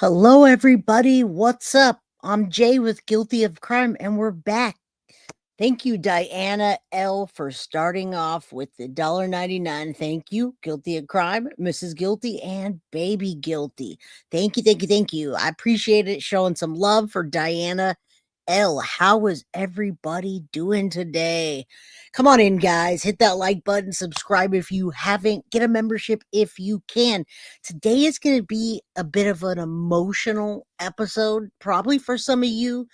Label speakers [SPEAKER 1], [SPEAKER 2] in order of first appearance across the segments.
[SPEAKER 1] Hello, everybody. What's up? I'm Jay with Guilty of Crime, and we're back. Thank you, Diana L, for starting off with the $1.99. Thank you, Guilty of Crime, Mrs. Guilty, and Baby Guilty. Thank you, thank you, thank you. I appreciate it showing some love for Diana L. How is everybody doing today? Come on in, guys. Hit that like button, subscribe if you haven't, get a membership if you can. Today is going to be a bit of an emotional episode, probably for some of you.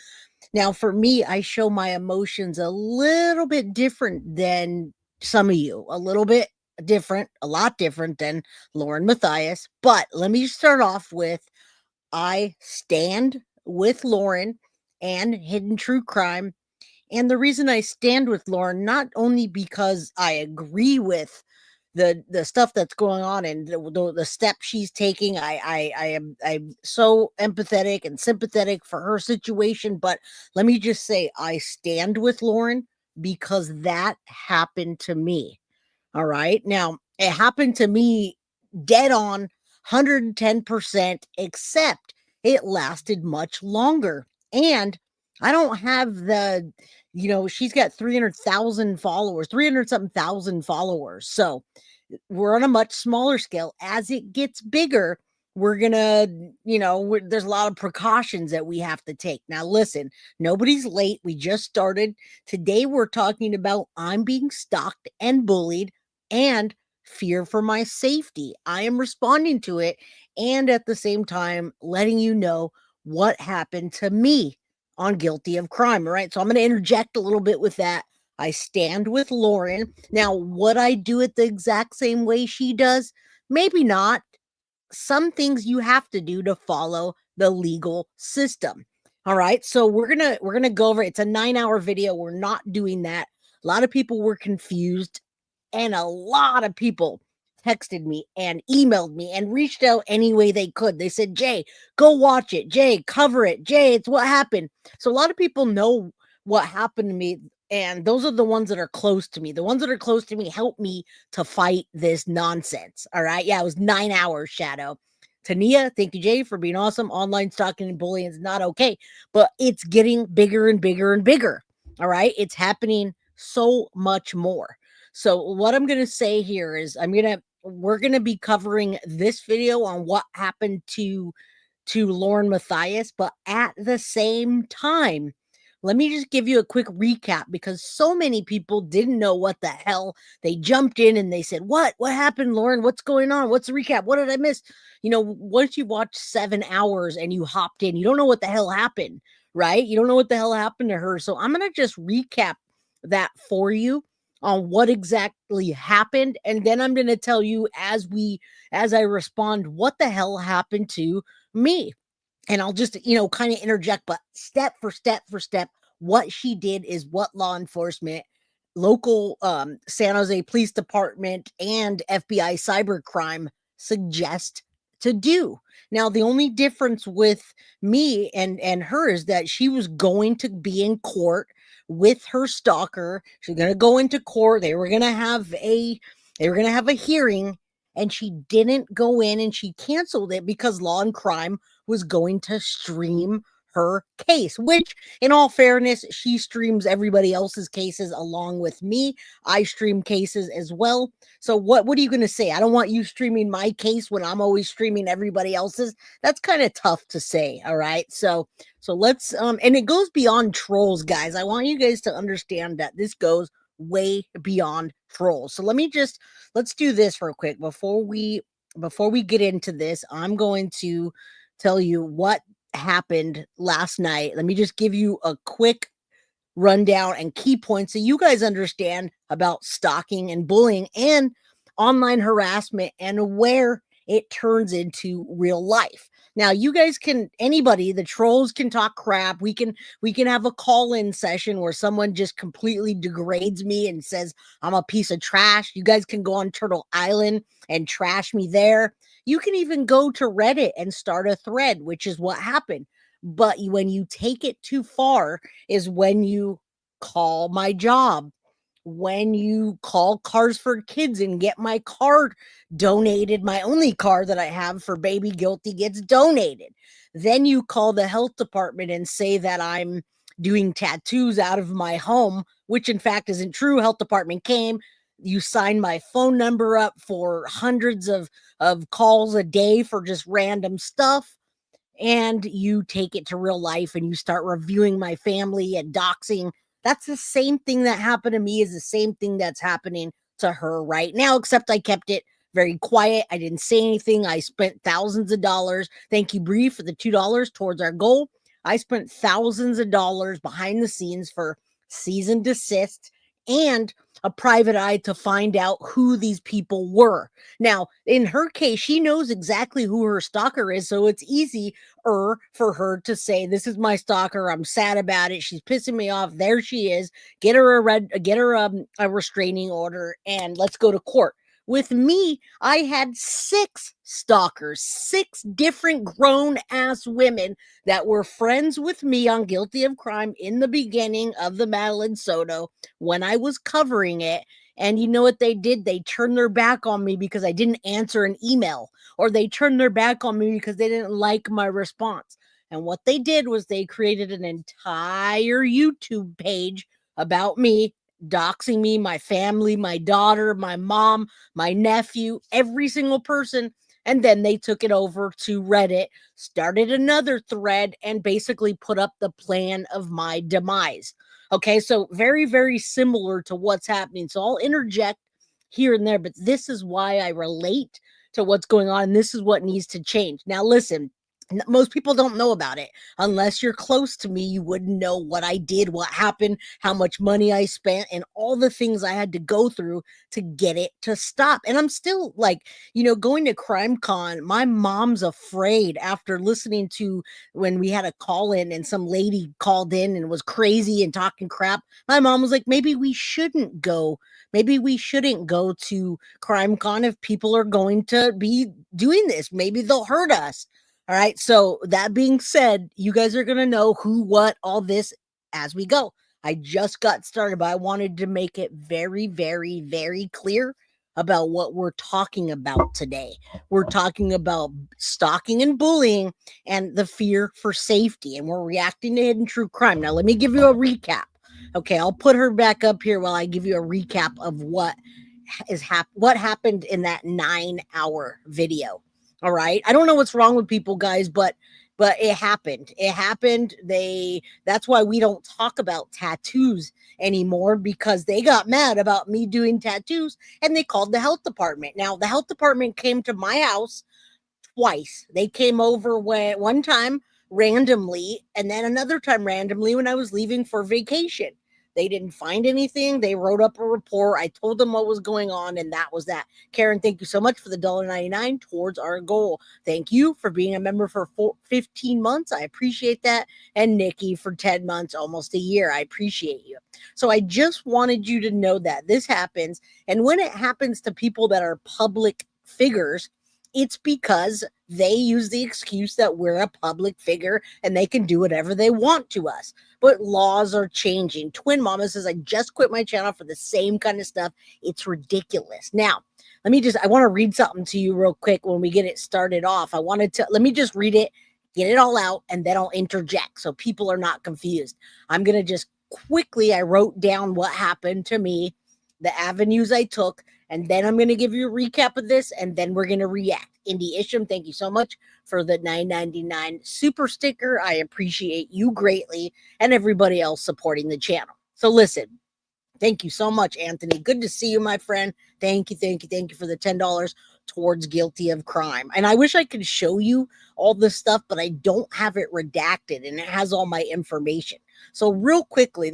[SPEAKER 1] Now, for me, I show my emotions a little bit different than some of you, a little bit different, a lot different than Lauren Matthias. But let me start off with I stand with Lauren and Hidden True Crime. And the reason I stand with Lauren, not only because I agree with the stuff that's going on and the steps she's taking. I'm so empathetic and sympathetic for her situation, but let me just say I stand with Lauren because that happened to me. All right. Now, it happened to me dead on 110%, except it lasted much longer. And I don't have she's got 300,000 followers, 300 something thousand followers. So we're on a much smaller scale. As it gets bigger, we're gonna, there's a lot of precautions that we have to take. Now, listen, nobody's late. We just started. Today, we're talking about I'm being stalked and bullied and fear for my safety. I am responding to it and at the same time letting you know what happened to me on Guilty of Crime. All right. So I'm going to interject a little bit with that. I stand with Lauren. Now, would I do it the exact same way she does? Maybe not. Some things you have to do to follow the legal system. All right. So we're gonna go over it's a 9-hour video. We're not doing that. A lot of people were confused, and a lot of people texted me and emailed me and reached out any way they could. They said, Jay, go watch it. Jay, cover it. Jay, it's what happened. So a lot of people know what happened to me. And those are the ones that are close to me. The ones that are close to me help me to fight this nonsense. All right. Yeah, it was 9 hours, Shadow. Tania, thank you, Jay, for being awesome. Online stalking and bullying is not okay, but it's getting bigger and bigger and bigger. All right. It's happening so much more. So what I'm going to say here is we're going to be covering this video on what happened to Lauren Matthias, but at the same time, let me just give you a quick recap because so many people didn't know what the hell. They jumped in and they said, What happened, Lauren? What's going on? What's the recap? What did I miss? Once you watch 7 hours and you hopped in, you don't know what the hell happened, right? You don't know what the hell happened to her. So I'm going to just recap that for you on what exactly happened. And then I'm going to tell you as I respond, what the hell happened to me. And I'll just, kind of interject, but step for step for step, what she did is what law enforcement, local San Jose Police Department, and FBI cybercrime suggest to do. Now, the only difference with me and her is that she was going to be in court with her stalker. She's going to go into court. They were going to have a hearing, and she didn't go in, and she canceled it because Law and Crime was going to stream her case, which in all fairness, she streams everybody else's cases along with me. I stream cases as well. So what are you going to say? I don't want you streaming my case when I'm always streaming everybody else's. That's kind of tough to say. All right. So let's and it goes beyond trolls, guys. I want you guys to understand that this goes way beyond trolls. So let's do this real quick before we get into this. I'm going to tell you what happened last night. Let me just give you a quick rundown and key points so you guys understand about stalking and bullying and online harassment and where it turns into real life. Now, you guys the trolls can talk crap. We can have a call-in session where someone just completely degrades me and says I'm a piece of trash. You guys can go on Turtle Island and trash me there. You can even go to Reddit and start a thread, which is what happened. But when you take it too far is when you call my job, when you call Cars for Kids and get my car donated, my only car that I have for Baby Guilty gets donated. Then you call the health department and say that I'm doing tattoos out of my home, which in fact isn't true. Health department came. You sign my phone number up for hundreds of calls a day for just random stuff, and you take it to real life and you start reviewing my family and doxing. That's the same thing that happened to me is the same thing that's happening to her right now, except I kept it very quiet. I didn't say anything. I spent thousands of dollars. Thank you, Bree, for the $2 towards our goal. I spent thousands of dollars behind the scenes for cease and desist and a private eye to find out who these people were. Now, in her case, she knows exactly who her stalker is, so it's easy for her to say, "This is my stalker. I'm sad about it. She's pissing me off. There she is. Get her a restraining order, and let's go to court." With me, I had 6 stalkers, 6 different grown ass women that were friends with me on Guilty of Crime in the beginning of the Madeline Soto when I was covering it. And you know what they did? They turned their back on me because I didn't answer an email, or they turned their back on me because they didn't like my response. And what they did was they created an entire YouTube page about me, doxing me, my family, my daughter, my mom, my nephew, every single person. And then they took it over to Reddit, started another thread, and basically put up the plan of my demise. Okay, so very, very similar to what's happening. So I'll interject here and there, but this is why I relate to what's going on. And this is what needs to change. Now, listen, most people don't know about it. Unless you're close to me, you wouldn't know what I did, what happened, how much money I spent, and all the things I had to go through to get it to stop. And I'm still like, going to Crime Con. My mom's afraid after listening to when we had a call in and some lady called in and was crazy and talking crap. My mom was like, maybe we shouldn't go. Maybe we shouldn't go to Crime Con if people are going to be doing this. Maybe they'll hurt us. All right. So that being said, you guys are going to know who, what, all this as we go. I just got started, but I wanted to make it very, very, very clear about what we're talking about today. We're talking about stalking and bullying and the fear for safety, and we're reacting to hidden true crime. Now, let me give you a recap. Okay, I'll put her back up here while I give you a recap of what what happened in that 9-hour video. All right. I don't know what's wrong with people, guys, but it happened. It happened. That's why we don't talk about tattoos anymore, because they got mad about me doing tattoos and they called the health department. Now, the health department came to my house twice. They came over one time randomly, and then another time randomly when I was leaving for vacation. They didn't find anything. They wrote up a report. I told them what was going on, and that was that. Karen, thank you so much for the $1.99 towards our goal. Thank you for being a member for 15 months. I appreciate that. And Nikki for 10 months, almost a year. I appreciate you. So I just wanted you to know that this happens. And when it happens to people that are public figures, it's because they use the excuse that we're a public figure and they can do whatever they want to us. But laws are changing. Twin Mama says, I just quit my channel for the same kind of stuff. It's ridiculous. Now, I want to read something to you real quick when we get it started off. Let me just read it, get it all out, and then I'll interject so people are not confused. I'm going to just quickly, I wrote down what happened to me, the avenues I took, and then I'm going to give you a recap of this, and then we're going to react. Indy Isham, thank you so much for the $9.99 super sticker. I appreciate you greatly, and everybody else supporting the channel. So listen, thank you so much, Anthony. Good to see you, my friend. Thank you for the $10 towards Guilty of Crime. And I wish I could show you all this stuff, but I don't have it redacted, and it has all my information. So real quickly,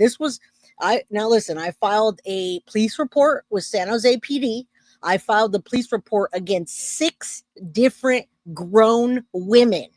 [SPEAKER 1] now listen, I filed a police report with San Jose PD. I filed the police report against 6 different grown women.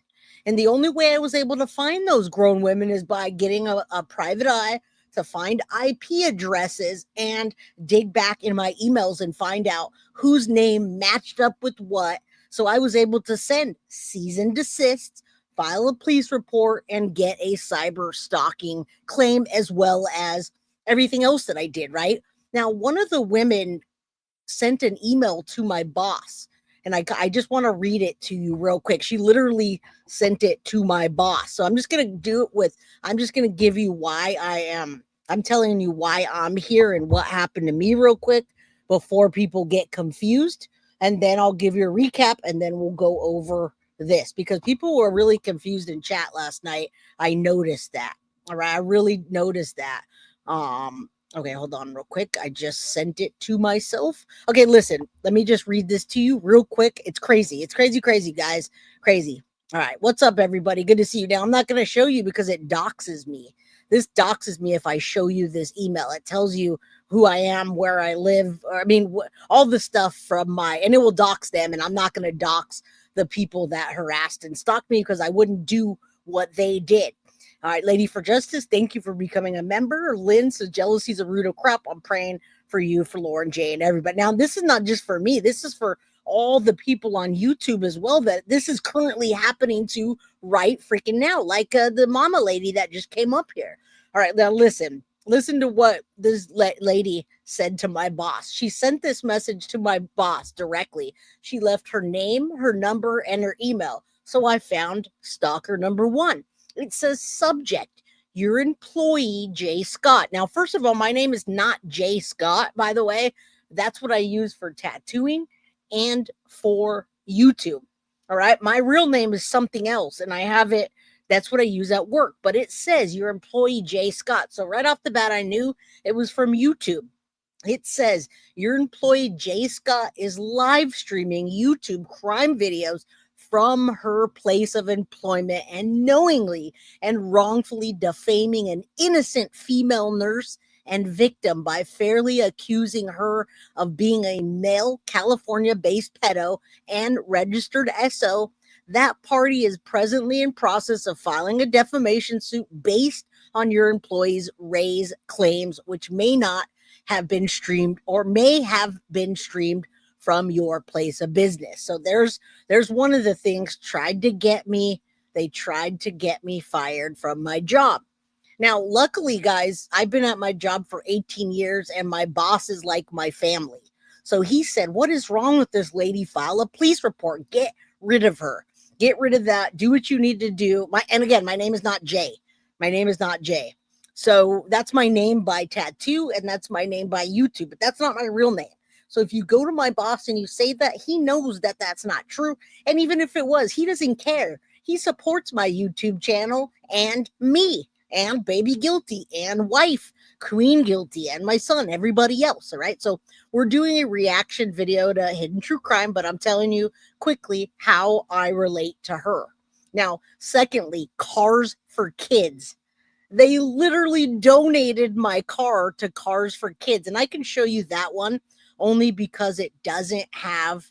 [SPEAKER 1] And the only way I was able to find those grown women is by getting a private eye to find IP addresses and dig back in my emails and find out whose name matched up with what. So I was able to send cease and desist, file a police report, and get a cyber stalking claim, as well as everything else that I did, right? Now, one of the women sent an email to my boss, and I just want to read it to you real quick. She literally sent it to my boss. So I'm just going to do it with, I'm just going to give you why I'm telling you why I'm here and what happened to me real quick before people get confused. And then I'll give you a recap and then we'll go over this because people were really confused in chat last night. I noticed that. All right. I really noticed that. Okay, hold on real quick. I just sent it to myself. Okay, listen, let me just read this to you real quick. It's crazy. It's crazy, crazy, guys. Crazy. All right, what's up, everybody? Good to see you. Now, I'm not going to show you because it doxes me. This doxes me if I show you this email. It tells you who I am, where I live, or I mean, all the stuff from my, and it will dox them, and I'm not going to dox the people that harassed and stalked me because I wouldn't do what they did. All right, Lady for Justice, thank you for becoming a member. Lynn says jealousy's a root of crap. I'm praying for you, for Lauren, Jay, and everybody. Now, this is not just for me. This is for all the people on YouTube as well that this is currently happening to right freaking now, like the mama lady that just came up here. All right, now listen to what this lady said to my boss. She sent this message to my boss directly. She left her name, her number, and her email. So I found stalker number one. It says subject, your employee, Jay Scott. Now, first of all, my name is not Jay Scott, by the way. That's what I use for tattooing and for YouTube. All right. My real name is something else, and I have it. That's what I use at work. But it says your employee, Jay Scott. So right off the bat, I knew it was from YouTube. It says your employee, Jay Scott, is live streaming YouTube crime videos from her place of employment and knowingly and wrongfully defaming an innocent female nurse and victim by fairly accusing her of being a male California-based pedo and registered SO. That party is presently in process of filing a defamation suit based on your employee's raised claims, which may not have been streamed or may have been streamed from your place of business. So there's one of the things they tried to get me fired from my job. Now, luckily, guys, I've been at my job for 18 years and my boss is like my family. So he said, what is wrong with this lady? File a police report. Get rid of her. Get rid of that. Do what you need to do. And again, my name is not Jay. My name is not Jay. So that's my name by tattoo and that's my name by YouTube, but that's not my real name. So if you go to my boss and you say that, he knows that that's not true. And even if it was, he doesn't care. He supports my YouTube channel and me and baby guilty and wife, queen guilty, and my son, everybody else. All right. So we're doing a reaction video to Hidden True Crime, but I'm telling you quickly how I relate to her. Now, secondly, Cars for Kids. They literally donated my car to Cars for Kids. And I can show you that one only because it doesn't have,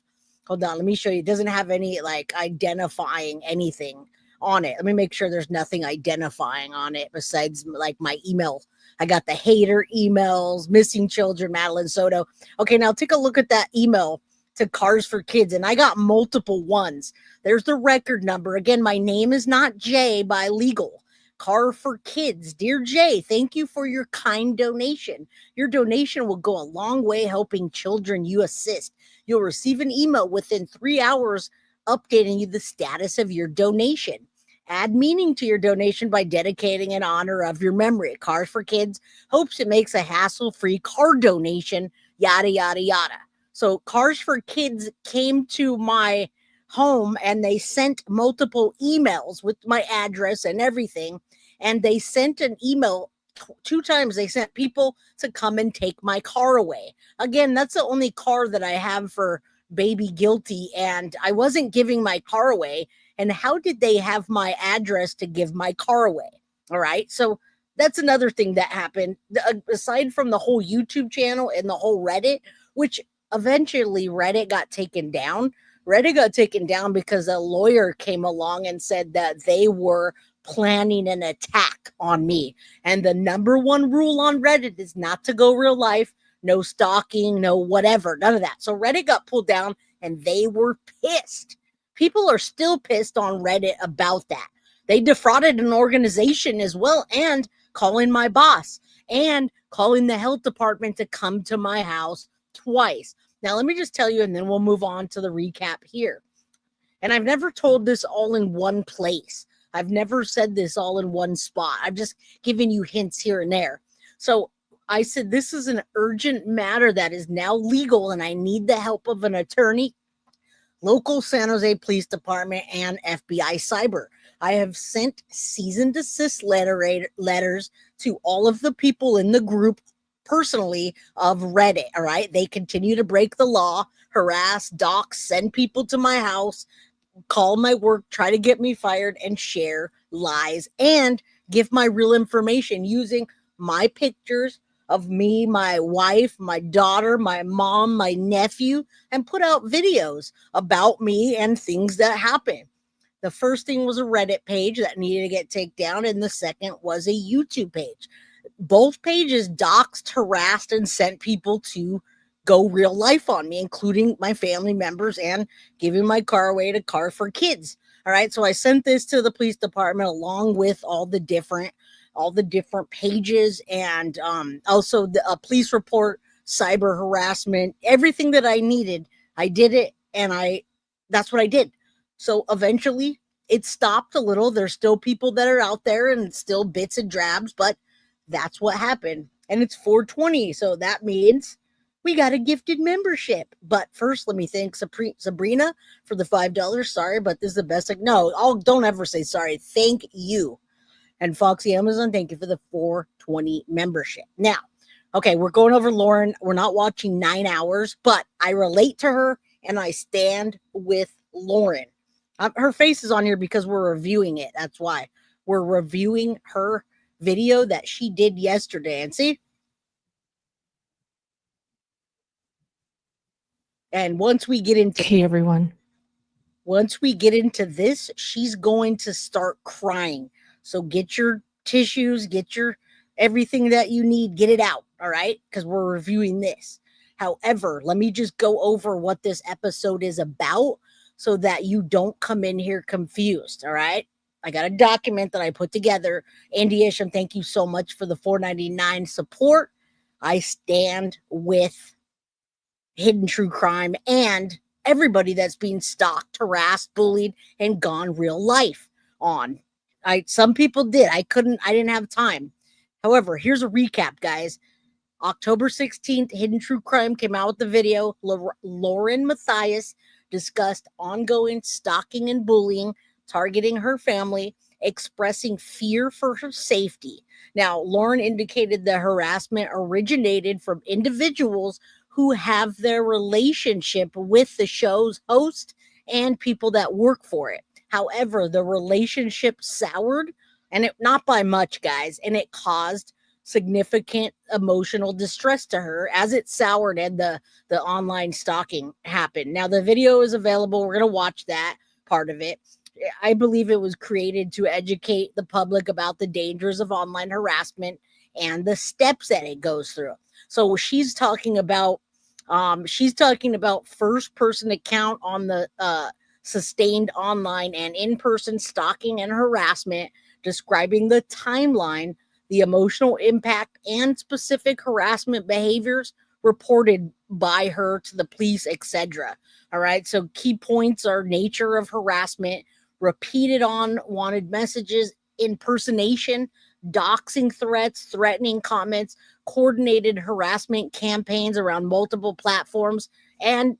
[SPEAKER 1] hold on, let me show you. It doesn't have any like identifying anything on it. Let me make sure there's nothing identifying on it besides like my email. I got the hater emails, missing children, Madeline Soto. Okay, now take a look at that email to Cars for Kids. And I got multiple ones. There's the record number. Again, my name is not Jay by legal. Car for Kids. Dear Jay, thank you for your kind donation. Your donation will go a long way helping children you assist. You'll receive an email within 3 hours updating you the status of your donation. Add meaning to your donation by dedicating in honor of your memory. Cars for Kids hopes it makes a hassle-free car donation, yada, yada, yada. So Cars for Kids came to my home and they sent multiple emails with my address and everything. And they sent an email 2 times. They sent people to come and take my car away. Again, that's the only car that I have for baby guilty. And I wasn't giving my car away. And how did they have my address to give my car away? All right. So that's another thing that happened. Aside from the whole YouTube channel and the whole Reddit, which eventually Reddit got taken down. Reddit got taken down because a lawyer came along and said that they were planning an attack on me. And the number one rule on Reddit is not to go real life, no stalking, no whatever, none of that. So Reddit got pulled down and they were pissed. People are still pissed on Reddit about that. They defrauded an organization as well and calling my boss and calling the health department to come to my house twice. Now, let me just tell you, and then we'll move on to the recap here. And I've never told this all in one place. I've never said this all in one spot. I've just given you hints here and there. So I said, this is an urgent matter that is now legal, and I need the help of an attorney, local San Jose Police Department, and FBI Cyber. I have sent cease and desist letters to all of the people in the group personally of Reddit. All right. They continue to break the law, harass, dox, send people to my house, call my work, try to get me fired, and share lies and give my real information using my pictures of me, my wife, my daughter, my mom, my nephew, and put out videos about me and things that happen. The first thing was a Reddit page that needed to get taken down, and the second was a YouTube page. Both pages doxed, harassed, and sent people to go real life on me, including my family members, and giving my car away to Car for Kids. All right, so I sent this to the police department along with all the different pages, and also the police report, cyber harassment, everything that I needed. I did it, and that's what I did. So eventually it stopped a little. There's still people that are out there and still bits and drabs, but that's what happened. And it's 420. So that means we got a gifted membership. But first, let me thank Sabrina for the $5. Sorry, but this is the best. Don't ever say sorry. Thank you. And Foxy Amazon, thank you for the 420 membership. Now, okay, we're going over Lauren. We're not watching 9 hours, but I relate to her and I stand with Lauren. Her face is on here because we're reviewing it. That's why we're reviewing her video that she did yesterday. And see? And once we get into
[SPEAKER 2] everyone.
[SPEAKER 1] Once we get into this, she's going to start crying. So get your tissues, get your everything that you need, get it out, all right? Because we're reviewing this. However, let me just go over what this episode is about so that you don't come in here confused, all right? I got a document that I put together. Andy Isham, thank you so much for the $4.99 support. I stand with Hidden True Crime and everybody that's being stalked, harassed, bullied, and gone real life on. Some people did. I didn't have time. However, here's a recap, guys. October 16th, Hidden True Crime came out with the video. Lauren Matthias discussed ongoing stalking and bullying, targeting her family, expressing fear for her safety. Now, Lauren indicated the harassment originated from individuals who have their relationship with the show's host and people that work for it. However, the relationship soured, and not by much, guys, and it caused significant emotional distress to her as it soured and the online stalking happened. Now, the video is available. We're going to watch that part of it. I believe it was created to educate the public about the dangers of online harassment and the steps that it goes through. So she's talking about first person account on the sustained online and in-person stalking and harassment, describing the timeline, the emotional impact, and specific harassment behaviors reported by her to the police, etc. All right, so key points are nature of harassment, repeated unwanted messages, impersonation, doxing threats, threatening comments, coordinated harassment campaigns around multiple platforms, and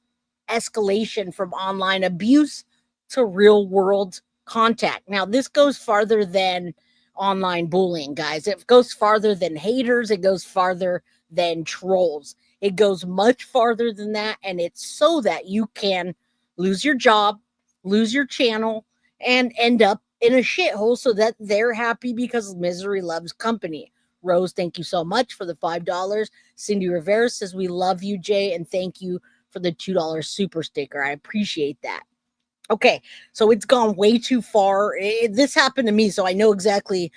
[SPEAKER 1] escalation from online abuse to real world contact. Now, this goes farther than online bullying, guys. It goes farther than haters. It goes farther than trolls. It goes much farther than that. And it's so that you can lose your job, lose your channel, and end up in a shithole so that they're happy because misery loves company. Rose, thank you so much for the $5. Cindy Rivera says, we love you, Jay, and thank you for the $2 super sticker. I appreciate that. Okay, so it's gone way too far. This happened to me, so I know exactly.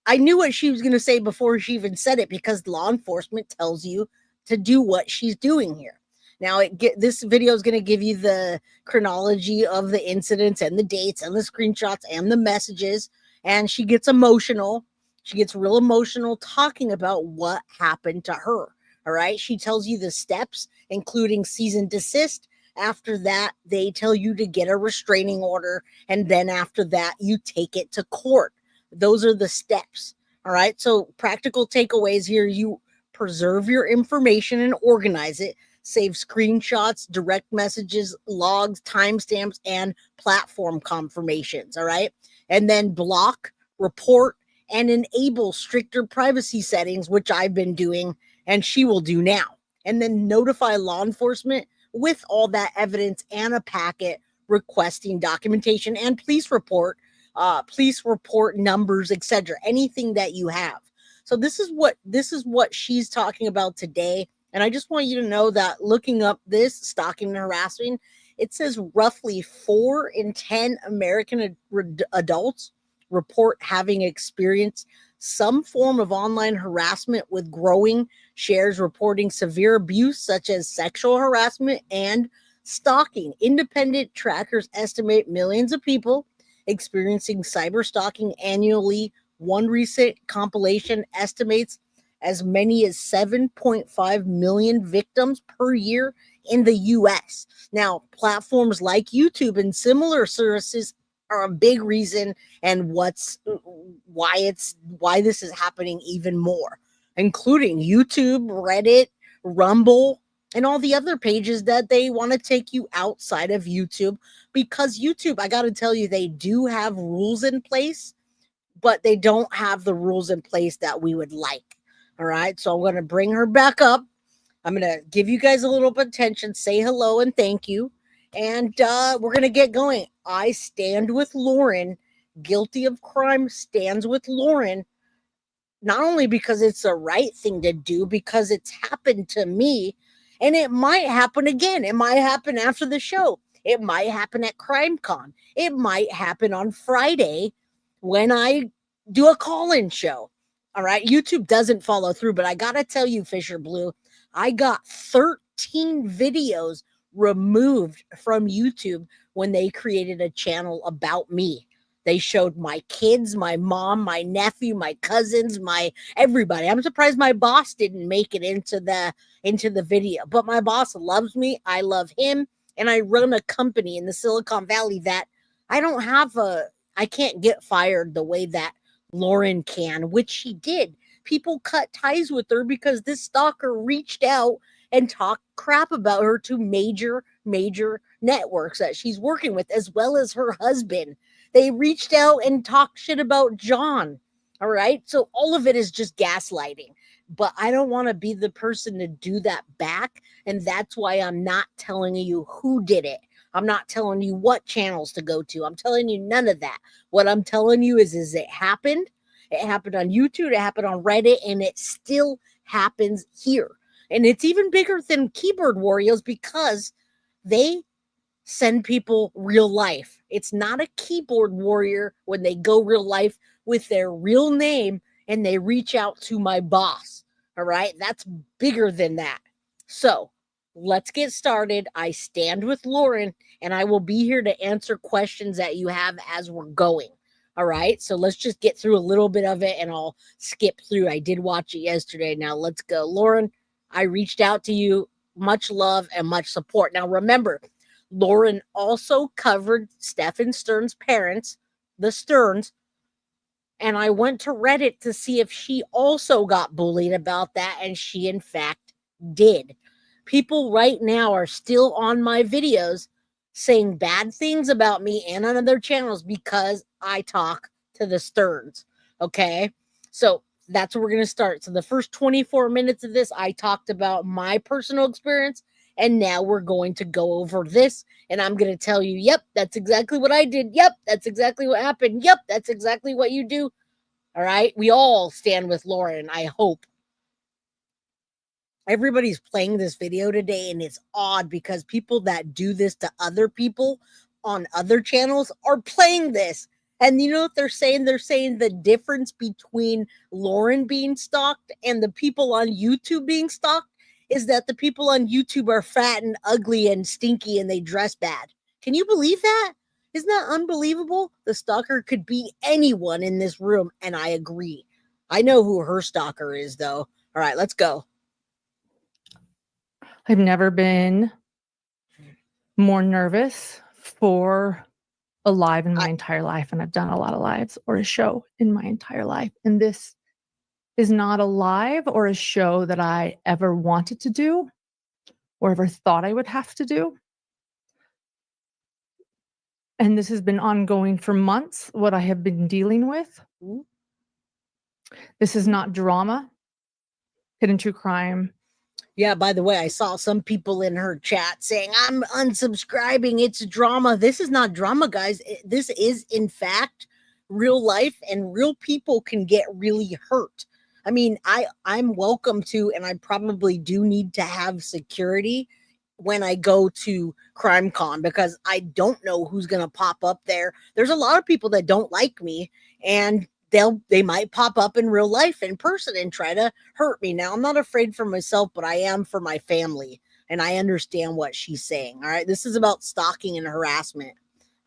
[SPEAKER 1] I knew what she was going to say before she even said it because law enforcement tells you to do what she's doing here. Now, this video is going to give you the chronology of the incidents and the dates and the screenshots and the messages, and she gets emotional. She gets real emotional talking about what happened to her. All right. She tells you the steps, including cease and desist. After that, they tell you to get a restraining order. And then after that, you take it to court. Those are the steps. All right. So, practical takeaways here: you preserve your information and organize it, save screenshots, direct messages, logs, timestamps, and platform confirmations. All right. And then block, report, and enable stricter privacy settings, which I've been doing and she will do now. And then notify law enforcement with all that evidence and a packet requesting documentation and police report numbers, etc. Anything that you have. So this is what she's talking about today. And I just want you to know that looking up this stalking and harassing, it says roughly 4 in 10 American adults report having experienced some form of online harassment, with growing shares reporting severe abuse such as sexual harassment and stalking. Independent trackers estimate millions of people experiencing cyber stalking annually. One recent compilation estimates as many as 7.5 million victims per year in the US. Now, platforms like YouTube and similar services are a big reason, and why this is happening even more, including YouTube, Reddit, Rumble, and all the other pages that they want to take you outside of YouTube, because YouTube, I got to tell you, they do have rules in place, but they don't have the rules in place that we would like. All right. So I'm going to bring her back up. I'm going to give you guys a little bit of attention, say hello and thank you. And we're going to get going. I stand with Lauren. Guilty of Crime stands with Lauren. Not only because it's the right thing to do, because it's happened to me, and it might happen again. It might happen after the show. It might happen at CrimeCon. It might happen on Friday when I do a call-in show. All right. YouTube doesn't follow through, but I got to tell you, Fisher Blue, I got 13 videos removed from YouTube when they created a channel about me. They showed my kids, my mom, my nephew, my cousins, my everybody. I'm surprised my boss didn't make it into the video. But my boss loves me. I love him. And I run a company in the Silicon Valley that I can't get fired the way that Lauren can, which she did. People cut ties with her because this stalker reached out and talked crap about her to major networks that she's working with, as well as her husband. They reached out and talked shit about John. All right. So all of it is just gaslighting. But I don't want to be the person to do that back. And that's why I'm not telling you who did it. I'm not telling you what channels to go to. I'm telling you none of that. What I'm telling you is it happened. It happened on YouTube. It happened on Reddit. And it still happens here. And it's even bigger than keyboard warriors because they send people real life. It's not a keyboard warrior when they go real life with their real name and they reach out to my boss. All right. That's bigger than that. So let's get started. I stand with Lauren and I will be here to answer questions that you have as we're going. All right. So let's just get through a little bit of it and I'll skip through. I did watch it yesterday. Now let's go. Lauren, I reached out to you. Much love and much support. Now remember, Lauren also covered Stephen Stern's parents, the Sterns, and I went to Reddit to see if she also got bullied about that, and she, in fact, did. People right now are still on my videos saying bad things about me and on other channels because I talk to the Sterns, okay? So that's where we're going to start. So the first 24 minutes of this, I talked about my personal experience. And now we're going to go over this, and I'm going to tell you, yep, that's exactly what I did. Yep, that's exactly what happened. Yep, that's exactly what you do. All right. We all stand with Lauren, I hope. Everybody's playing this video today, and it's odd because people that do this to other people on other channels are playing this. And you know what they're saying? They're saying the difference between Lauren being stalked and the people on YouTube being stalked is that the people on YouTube are fat and ugly and stinky and they dress bad. Can you believe that? Isn't that unbelievable? The stalker could be anyone in this room, and I agree. I know who her stalker is, though. All right, let's go.
[SPEAKER 2] I've never been more nervous for a live in my entire life, and I've done a lot of lives or a show in my entire life. And this is not a live or a show that I ever wanted to do or ever thought I would have to do. And this has been ongoing for months, what I have been dealing with. This is not drama, hidden true crime.
[SPEAKER 1] Yeah, by the way, I saw some people in her chat saying, I'm unsubscribing. It's drama. This is not drama, guys. This is, in fact, real life, and real people can get really hurt. I mean, I'm welcome to, and I probably do need to have security when I go to CrimeCon, because I don't know who's going to pop up there. There's a lot of people that don't like me, and they might pop up in real life in person and try to hurt me. Now, I'm not afraid for myself, but I am for my family, and I understand what she's saying. All right, this is about stalking and harassment.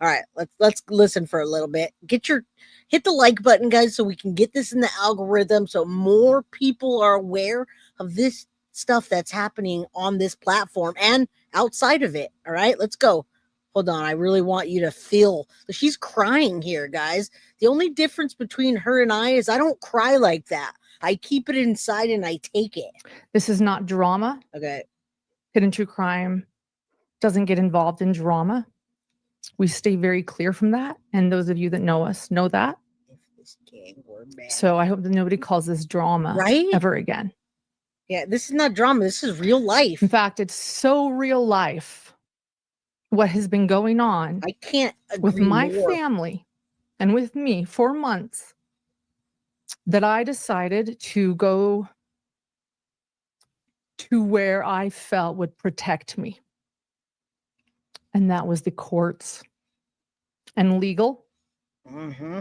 [SPEAKER 1] All right, let's listen for a little bit. Hit the like button, guys, so we can get this in the algorithm, so more people are aware of this stuff that's happening on this platform and outside of it. All right, let's go. Hold on, I really want you to feel. She's crying here, guys. The only difference between her and I is I don't cry like that. I keep it inside and I take it.
[SPEAKER 2] This is not drama.
[SPEAKER 1] Okay.
[SPEAKER 2] Hidden true crime doesn't get involved in drama. We stay very clear from that. And those of you that know us know that. So I hope that nobody calls this drama ever again.
[SPEAKER 1] Yeah, this is not drama. This is real life.
[SPEAKER 2] In fact, it's so real life what has been going on.
[SPEAKER 1] I can't agree
[SPEAKER 2] with my
[SPEAKER 1] more.
[SPEAKER 2] family and with me for months that I decided to go to where I felt would protect me. And that was the courts and legal.
[SPEAKER 1] Mm-hmm.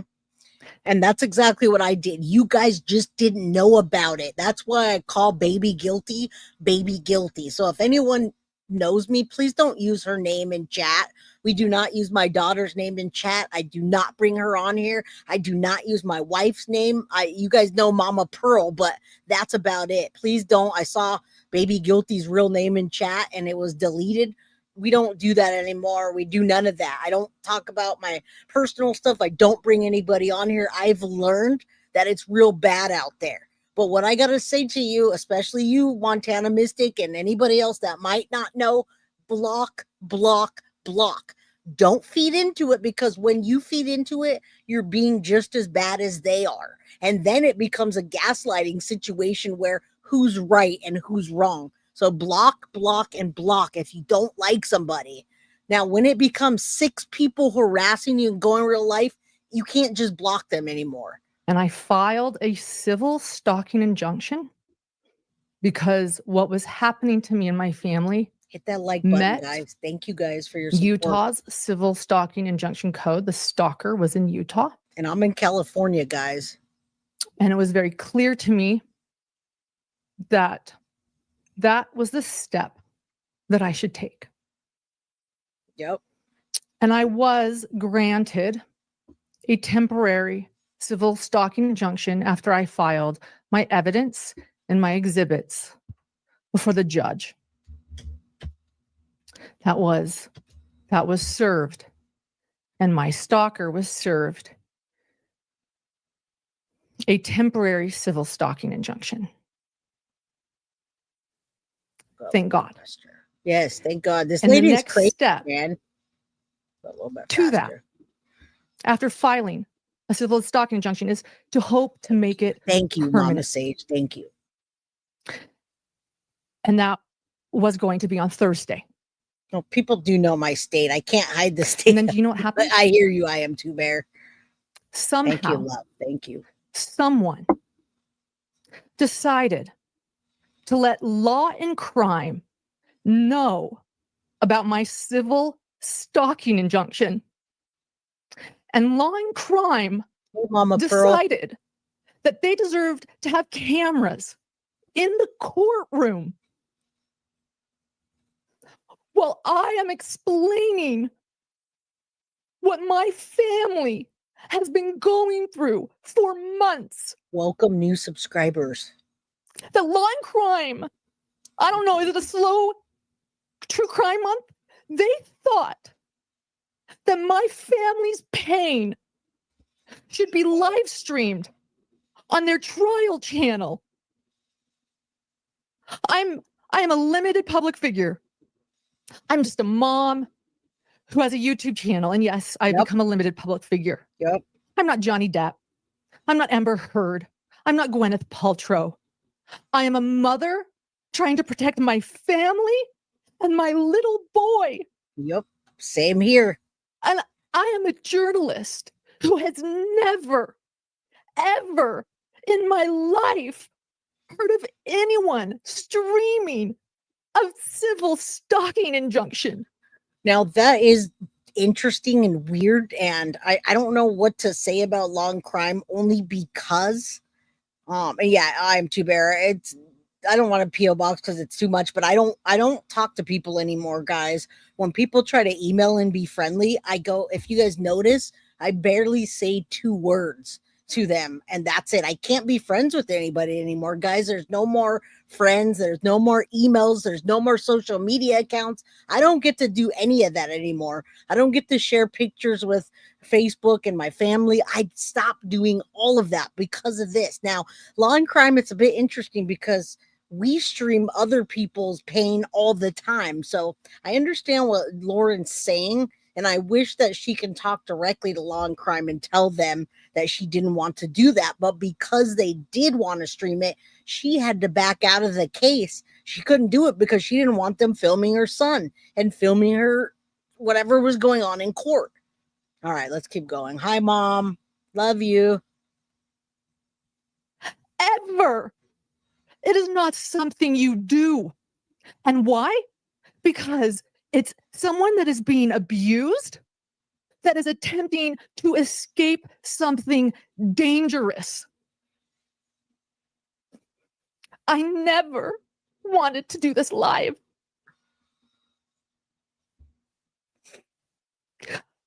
[SPEAKER 1] And that's exactly what I did. You guys just didn't know about it. That's why I call baby guilty, baby guilty. So if anyone knows me, please don't use her name in chat. We do not use my daughter's name in chat. I do not bring her on here. I do not use my wife's name. You guys know Mama Pearl, but that's about it. Please don't. I saw baby guilty's real name in chat and it was deleted. We don't do that anymore. We do none of that. I don't talk about my personal stuff. I don't bring anybody on here. I've learned that it's real bad out there. But what I got to say to you, especially you, Montana Mystic, and anybody else that might not know, block, block, block. Don't feed into it, because when you feed into it, you're being just as bad as they are. And then it becomes a gaslighting situation where who's right and who's wrong. So block, block, and block if you don't like somebody. Now, when it becomes 6 people harassing you and going real life, you can't just block them anymore.
[SPEAKER 2] And I filed a civil stalking injunction because what was happening to me and my family.
[SPEAKER 1] Hit that like button, guys. Thank you guys for your support.
[SPEAKER 2] Utah's civil stalking injunction code. The stalker was in Utah.
[SPEAKER 1] And I'm in California, guys.
[SPEAKER 2] And it was very clear to me that that was the step that I should take.
[SPEAKER 1] Yep.
[SPEAKER 2] And I was granted a temporary civil stalking injunction after I filed my evidence and my exhibits before the judge. That was served. And my stalker was served a temporary civil stalking injunction. Thank God.
[SPEAKER 1] Yes, thank God. This lady is crazy, man. A little bit
[SPEAKER 2] to that, after filing a civil stalking injunction, is to hope to make it
[SPEAKER 1] Thank you,
[SPEAKER 2] permanent.
[SPEAKER 1] Mama Sage. Thank you.
[SPEAKER 2] And that was going to be on Thursday.
[SPEAKER 1] No, people do know my state. I can't hide the state.
[SPEAKER 2] And then do you know what happened?
[SPEAKER 1] I hear you. I am too, Bear.
[SPEAKER 2] Somehow,
[SPEAKER 1] thank you, love. Thank you.
[SPEAKER 2] Someone decided to let Law and Crime know about my civil stalking injunction. And Law and Crime decided that they deserved to have cameras in the courtroom while I am explaining what my family has been going through for months.
[SPEAKER 1] Welcome, new subscribers.
[SPEAKER 2] The law and crime, I don't know, is it a slow true crime month? They thought that my family's pain should be live streamed on their trial channel. I am a limited public figure. I'm just a mom who has a YouTube channel. And yes, I've become a limited public figure.
[SPEAKER 1] Yep.
[SPEAKER 2] I'm not Johnny Depp. I'm not Amber Heard. I'm not Gwyneth Paltrow. I am a mother trying to protect my family and my little boy.
[SPEAKER 1] Yep. Same here.
[SPEAKER 2] And I am a journalist who has never, ever in my life heard of anyone streaming a civil stalking injunction.
[SPEAKER 1] Now that is interesting and weird, and I don't know what to say about law and crime, only because yeah, I'm too bare. I don't want a PO box because it's too much, but I don't talk to people anymore, guys. When people try to email and be friendly, I go, if you guys notice, I barely say 2 words to them, and that's it. I can't be friends with anybody anymore, guys. There's no more friends, there's no more emails, there's no more social media accounts. I don't get to do any of that anymore. I don't get to share pictures with Facebook and my family. I stopped doing all of that because of this. Now, law and crime, it's a bit interesting because we stream other people's pain all the time. So I understand what Lauren's saying, and I wish that she can talk directly to law and crime and tell them that she didn't want to do that. But because they did want to stream it, she had to back out of the case. She couldn't do it because she didn't want them filming her son and filming her whatever was going on in court. All right, let's keep going. Hi, Mom. Love you.
[SPEAKER 2] Ever. It is not something you do. And why? Because it's someone that is being abused, that is attempting to escape something dangerous. I never wanted to do this live.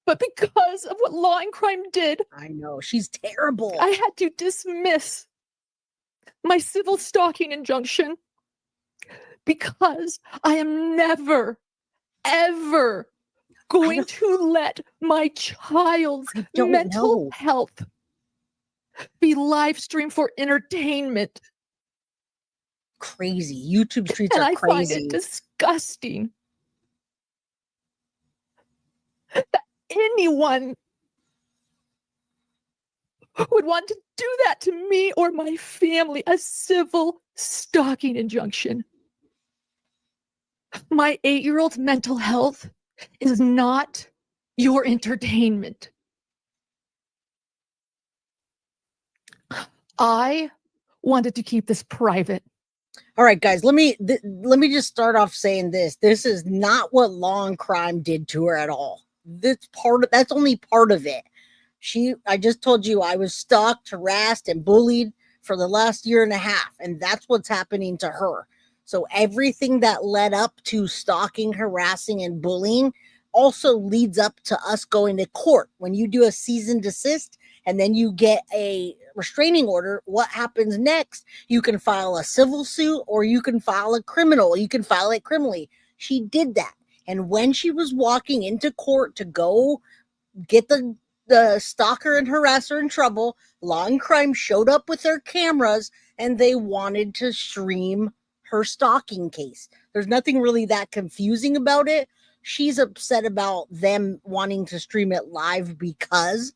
[SPEAKER 2] But because of what law and crime did,
[SPEAKER 1] I know, she's terrible.
[SPEAKER 2] I had to dismiss my civil stalking injunction because I am never, ever going to let my child's mental health be live streamed for entertainment.
[SPEAKER 1] Crazy. YouTube streets
[SPEAKER 2] and
[SPEAKER 1] are
[SPEAKER 2] I
[SPEAKER 1] crazy.
[SPEAKER 2] Find it disgusting that anyone would want to do that to me or my family, a civil stalking injunction. My 8-year-old's mental health is not your entertainment. I wanted to keep this private.
[SPEAKER 1] All right, guys, let me just start off saying this. This is not what law and crime did to her at all. That's only part of it. I just told you I was stalked, harassed, and bullied for the last 1.5 years, and that's what's happening to her. So everything that led up to stalking, harassing, and bullying also leads up to us going to court. When you do a cease and desist and then you get a restraining order, what happens next? You can file a civil suit or you can file a criminal. You can file it criminally. She did that. And when she was walking into court to go get the stalker and harasser in trouble, law and crime showed up with their cameras and they wanted to stream her stalking case. There's nothing really that confusing about it. She's upset about them wanting to stream it live because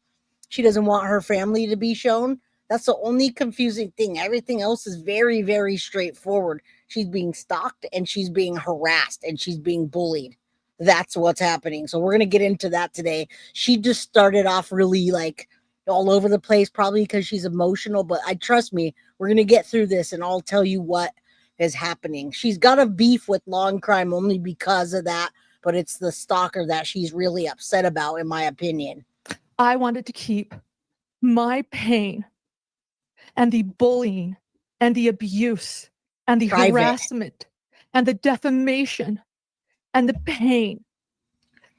[SPEAKER 1] she doesn't want her family to be shown. That's the only confusing thing. Everything else is very, very straightforward. She's being stalked and she's being harassed and she's being bullied. That's what's happening. So we're going to get into that today. She just started off really like all over the place, probably because she's emotional, but trust me, we're going to get through this and I'll tell you what is happening. She's got a beef with law and crime only because of that, but it's the stalker that she's really upset about, in my opinion.
[SPEAKER 2] I wanted to keep my pain and the bullying and the abuse and the harassment and the defamation and the pain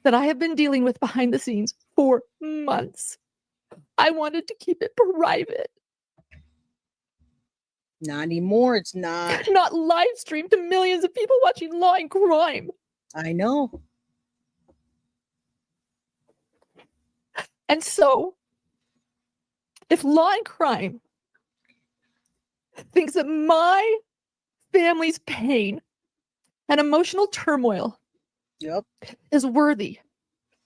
[SPEAKER 2] that I have been dealing with behind the scenes for months I wanted to keep it private.
[SPEAKER 1] Not anymore. It's not.
[SPEAKER 2] Not live streamed to millions of people watching Law and Crime.
[SPEAKER 1] I know.
[SPEAKER 2] And so, if Law and Crime thinks that my family's pain and emotional turmoil is worthy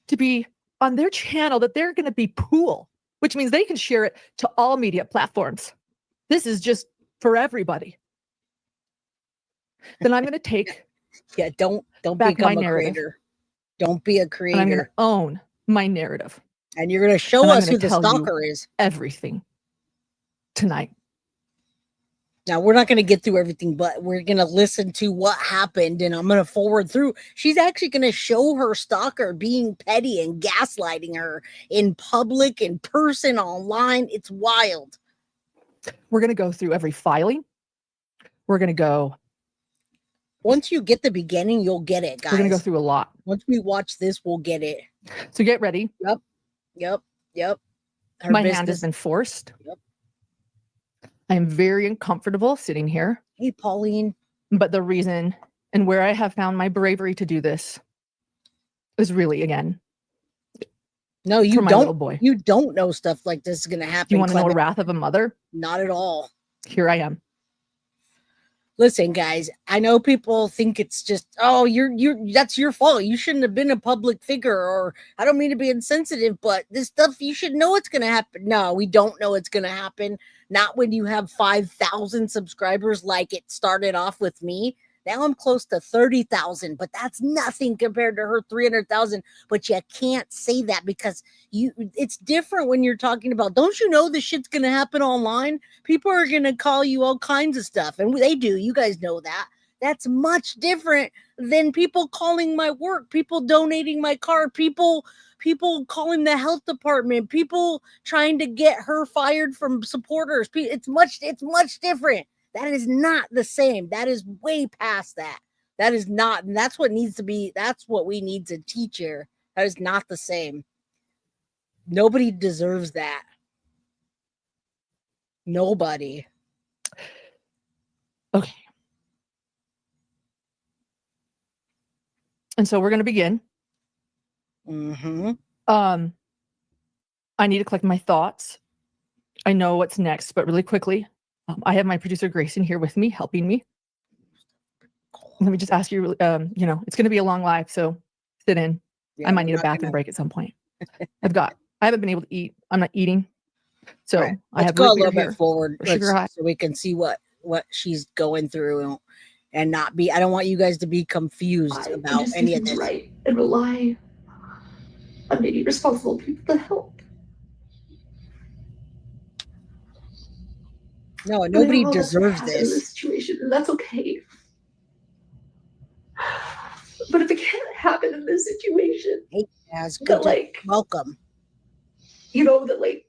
[SPEAKER 2] to be on their channel, that they're going to be pool, which means they can share it to all media platforms. This is just for everybody. Then I'm going to take
[SPEAKER 1] don't
[SPEAKER 2] back
[SPEAKER 1] become
[SPEAKER 2] my
[SPEAKER 1] a
[SPEAKER 2] narrative.
[SPEAKER 1] creator. Don't be a creator.
[SPEAKER 2] And I'm going to own my narrative.
[SPEAKER 1] And you're going to show us who the stalker is.
[SPEAKER 2] Everything tonight.
[SPEAKER 1] Now, we're not going to get through everything, but we're going to listen to what happened, and I'm going to forward through. She's actually going to show her stalker being petty and gaslighting her in public, in person, online. It's wild.
[SPEAKER 2] We're going to go through every filing. We're going to go.
[SPEAKER 1] Once you get the beginning, you'll get it, guys.
[SPEAKER 2] We're going to go through a lot.
[SPEAKER 1] Once we watch this, we'll get it.
[SPEAKER 2] So get ready.
[SPEAKER 1] Yep.
[SPEAKER 2] My hand has been forced.
[SPEAKER 1] Yep.
[SPEAKER 2] I am very uncomfortable sitting here.
[SPEAKER 1] Hey, Pauline.
[SPEAKER 2] But the reason and where I have found my bravery to do this is really, again,
[SPEAKER 1] no, you
[SPEAKER 2] for my
[SPEAKER 1] don't.
[SPEAKER 2] Little boy.
[SPEAKER 1] You don't know stuff like this is going to happen.
[SPEAKER 2] You want to know wrath of a mother?
[SPEAKER 1] Not at all.
[SPEAKER 2] Here I am.
[SPEAKER 1] Listen, guys, I know people think it's just, oh, that's your fault. You shouldn't have been a public figure, or I don't mean to be insensitive, but this stuff, you should know it's going to happen. No, we don't know it's going to happen. Not when you have 5,000 subscribers like it started off with me. Now I'm close to 30,000, but that's nothing compared to her 300,000. But you can't say that because it's different when you're talking about, don't you know this shit's going to happen online? People are going to call you all kinds of stuff. And they do. You guys know that. That's much different than people calling my work, people donating my car, people calling the health department, people trying to get her fired from supporters. It's much different. That is not the same. That is way past that. That is not, and that's what needs to be, that's what we need to teach here. That is not the same. Nobody deserves that. Nobody.
[SPEAKER 2] Okay. And so we're going to begin.
[SPEAKER 1] Mm-hmm.
[SPEAKER 2] I need to collect my thoughts. I know what's next, but really quickly, I have my producer Grayson here with me, helping me. Let me just ask you, it's going to be a long live, so sit in. Yeah, I might need a bathroom break at some point. I haven't been able to eat. I'm not eating. So right. I have
[SPEAKER 1] go a little bit forward
[SPEAKER 2] so
[SPEAKER 1] we can see what she's going through and not be, I don't want you guys to be confused about any of this.
[SPEAKER 3] Right, and rely on maybe responsible people to help.
[SPEAKER 1] No, nobody deserves this
[SPEAKER 3] situation, and that's okay. But if it can't happen in this situation,
[SPEAKER 1] hey, yes, good. Welcome.
[SPEAKER 3] That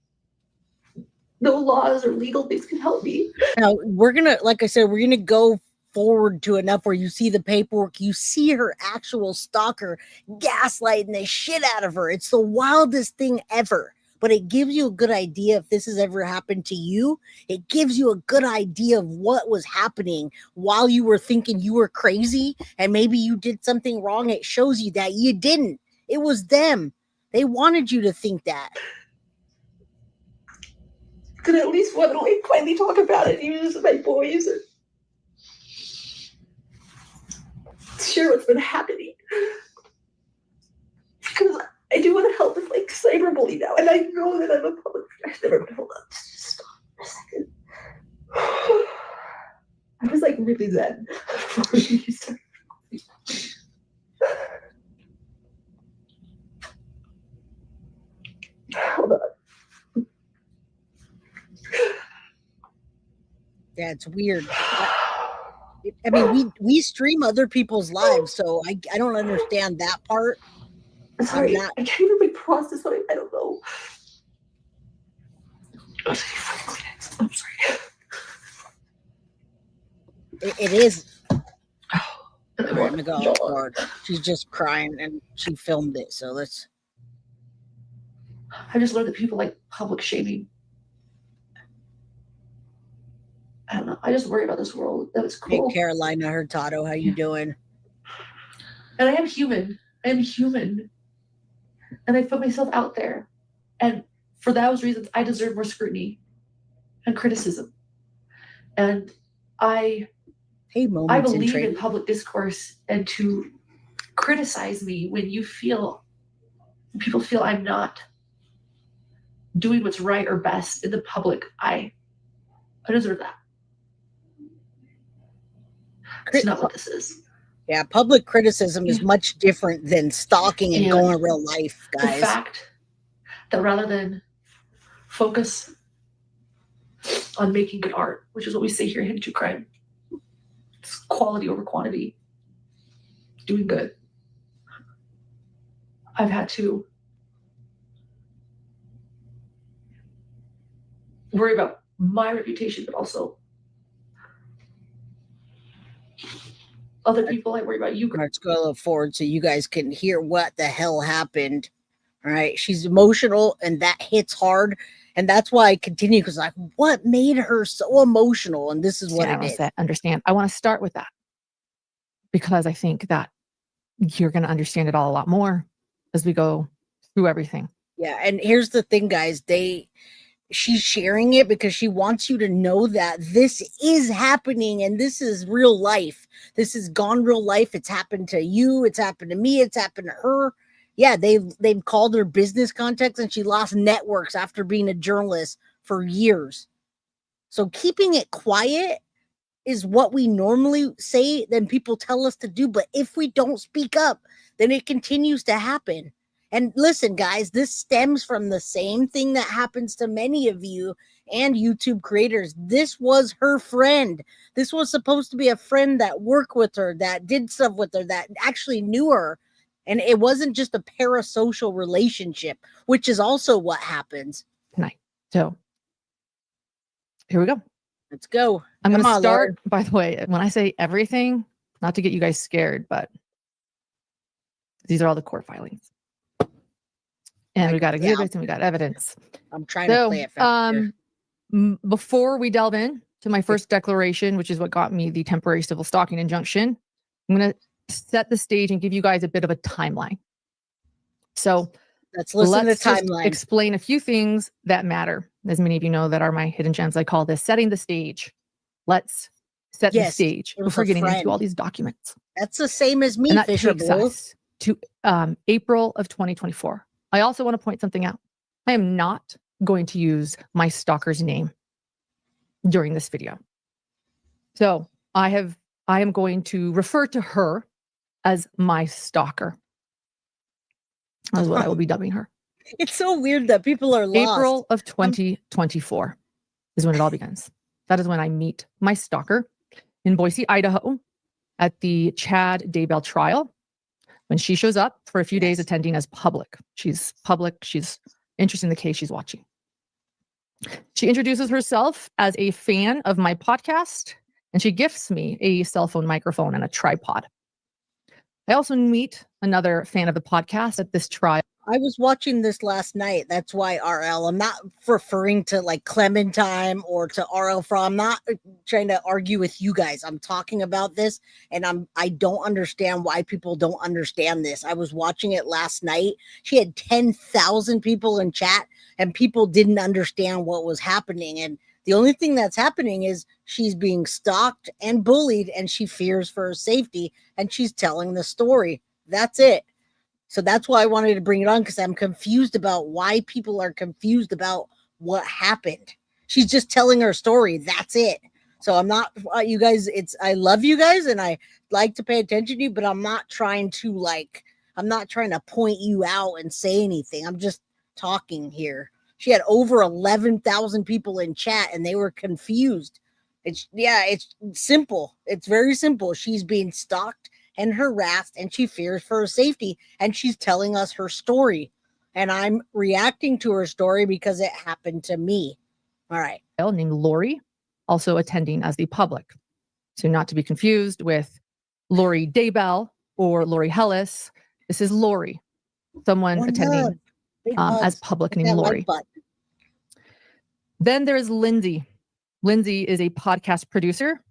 [SPEAKER 3] no laws or legal things can help me.
[SPEAKER 1] Now we're gonna, like I said, we're gonna go forward to enough where you see the paperwork, you see her actual stalker gaslighting the shit out of her. It's the wildest thing ever. But it gives you a good idea if this has ever happened to you. It gives you a good idea of what was happening while you were thinking you were crazy and maybe you did something wrong. It shows you that you didn't. It was them. They wanted you to think that.
[SPEAKER 3] Could at least want to finally talk about it, even with my boys, and share what's been happening. Because I do want to help with cyberbullying now, and I know that I'm a public figure. Never mind, hold on, just stop for a second. I was really zen before you started. Hold on.
[SPEAKER 1] Yeah, it's weird. I mean, we stream other people's lives, so I don't understand that part.
[SPEAKER 3] Sorry, I can't even process what I don't know. I'm sorry.
[SPEAKER 1] It is. Oh my God, Lord. She's just crying and she filmed it, so let's.
[SPEAKER 3] I just learned that people like public shaming. I don't know. I just worry about this world. That was
[SPEAKER 1] Hey,
[SPEAKER 3] cool.
[SPEAKER 1] Carolina Hurtado, how you doing?
[SPEAKER 3] And I am human. I am human. And I put myself out there. And for those reasons, I deserve more scrutiny and criticism. And I believe in public discourse and to criticize me when people feel I'm not doing what's right or best in the public eye. I deserve that. It's not what this is.
[SPEAKER 1] Yeah, public criticism is much different than stalking and going real life, guys.
[SPEAKER 3] The fact that rather than focus on making good art, which is what we say here in Hidden True Crime, it's quality over quantity, doing good. I've had to worry about my reputation, but also other people. I worry about you.
[SPEAKER 1] Let's go a little forward so you guys can hear what the hell happened. All right. She's emotional and that hits hard. And that's why I continue, because like, what made her so emotional? And this is what it is.
[SPEAKER 2] Understand. I want to start with that because I think that you're going to understand it all a lot more as we go through everything.
[SPEAKER 1] Yeah. And here's the thing, guys. She's sharing it because she wants you to know that this is happening and this is real life. This is gone real life. It's happened to you. It's happened to me. It's happened to her. Yeah, they've called her business contacts and she lost networks after being a journalist for years. So keeping it quiet is what we normally say, then people tell us to do. But if we don't speak up, then it continues to happen. And listen, guys, this stems from the same thing that happens to many of you and YouTube creators. This was her friend. This was supposed to be a friend that worked with her, that did stuff with her, that actually knew her. And it wasn't just a parasocial relationship, which is also what happens.
[SPEAKER 2] Tonight. So here we go.
[SPEAKER 1] Let's go.
[SPEAKER 2] I'm going to start, by the way, when I say everything, not to get you guys scared, but these are all the court filings. And we got exhibits and we got evidence.
[SPEAKER 1] I'm trying to play it faster.
[SPEAKER 2] Before we delve in to my first declaration, which is what got me the temporary civil stalking injunction, I'm going to set the stage and give you guys a bit of a timeline. So
[SPEAKER 1] let's listen to the timeline.
[SPEAKER 2] Explain a few things that matter. As many of you know that are my hidden gems, I call this setting the stage. Let's set the stage before getting into all these documents.
[SPEAKER 1] That's the same as me,
[SPEAKER 2] and that
[SPEAKER 1] Fisher
[SPEAKER 2] takes us to April of 2024. I also want to point something out. I am not going to use my stalker's name during this video. So I am going to refer to her as my stalker. That's what I will be dubbing her.
[SPEAKER 1] It's so weird that people are lost.
[SPEAKER 2] April of 2024 is when it all begins. That is when I meet my stalker in Boise, Idaho at the Chad Daybell trial. When she shows up for a few days attending as public. She's public. She's interested in the case she's watching. She introduces herself as a fan of my podcast, and she gifts me a cell phone microphone and a tripod. I also meet another fan of the podcast at this trial.
[SPEAKER 1] I was watching this last night. That's why RL. I'm not referring to like Clementine or to RL. I'm not trying to argue with you guys. I'm talking about this, and I don't understand why people don't understand this. I was watching it last night. She had 10,000 people in chat, and people didn't understand what was happening. And the only thing that's happening is she's being stalked and bullied, and she fears for her safety, and she's telling the story. That's it. So that's why I wanted to bring it on, because I'm confused about why people are confused about what happened. She's just telling her story. That's it. So I'm not, you guys, I love you guys and I like to pay attention to you, but I'm not trying to point you out and say anything. I'm just talking here. She had over 11,000 people in chat and they were confused. It's simple. It's very simple. She's being stalked and harassed, and she fears for her safety, and she's telling us her story, and I'm reacting to her story because it happened to me. All right.
[SPEAKER 2] Named Lori, also attending as the public. So not to be confused with Lori Daybell or Lori Hellis. This is Lori, someone attending
[SPEAKER 1] Big
[SPEAKER 2] as
[SPEAKER 1] hugs.
[SPEAKER 2] public
[SPEAKER 1] Hit
[SPEAKER 2] named
[SPEAKER 1] that
[SPEAKER 2] Lori.
[SPEAKER 1] like button.
[SPEAKER 2] Then there's Lindsay. Lindsay is a podcast producer,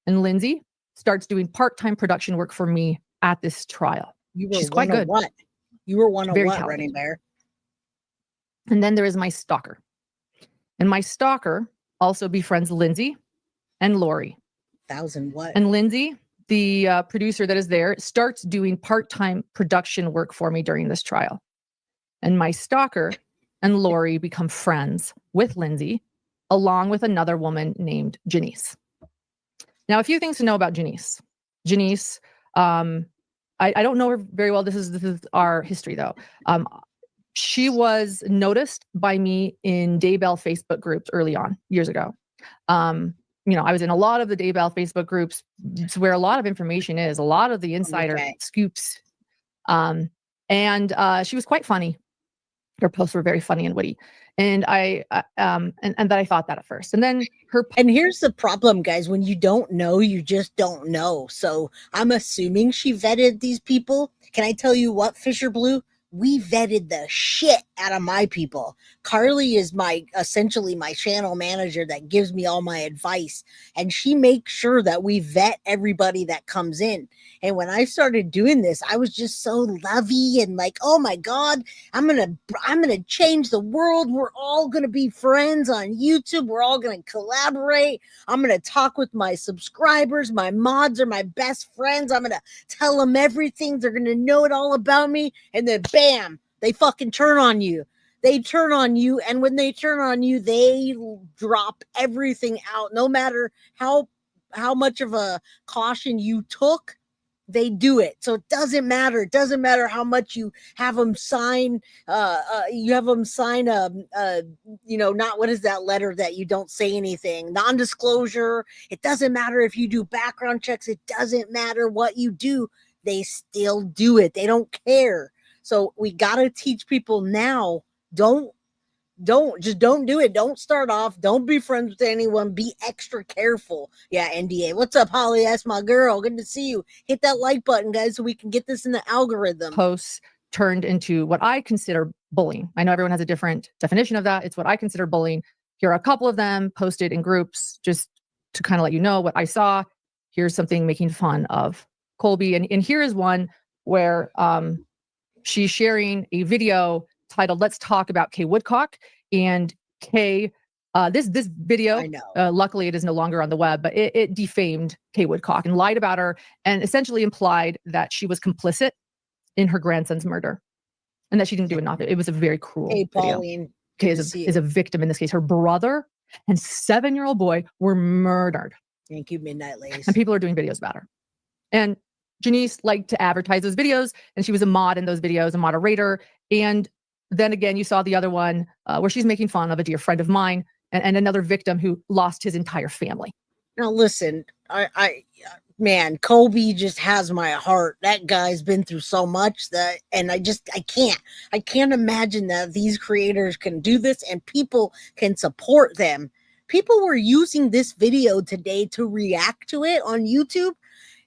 [SPEAKER 2] and Lindsay starts doing part-time production work for me at this trial.
[SPEAKER 1] You were
[SPEAKER 2] She's quite
[SPEAKER 1] one of
[SPEAKER 2] good.
[SPEAKER 1] what? You were one of
[SPEAKER 2] Very
[SPEAKER 1] what,
[SPEAKER 2] talented.
[SPEAKER 1] Running Bear?
[SPEAKER 2] And then there is my stalker. And my stalker also befriends Lindsay and Lori.
[SPEAKER 1] 1,000 what?
[SPEAKER 2] And Lindsay, the producer that is there, starts doing part-time production work for me during this trial. And my stalker and Lori become friends with Lindsay, along with another woman named Janice. Now, a few things to know about Janice. Janice, I don't know her very well. This is our history, though. She was noticed by me in Daybell Facebook groups early on, years ago. I was in a lot of the Daybell Facebook groups. It's where a lot of information is, a lot of the insider scoops. And she was quite funny. Her posts were very funny and witty. And I that I thought that at first. And then
[SPEAKER 1] and here's the problem, guys. When you don't know, you just don't know. So I'm assuming she vetted these people. Can I tell you what, Fisher Blue? We vetted the shit out of my people. Carly is essentially my channel manager that gives me all my advice. And she makes sure that we vet everybody that comes in. And when I started doing this, I was just so lovey and like, oh my God, I'm gonna change the world. We're all gonna be friends on YouTube. We're all gonna collaborate. I'm gonna talk with my subscribers. My mods are my best friends. I'm gonna tell them everything. They're gonna know it all about me. And then bam, they fucking turn on you. They turn on you, and when they turn on you, they drop everything out. No matter how much of a caution you took, they do it. So it doesn't matter. It doesn't matter how much you have them sign. Not what is that letter that you don't say anything? Non-disclosure. It doesn't matter if you do background checks. It doesn't matter what you do. They still do it. They don't care. So we got to teach people now. Don't do it. Don't start off. Don't be friends with anyone. Be extra careful. Yeah, NDA. What's up, Holly? That's my girl. Good to see you. Hit that like button, guys, so we can get this in the algorithm.
[SPEAKER 2] Posts turned into what I consider bullying. I know everyone has a different definition of that. It's what I consider bullying. Here are a couple of them posted in groups just to kind of let you know what I saw. Here's something making fun of Colby. And here is one where she's sharing a video titled "Let's Talk About Kay Woodcock." And Kay, this video, luckily it is no longer on the web, but it defamed Kay Woodcock and lied about her and essentially implied that she was complicit in her grandson's murder and that she didn't do enough. It was a very cruel
[SPEAKER 1] Hey,
[SPEAKER 2] video.
[SPEAKER 1] Pauline,
[SPEAKER 2] Kay is a victim in this case. Her brother and 7-year-old boy were murdered.
[SPEAKER 1] Thank you, Midnight Lace.
[SPEAKER 2] And people are doing videos about her. And Janice liked to advertise those videos, and she was a mod in those videos, a moderator. And then again, you saw the other one where she's making fun of a dear friend of mine and another victim who lost his entire family.
[SPEAKER 1] Now, listen, man, Colby just has my heart. That guy's been through so much and I can't imagine that these creators can do this and people can support them. People were using this video today to react to it on YouTube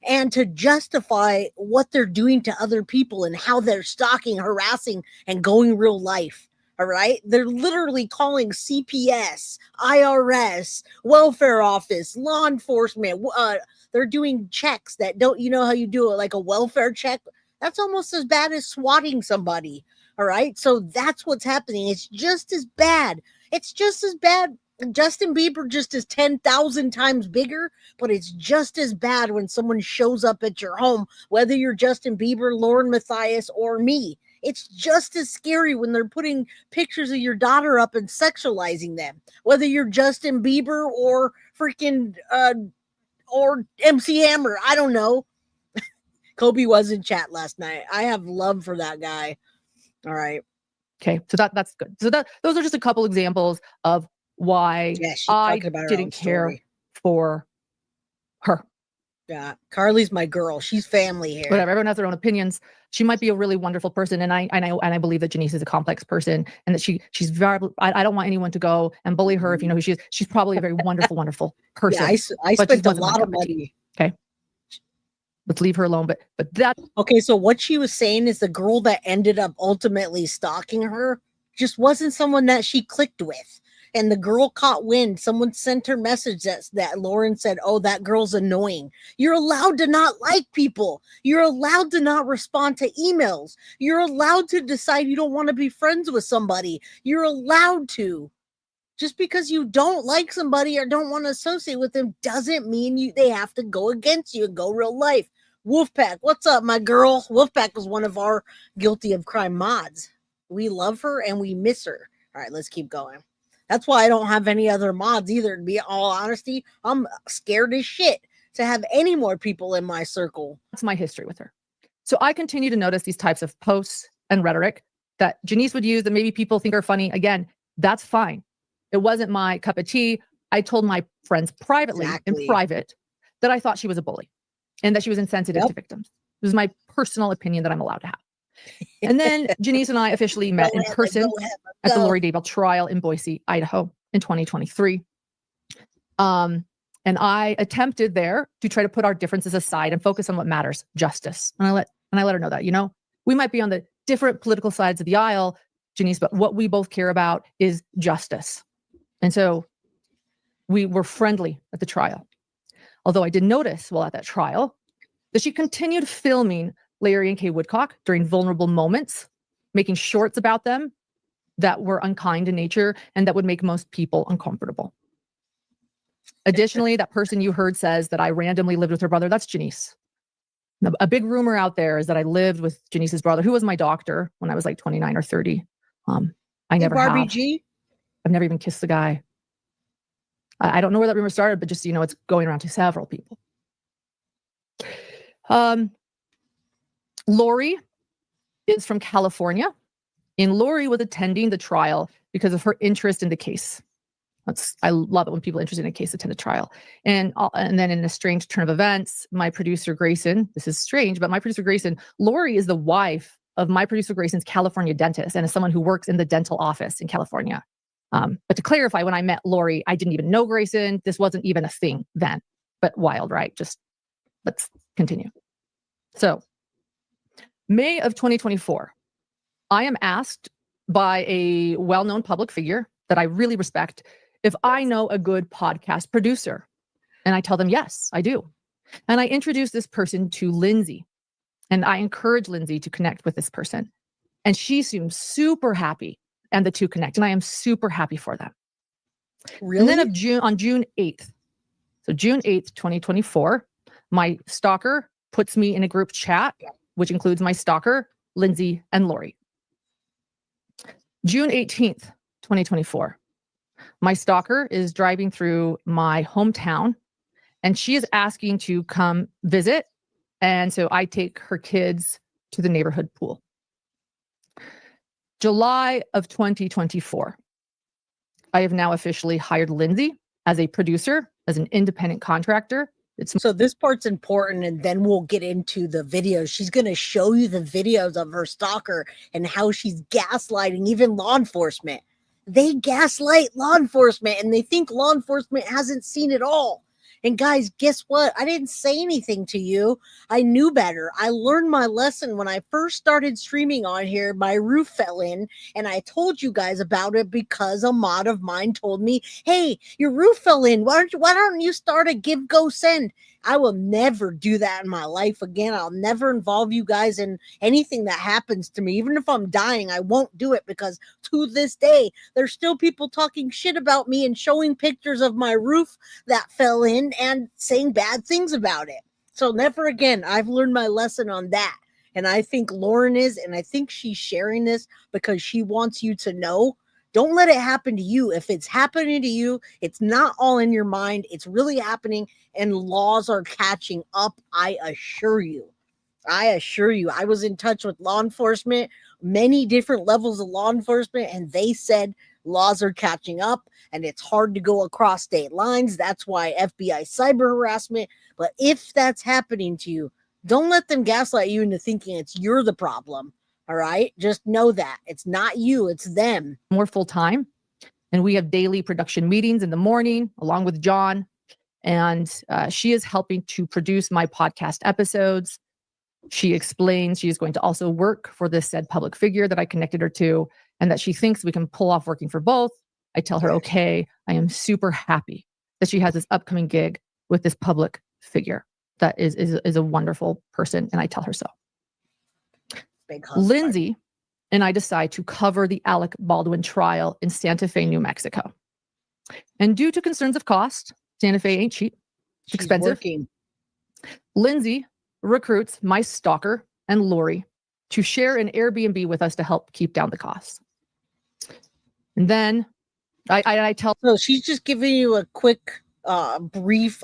[SPEAKER 1] and to justify what they're doing to other people and how they're stalking, harassing, and going real life. All right. They're literally calling CPS, IRS, welfare office, law enforcement. They're doing checks that don't, you know how you do it, like a welfare check. That's almost as bad as swatting somebody. All right. So that's what's happening. It's just as bad. It's just as bad. Justin Bieber just is 10,000 times bigger, but it's just as bad when someone shows up at your home, whether you're Justin Bieber, Lauren Matthias, or me. It's just as scary when they're putting pictures of your daughter up and sexualizing them, whether you're Justin Bieber or freaking or MC Hammer. I don't know. Kobe was in chat last night. I have love for that guy. All right.
[SPEAKER 2] Okay, so that's good. So those are just a couple examples of why I didn't care for her.
[SPEAKER 1] Yeah, Carly's my girl. She's family here.
[SPEAKER 2] Whatever. Everyone has their own opinions. She might be a really wonderful person, and I believe that Janice is a complex person, and that she's very. I don't want anyone to go and bully her if you know who she is. She's probably a very wonderful, wonderful person.
[SPEAKER 1] Yeah, I spent a lot of money.
[SPEAKER 2] Okay, let's leave her alone. But that.
[SPEAKER 1] Okay, so what she was saying is the girl that ended up ultimately stalking her. just wasn't someone that she clicked with. And the girl caught wind. Someone sent her message that Lauren said, oh, that girl's annoying. You're allowed to not like people. You're allowed to not respond to emails. You're allowed to decide you don't want to be friends with somebody. You're allowed to. Just because you don't like somebody or don't want to associate with them doesn't mean they have to go against you and go real life. Wolfpack, what's up, my girl? Wolfpack was one of our Guilty of Crime mods. We love her and we miss her. All right, let's keep going. That's why I don't have any other mods either. To be all honesty, I'm scared as shit to have any more people in my circle.
[SPEAKER 2] That's my history with her. So I continue to notice these types of posts and rhetoric that Janice would use that maybe people think are funny. Again, that's fine. It wasn't my cup of tea. I told my friends privately in private that I thought she was a bully and that she was insensitive to victims. It was my personal opinion that I'm allowed to have. And then Janice and I officially met in person at the Lori Daybell trial in Boise, Idaho in 2023. And I attempted there to try to put our differences aside and focus on what matters, justice. And I let her know that, we might be on the different political sides of the aisle, Janice, but what we both care about is justice. And so we were friendly at the trial. Although I did notice while at that trial that she continued filming Larry and Kay Woodcock during vulnerable moments, making shorts about them that were unkind in nature and that would make most people uncomfortable. Additionally, that person you heard says that I randomly lived with her brother. That's Janice. A big rumor out there is that I lived with Janice's brother, who was my doctor when I was like 29 or 30. I never have.
[SPEAKER 1] Barbie G?
[SPEAKER 2] I've never even kissed the guy. I don't know where that rumor started, but just, it's going around to several people. Lori is from California, and Lori was attending the trial because of her interest in the case. I love it when people interested in a case attend a trial. And then in a strange turn of events, my producer Grayson, this is strange, but my producer Grayson, Lori is the wife of my producer Grayson's California dentist and is someone who works in the dental office in California. But to clarify, when I met Lori, I didn't even know Grayson. This wasn't even a thing then, but wild, right? Just let's continue. So May of 2024, I am asked by a well-known public figure that I really respect if I know a good podcast producer. And I tell them, yes, I do. And I introduce this person to Lindsay. And I encourage Lindsay to connect with this person. And she seems super happy. And the two connect. And I am super happy for them.
[SPEAKER 1] Really?
[SPEAKER 2] And then on June 8th. So June 8th, 2024, my stalker puts me in a group chat, which includes my stalker, Lindsay and Lori. June 18th, 2024. My stalker is driving through my hometown and she is asking to come visit. And so I take her kids to the neighborhood pool. July of 2024. I have now officially hired Lindsay as a producer, as an independent contractor.
[SPEAKER 1] So this part's important, and then we'll get into the videos. She's going to show you the videos of her stalker and how she's gaslighting even law enforcement. They gaslight law enforcement, and they think law enforcement hasn't seen it all. And guys, guess what? I didn't say anything to you. I knew better. I learned my lesson when I first started streaming on here. My roof fell in, and I told you guys about it because a mod of mine told me, hey, your roof fell in. Why don't you start a give, go, send? I will never do that in my life again. I'll never involve you guys in anything that happens to me. Even if I'm dying, I won't do it because to this day, there's still people talking shit about me and showing pictures of my roof that fell in and saying bad things about it. So never again. I've learned my lesson on that. And I think Lauren is, and I think she's sharing this because she wants you to know. Don't let it happen to you. If it's happening to you, it's not all in your mind. It's really happening, and laws are catching up. I assure you. I was in touch with law enforcement, many different levels of law enforcement, and they said laws are catching up and it's hard to go across state lines. That's why FBI cyber harassment. But if that's happening to you, don't let them gaslight you into thinking you're the problem. All right. Just know that it's not you, it's them.
[SPEAKER 2] More full time. And we have daily production meetings in the morning along with John. And she is helping to produce my podcast episodes. She explains she is going to also work for this said public figure that I connected her to. and that she thinks we can pull off working for both. I tell her, okay, I am super happy that she has this upcoming gig with this public figure that is a wonderful person, and I tell her so.
[SPEAKER 1] Big hug.
[SPEAKER 2] Lindsay and I decide to cover the Alec Baldwin trial in Santa Fe, New Mexico. And due to concerns of cost, Santa Fe ain't cheap. It's expensive.
[SPEAKER 1] Working.
[SPEAKER 2] Lindsay recruits my stalker and Lori to share an Airbnb with us to help keep down the costs. And then I tell.
[SPEAKER 1] So she's just giving you a quick, brief,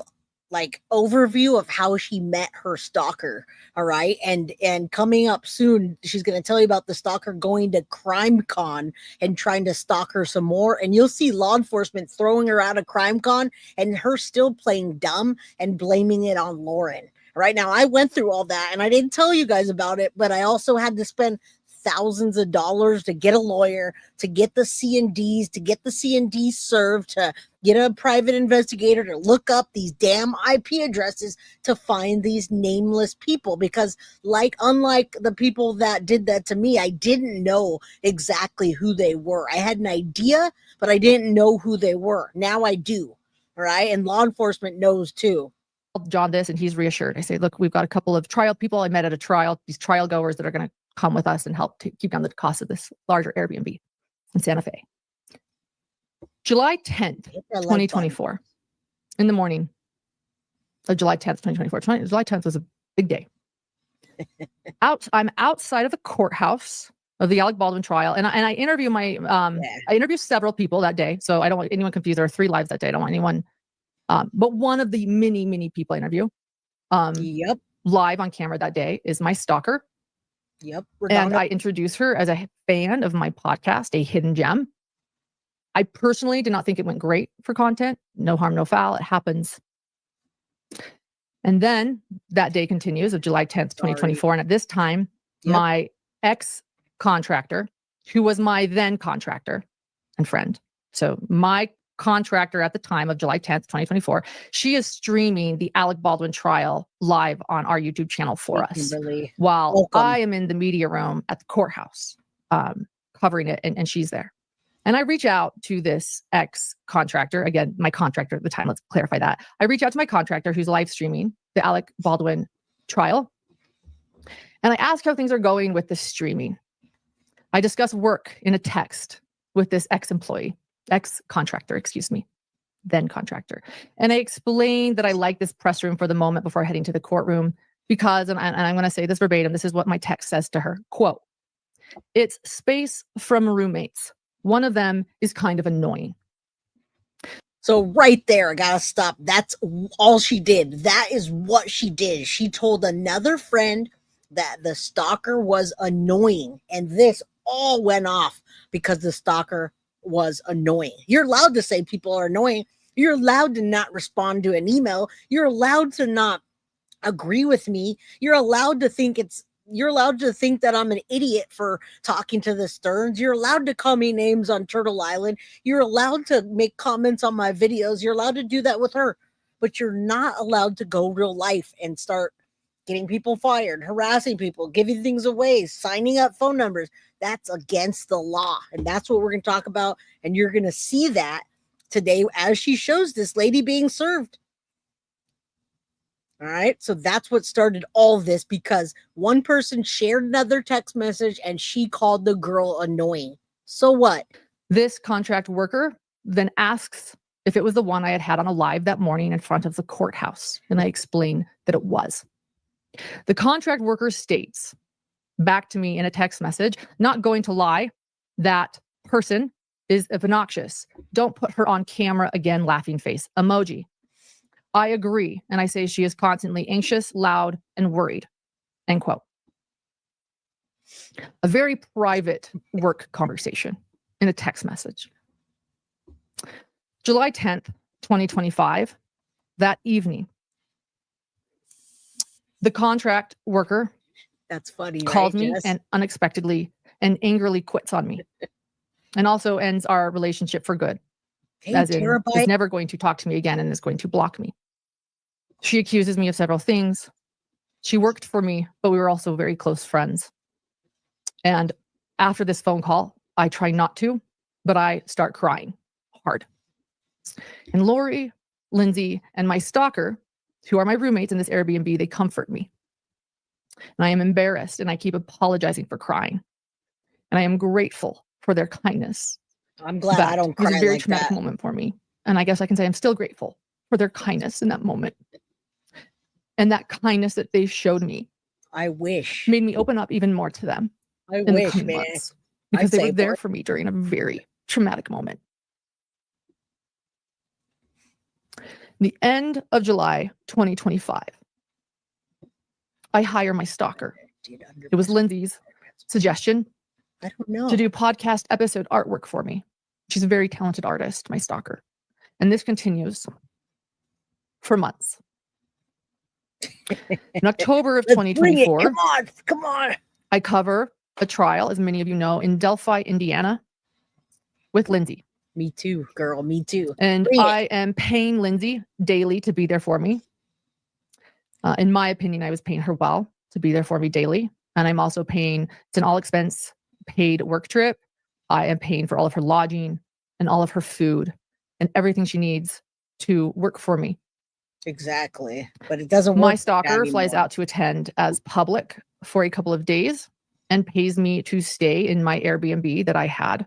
[SPEAKER 1] like overview of how she met her stalker. All right. And coming up soon, she's going to tell you about the stalker going to Crime Con and trying to stalk her some more. And you'll see law enforcement throwing her out of Crime Con and her still playing dumb and blaming it on Lauren. Right now, I went through all that and I didn't tell you guys about it, but I also had to spend thousands of dollars to get a lawyer, to get the C&Ds, to get the C&Ds served, to get a private investigator to look up these damn IP addresses to find these nameless people. Because unlike the people that did that to me, I didn't know exactly who they were. I had an idea, but I didn't know who they were. Now I do. All right. And law enforcement knows too.
[SPEAKER 2] John this, and he's reassured. I say, look, we've got a couple of trial people I met at a trial, these trial goers that are going to come with us and help to keep down the cost of this larger Airbnb in Santa Fe. July 10th, 2024, in the morning of July 10th, 2024. July 10th was a big day. I'm outside of the courthouse of the Alec Baldwin trial, and I interview I interview several people that day, so I don't want anyone confused. There are 3 lives that day. I don't want anyone, but one of the many people I interview live on camera that day is my stalker.
[SPEAKER 1] Yep.
[SPEAKER 2] And I introduce her as a fan of my podcast, A Hidden Gem. I personally did not think it went great for content. No harm, no foul. It happens. And that day continues of July 10th, 2024. And at this time, my ex-contractor, who was my then contractor and friend, so my contractor at the time of July 10th, 2024, she is streaming the Alec Baldwin trial live on our YouTube channel for us while I am in the media room at the courthouse covering it, and she's there. And I reach out to this ex-contractor, again, my contractor at the time, let's clarify that. I reach out to my contractor who's live streaming the Alec Baldwin trial, and I ask how things are going with the streaming. I discuss work in a text with this ex-contractor, then contractor. And I explained that I like this press room for the moment before heading to the courtroom because, and I'm going to say this verbatim, this is what my text says to her, quote, "It's space from roommates. One of them is kind of annoying."
[SPEAKER 1] So right there, I gotta stop. That's all she did. That is what she did. She told another friend that the stalker was annoying. And this all went off because the stalker was annoying. You're allowed to say people are annoying. You're allowed to not respond to an email. You're allowed to not agree with me. You're allowed to think that I'm an idiot for talking to the Stearns. You're allowed to call me names on Turtle Island. You're allowed to make comments on my videos. You're allowed to do that with her, but you're not allowed to go real life and start getting people fired, harassing people, giving things away, signing up phone numbers. That's against the law. And that's what we're going to talk about. And you're going to see that today as she shows this lady being served. All right. So that's what started all this, because one person shared another text message and she called the girl annoying. So what?
[SPEAKER 2] This contract worker then asks if it was the one I had on a live that morning in front of the courthouse. And I explain that it was. The contract worker states back to me in a text message, "Not going to lie, that person is obnoxious. Don't put her on camera again, laughing face emoji." I agree. And I say she is constantly anxious, loud, and worried. End quote. A very private work conversation in a text message. July 10th, 2025, that evening, the contract worker called me and unexpectedly and angrily quits on me and also ends our relationship for good. As in, is never going to talk to me again and is going to block me. She accuses me of several things. She worked for me, but we were also very close friends. And after this phone call, I try not to, but I start crying hard. And Lori, Lindsay, and my stalker, who are my roommates in this Airbnb, they comfort me. And I am embarrassed and I keep apologizing for crying. And I am grateful for their kindness.
[SPEAKER 1] I'm glad I don't cry
[SPEAKER 2] It was a very
[SPEAKER 1] like
[SPEAKER 2] traumatic
[SPEAKER 1] that.
[SPEAKER 2] moment for me. And I guess I can say I'm still grateful for their kindness in that moment. And that kindness that they showed me
[SPEAKER 1] I wish.
[SPEAKER 2] made me open up even more to them
[SPEAKER 1] I
[SPEAKER 2] in the
[SPEAKER 1] wish,
[SPEAKER 2] coming
[SPEAKER 1] man.
[SPEAKER 2] months. Because
[SPEAKER 1] I'd
[SPEAKER 2] they
[SPEAKER 1] say
[SPEAKER 2] were there
[SPEAKER 1] more.
[SPEAKER 2] for me during a very traumatic moment. The end of July 2025, I hire my stalker. It was Lindsay's suggestion
[SPEAKER 1] I don't know.
[SPEAKER 2] to do podcast episode artwork for me. She's a very talented artist, my stalker. And this continues for months. In October of
[SPEAKER 1] Let's bring it.
[SPEAKER 2] 2024,
[SPEAKER 1] Come on.
[SPEAKER 2] I cover a trial, as many of you know, in Delphi, Indiana, with Lindsay.
[SPEAKER 1] Me too, girl. Me too.
[SPEAKER 2] And
[SPEAKER 1] Bring it.
[SPEAKER 2] I am paying Lindsay daily to be there for me. In my opinion, I was paying her well to be there for me daily. And I'm also paying, it's an all expense paid work trip. I am paying for all of her lodging and all of her food and everything she needs to work for me.
[SPEAKER 1] Exactly. But it doesn't work.
[SPEAKER 2] My
[SPEAKER 1] like
[SPEAKER 2] stalker
[SPEAKER 1] that
[SPEAKER 2] flies
[SPEAKER 1] anymore.
[SPEAKER 2] out to attend as public for a couple of days and pays me to stay in my Airbnb that I had.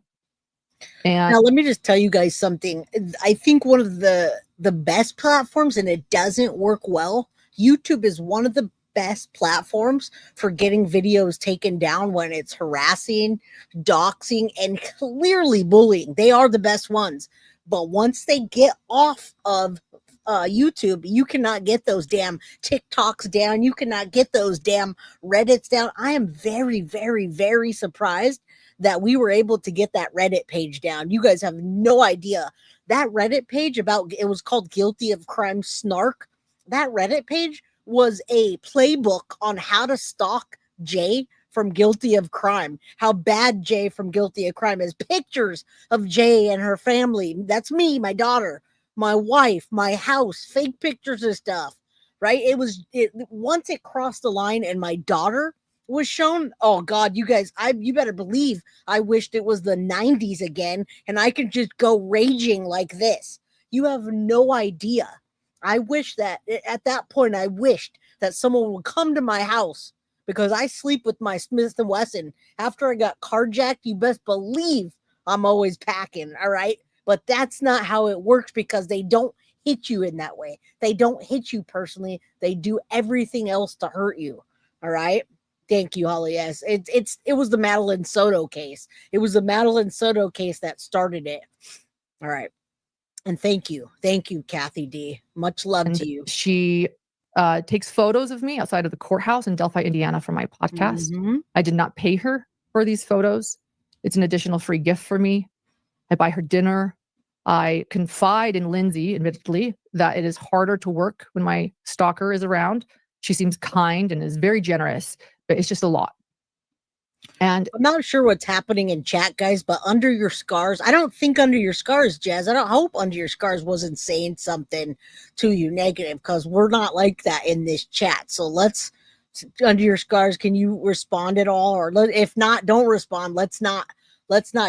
[SPEAKER 2] And
[SPEAKER 1] Now, let me just tell you guys something. I think one of the best platforms, and it doesn't work well, YouTube is one of the best platforms for getting videos taken down when it's harassing, doxing, and clearly bullying. They are the best ones. But once they get off of YouTube, you cannot get those damn TikToks down. You cannot get those damn Reddits down. I am very, very, very surprised that we were able to get that Reddit page down. You guys have no idea. That Reddit page it was called Guilty of Crime Snark. That Reddit page was a playbook on how to stalk Jay from Guilty of Crime. How bad Jay from Guilty of Crime is. Pictures of Jay and her family. That's me, my daughter, my wife, my house, fake pictures of stuff. Right? Once it crossed the line and my daughter was shown, oh God, you guys, you better believe I wished it was the 90s again and I could just go raging like this. You have no idea. I wish that at that point, I wished that someone would come to my house because I sleep with my Smith & Wesson. After I got carjacked, you best believe I'm always packing, all right? But that's not how it works because they don't hit you in that way. They don't hit you personally. They do everything else to hurt you, all right? Thank you, Holly. Yes, it was the Madeline Soto case. It was the Madeline Soto case that started it. All right. And thank you, Kathy D. Much love to you.
[SPEAKER 2] She takes photos of me outside of the courthouse in Delphi, Indiana for my podcast.
[SPEAKER 1] Mhm.
[SPEAKER 2] I did not pay her for these photos. It's an additional free gift for me. I buy her dinner. I confide in Lindsay, admittedly, that it is harder to work when my stalker is around. She seems kind and is very generous, but it's just a lot. And
[SPEAKER 1] I'm not sure what's happening in chat, guys, but Under Your Scars, I don't think Under Your Scars, Jazz, I don't hope Under Your Scars wasn't saying something to you negative because we're not like that in this chat. So Under Your Scars, can you respond at all? Or if not, don't respond. Let's not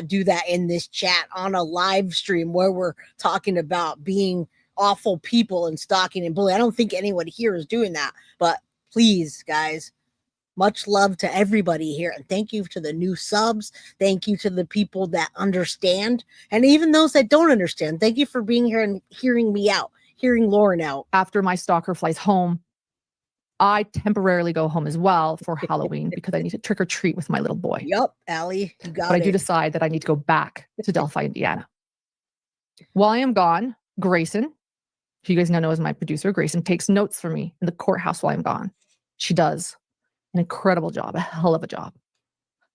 [SPEAKER 1] do that in this chat on a live stream where we're talking about being awful people and stalking and bullying. I don't think anyone here is doing that, but please, guys, much love to everybody here. And thank you to the new subs. Thank you to the people that understand. And even those that don't understand, thank you for being here and hearing me out, hearing Lauren out.
[SPEAKER 2] after my stalker flies home, I temporarily go home as well for Halloween because I need to trick or treat with my little boy.
[SPEAKER 1] Yep, Allie, you got
[SPEAKER 2] But I
[SPEAKER 1] it.
[SPEAKER 2] do decide that I need to go back to Delphi, Indiana. While I am gone, Grayson, who you guys now know as my producer, Grayson takes notes for me in the courthouse while I'm gone. She does an incredible job, a hell of a job.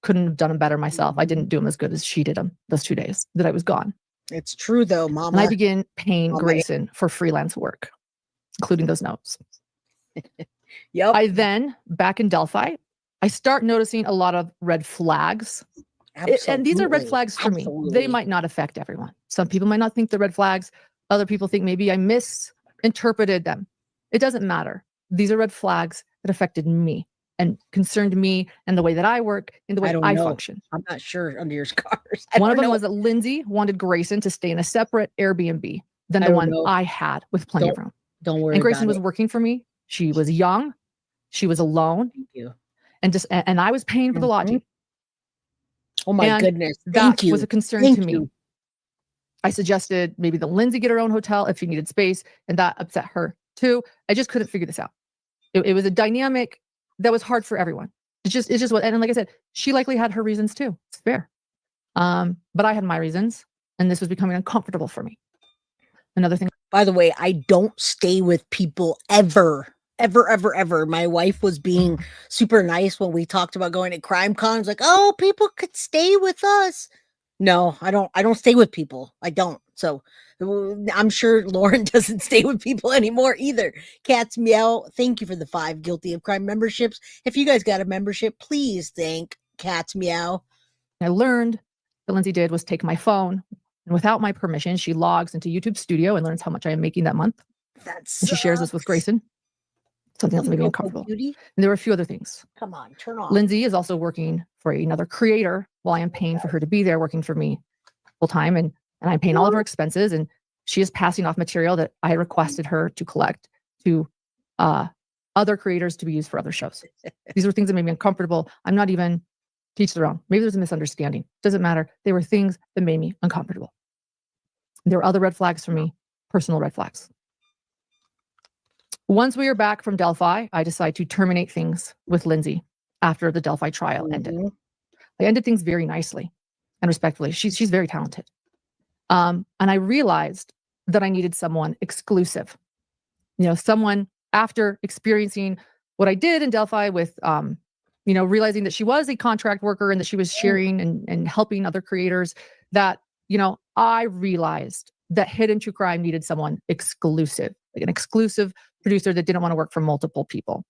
[SPEAKER 2] Couldn't have done them better myself. I didn't do them as good as she did them those 2 days that I was gone.
[SPEAKER 1] It's true though, Mama.
[SPEAKER 2] And I begin paying
[SPEAKER 1] Mama.
[SPEAKER 2] Grayson for freelance work, including those notes.
[SPEAKER 1] Yep.
[SPEAKER 2] I then, back in Delphi, I start noticing a lot of red flags. And these are red
[SPEAKER 1] Absolutely.
[SPEAKER 2] flags for me. They
[SPEAKER 1] Absolutely.
[SPEAKER 2] might not affect everyone. Some people might not think they're red flags. Other people think maybe I misinterpreted them. It doesn't matter. These are red flags that affected me. and concerned me and the way that I work and the way I
[SPEAKER 1] know.
[SPEAKER 2] function.
[SPEAKER 1] I'm not sure under your scars.
[SPEAKER 2] One of them was that Lindsay wanted Grayson to stay in a separate Airbnb than the one I had with plenty of room.
[SPEAKER 1] Don't worry.
[SPEAKER 2] And Grayson
[SPEAKER 1] about
[SPEAKER 2] was
[SPEAKER 1] it.
[SPEAKER 2] working for me. She was young. She was alone.
[SPEAKER 1] Thank you.
[SPEAKER 2] And I was paying for the lodging.
[SPEAKER 1] Oh my goodness.
[SPEAKER 2] That was a concern to me. I suggested maybe the Lindsay get her own hotel if she needed space, and that upset her too. I just couldn't figure this out. It was a dynamic that was hard for everyone. It's just what, and like I said, she likely had her reasons too. It's fair. But I had my reasons, and this was becoming uncomfortable for me. Another thing.
[SPEAKER 1] By the way, I don't stay with people ever. Ever. My wife was being super nice when we talked about going to crime cons. Like, oh, people could stay with us. No, I don't stay with people. I don't. So I'm sure Lauren doesn't stay with people anymore either. Cats Meow, thank you for the 5 Guilty of Crime memberships. If you guys got a membership, please thank Cats Meow.
[SPEAKER 2] I learned that Lindsay did was take my phone, and without my permission, she logs into YouTube Studio and learns how much I am making that month. And she shares this with Grayson. Something else made me uncomfortable. And there were a few other things.
[SPEAKER 1] Come on, turn off.
[SPEAKER 2] Lindsay is also working for another creator while I am paying for her to be there working for me full time. And I'm paying all of her expenses. And she is passing off material that I requested her to collect to other creators to be used for other shows. These were things that made me uncomfortable. I'm not even teach their own. Maybe there's a misunderstanding. Doesn't matter. They were things that made me uncomfortable. There were other red flags for me, personal red flags. Once we were back from Delphi, I decided to terminate things with Lindsay after the Delphi trial ended. I ended things very nicely and respectfully. She's very talented. And I realized that I needed someone exclusive. Someone after experiencing what I did in Delphi with, realizing that she was a contract worker and that she was sharing and helping other creators, that, I realized that Hidden True Crime needed someone exclusive, like an exclusive producer that didn't want to work for multiple people.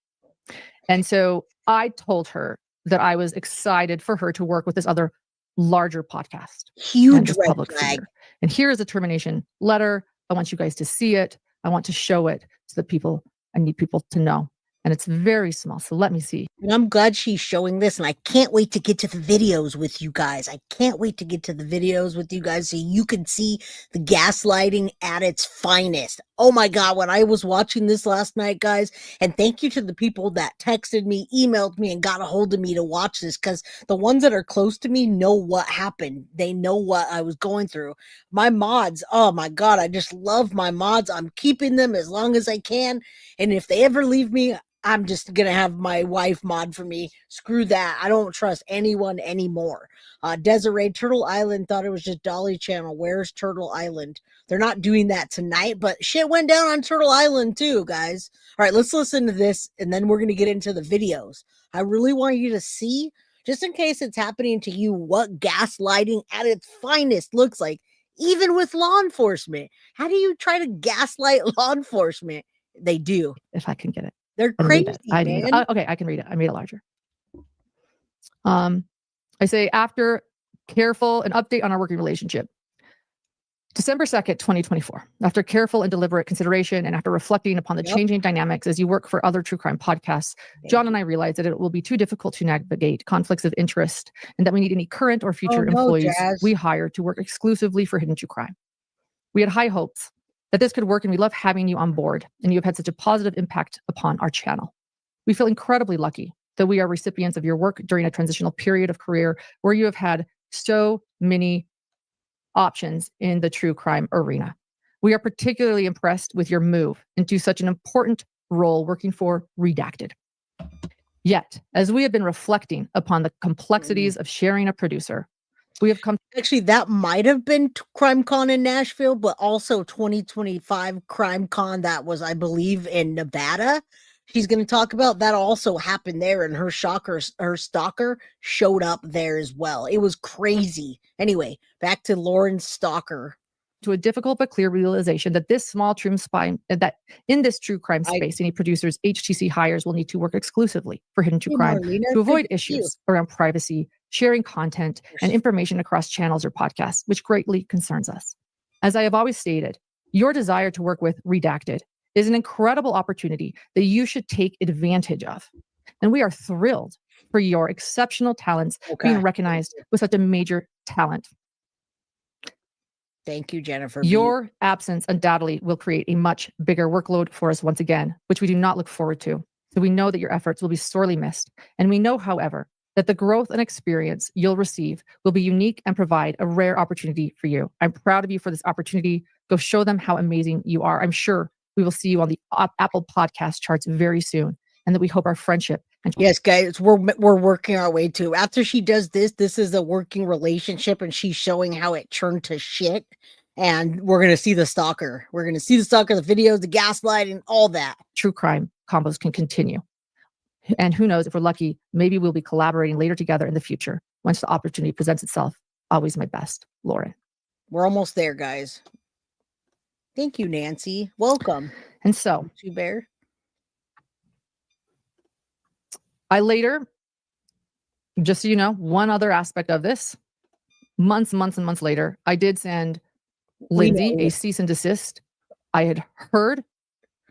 [SPEAKER 2] And so I told her that I was excited for her to work with this other larger podcast.
[SPEAKER 1] Huge red flag.
[SPEAKER 2] And here is a termination letter. I want you guys to see it. I want to show it so that I need people to know. And it's very small. So let me see.
[SPEAKER 1] And I'm glad she's showing this. And I can't wait to get to the videos with you guys. So you can see the gaslighting at its finest. Oh my God, when I was watching this last night, guys, and thank you to the people that texted me, emailed me, and got a hold of me to watch this, because the ones that are close to me know what happened. They know what I was going through. My mods, oh my God, I just love my mods. I'm keeping them as long as I can. And if they ever leave me, I'm just going to have my wife mod for me. Screw that. I don't trust anyone anymore. Desiree, Turtle Island thought it was just Dolly Channel. Where's Turtle Island? They're not doing that tonight, but shit went down on Turtle Island too, guys. All right, let's listen to this, and then we're going to get into the videos. I really want you to see, just in case it's happening to you, what gaslighting at its finest looks like, even with law enforcement. How do you try to gaslight law enforcement? They do.
[SPEAKER 2] If I can get it.
[SPEAKER 1] They're crazy, man.
[SPEAKER 2] Okay, I can read it. I made it larger. I say, after careful and update on our working relationship. December 2nd, 2024. After careful and deliberate consideration and after reflecting upon the changing dynamics as you work for other true crime podcasts, John and I realized that it will be too difficult to navigate conflicts of interest and that we need any current or future employees we hire to work exclusively for Hidden True Crime. We had high hopes that this could work, and we love having you on board, and you have had such a positive impact upon our channel. We feel incredibly lucky that we are recipients of your work during a transitional period of career where you have had so many options in the true crime arena. We are particularly impressed with your move into such an important role working for Redacted. Yet, as we have been reflecting upon the complexities of sharing a producer, we have come.
[SPEAKER 1] Actually, that might have been CrimeCon in Nashville, but also 2025 CrimeCon that was, I believe, in Nevada. She's going to talk about that also happened there, and her stalker showed up there as well. It was crazy. Anyway, back to Lauren's stalker.
[SPEAKER 2] To a difficult but clear realization that this small true spine, that in this true crime space, any producers HTC hires will need to work exclusively for Hidden True Crime to avoid issues around privacy, sharing content, and information across channels or podcasts, which greatly concerns us. As I have always stated, your desire to work with Redacted is an incredible opportunity that you should take advantage of. And we are thrilled for your exceptional talents
[SPEAKER 1] Okay.
[SPEAKER 2] being recognized with such a major talent.
[SPEAKER 1] Thank you, Jennifer.
[SPEAKER 2] Your absence undoubtedly will create a much bigger workload for us once again, which we do not look forward to. So we know that your efforts will be sorely missed. And we know, however, that the growth and experience you'll receive will be unique and provide a rare opportunity for you. I'm proud of you for this opportunity. Go show them how amazing you are. I'm sure we will see you on the Apple podcast charts very soon, and that we hope our friendship.
[SPEAKER 1] Yes, guys, we're working our way to. After she does this is a working relationship, and she's showing how it turned to shit. And we're gonna see the stalker. We're gonna see the stalker, the videos, the gaslighting, all that.
[SPEAKER 2] True crime combos can continue. And who knows, if we're lucky, maybe we'll be collaborating later together in the future once the opportunity presents itself. Always my best, Lauren.
[SPEAKER 1] We're almost there, guys. Thank you, Nancy. Welcome.
[SPEAKER 2] And so,
[SPEAKER 1] Two Bear.
[SPEAKER 2] I later, just so you know, one other aspect of this, months and months later, I did send Lindsay a cease and desist. I had heard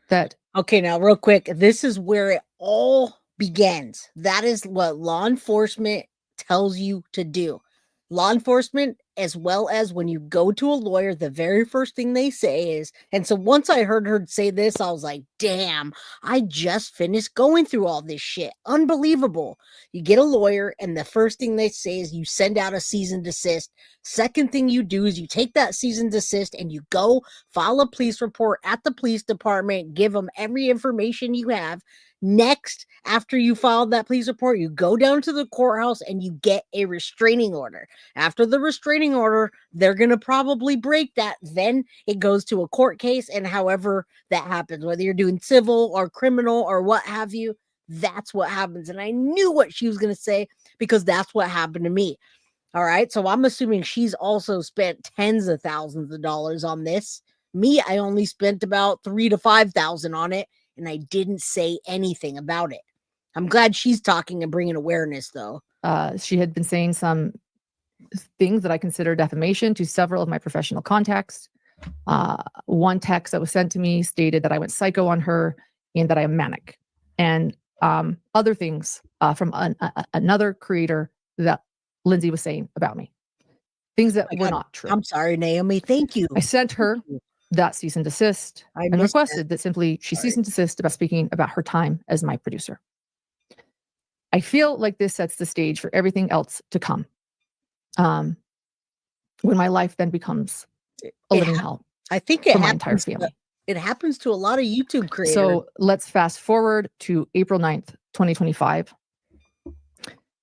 [SPEAKER 2] that.
[SPEAKER 1] Okay, now real quick, this is where it all begins. That is what law enforcement tells you to do. Law enforcement, as well as when you go to a lawyer, the very first thing they say is, and so once I heard her say this, I was like, damn, I just finished going through all this shit. Unbelievable. You get a lawyer, and the first thing they say is you send out a cease and desist. Second thing you do is you take that cease and desist and you go file a police report at the police department, give them every information you have. Next, after you filed that police report, you go down to the courthouse and you get a restraining order. After the restraining order, they're going to probably break that. Then it goes to a court case, and however that happens, whether you're doing civil or criminal or what have you, that's what happens. And I knew what she was going to say because that's what happened to me. All right. So I'm assuming she's also spent tens of thousands of dollars on this. Me, I only spent about $3,000 to $5,000 on it, and I didn't say anything about it. I'm glad she's talking and bringing awareness, though.
[SPEAKER 2] She had been saying some things that I consider defamation to several of my professional contacts. One text that was sent to me stated that I went psycho on her and that I am manic. And other things from another creator that Lindsay was saying about me. Things that were not true.
[SPEAKER 1] I'm sorry, Naomi. Thank you.
[SPEAKER 2] I sent her that cease and desist and requested that simply she cease and desist about speaking about her time as my producer. I feel like this sets the stage for everything else to come. When my life then becomes a living hell.
[SPEAKER 1] I think it
[SPEAKER 2] for my entire family.
[SPEAKER 1] It happens to a lot of YouTube creators.
[SPEAKER 2] So let's fast forward to April 9th, 2025,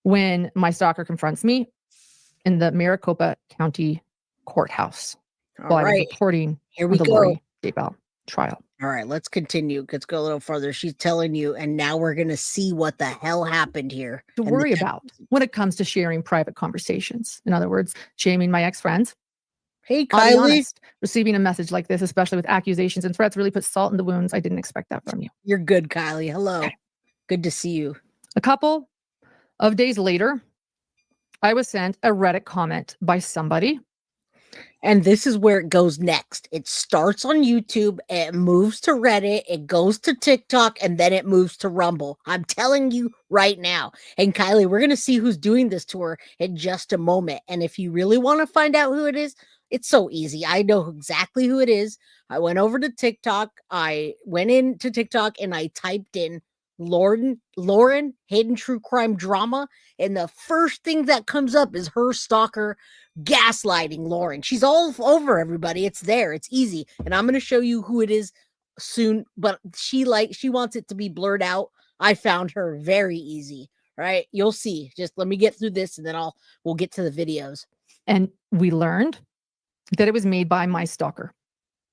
[SPEAKER 2] when my stalker confronts me in the Maricopa County Courthouse while I was reporting the Lauren Daybell trial.
[SPEAKER 1] All right, let's continue. Let's go a little further. She's telling you, and now we're going to see what the hell happened here.
[SPEAKER 2] To worry about when it comes to sharing private conversations. In other words, shaming my ex-friends.
[SPEAKER 1] Hey, Kylie.
[SPEAKER 2] Honest, receiving a message like this, especially with accusations and threats, really puts salt in the wounds. I didn't expect that from you.
[SPEAKER 1] You're good, Kylie. Hello. Okay. Good to see you.
[SPEAKER 2] A couple of days later, I was sent a Reddit comment by somebody.
[SPEAKER 1] And this is where it goes next. It starts on YouTube, it moves to Reddit, it goes to TikTok, and then it moves to Rumble. I'm telling you right now. And Kylie, we're going to see who's doing this to her in just a moment. And if you really want to find out who it is, it's so easy. I know exactly who it is. I went over to TikTok. I went into TikTok and I typed in Lauren hidden true crime drama, and the first thing that comes up is her stalker gaslighting Lauren. She's all over everybody. It's there. It's easy. And I'm going to show you who it is soon, but she wants it to be blurred out. I found her very easy. Right? You'll see. Just let me get through this and then we'll get to the videos.
[SPEAKER 2] And we learned that it was made by my stalker.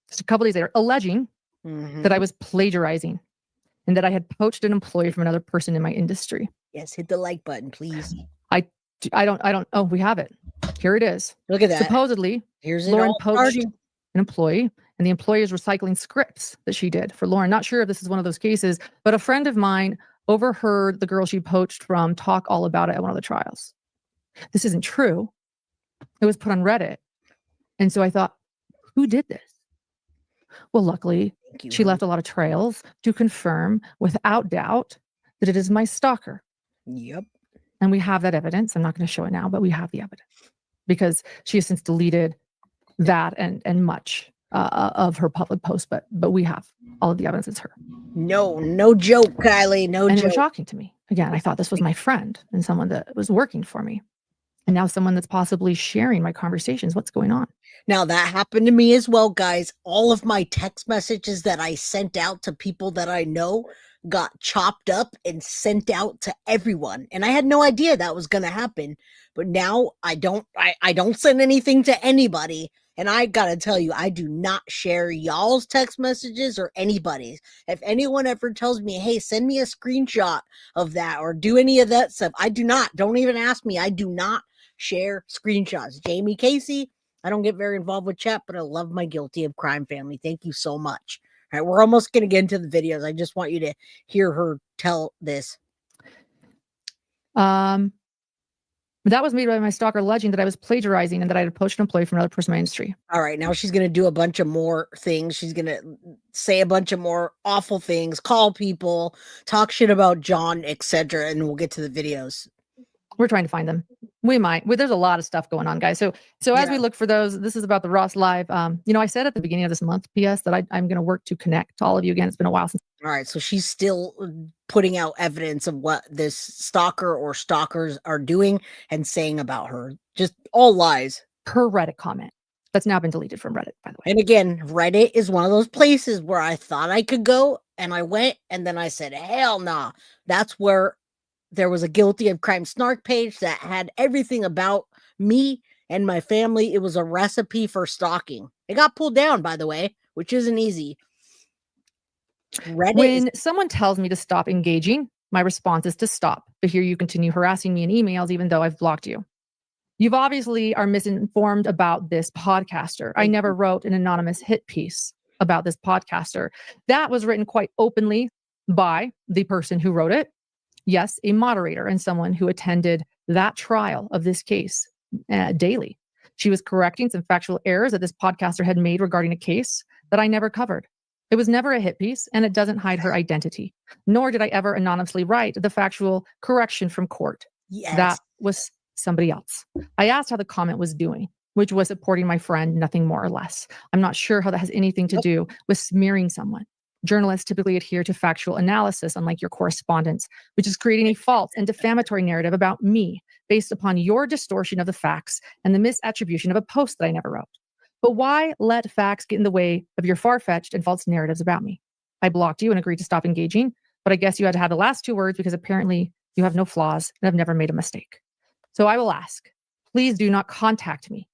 [SPEAKER 2] Just a couple days later, alleging that I was plagiarizing and that I had poached an employee from another person in my industry.
[SPEAKER 1] Yes, hit the like button, please.
[SPEAKER 2] I don't. Oh, we have it. Here it is.
[SPEAKER 1] Look at that.
[SPEAKER 2] Supposedly, Lauren poached an employee, and the employee is recycling scripts that she did for Lauren. Not sure if this is one of those cases, but a friend of mine overheard the girl she poached from talk all about it at one of the trials. This isn't true. It was put on Reddit. And so I thought, who did this? Well, luckily, she left a lot of trails to confirm without doubt that it is my stalker.
[SPEAKER 1] Yep.
[SPEAKER 2] And we have that evidence. I'm not going to show it now, but we have the evidence because she has since deleted that and much of her public posts. But we have all of the evidence. It's her.
[SPEAKER 1] No joke, Kylie. No
[SPEAKER 2] And
[SPEAKER 1] joke.
[SPEAKER 2] it was shocking to me. Again, I thought this was my friend and someone that was working for me. And now someone that's possibly sharing my conversations. What's going on?
[SPEAKER 1] Now that happened to me as well, guys. All of my text messages that I sent out to people that I know got chopped up and sent out to everyone. And I had no idea that was going to happen. But now I don't send anything to anybody. And I got to tell you, I do not share y'all's text messages or anybody's. If anyone ever tells me, hey, send me a screenshot of that or do any of that stuff, I do not. Don't even ask me. I do not share screenshots. Jamie Casey, I don't get very involved with chat, but I love my Guilty of Crime family. Thank you so much. All right, we're almost going to get into the videos. I just want you to hear her tell this.
[SPEAKER 2] That was made by my stalker alleging that I was plagiarizing and that I had approached an employee from another person in my industry.
[SPEAKER 1] All right, now she's going to do a bunch of more things. She's going to say a bunch of more awful things, call people, talk shit about John, etc., and we'll get to the videos.
[SPEAKER 2] We're trying to find them. We might. There's a lot of stuff going on, guys. So as we look for those, this is about the Ross Live. I said at the beginning of this month, P.S., that I'm going to work to connect to all of you again. It's been a while since.
[SPEAKER 1] All right, so she's still putting out evidence of what this stalker or stalkers are doing and saying about her. Just all lies.
[SPEAKER 2] Her Reddit comment that's now been deleted from Reddit, by the way.
[SPEAKER 1] And again, Reddit is one of those places where I thought I could go, and I went, and then I said, hell nah. That's where there was a Guilty of Crime snark page that had everything about me and my family. It was a recipe for stalking. It got pulled down, by the way, which isn't easy.
[SPEAKER 2] When someone tells me to stop engaging, my response is to stop. But here you continue harassing me in emails, even though I've blocked you. You've obviously are misinformed about this podcaster. I never wrote an anonymous hit piece about this podcaster. That was written quite openly by the person who wrote it. Yes, a moderator and someone who attended that trial of this case daily. She was correcting some factual errors that this podcaster had made regarding a case that I never covered. It was never a hit piece, and it doesn't hide her identity. Nor did I ever anonymously write the factual correction from court.
[SPEAKER 1] Yes.
[SPEAKER 2] That was somebody else. I asked how the comment was doing, which was supporting my friend, nothing more or less. I'm not sure how that has anything to do with smearing someone. Journalists typically adhere to factual analysis, unlike your correspondents, which is creating a false and defamatory narrative about me based upon your distortion of the facts and the misattribution of a post that I never wrote. But why let facts get in the way of your far-fetched and false narratives about me? I blocked you and agreed to stop engaging, but I guess you had to have the last two words because apparently you have no flaws and have never made a mistake. So I will ask, please do not contact me.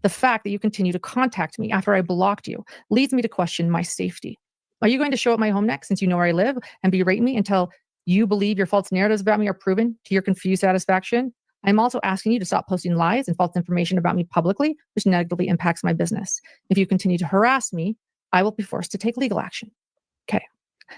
[SPEAKER 2] The fact that you continue to contact me after I blocked you leads me to question my safety. Are you going to show up my home next since you know where I live and berate me until you believe your false narratives about me are proven to your confused satisfaction? I'm also asking you to stop posting lies and false information about me publicly, which negatively impacts my business. If you continue to harass me, I will be forced to take legal action. Okay.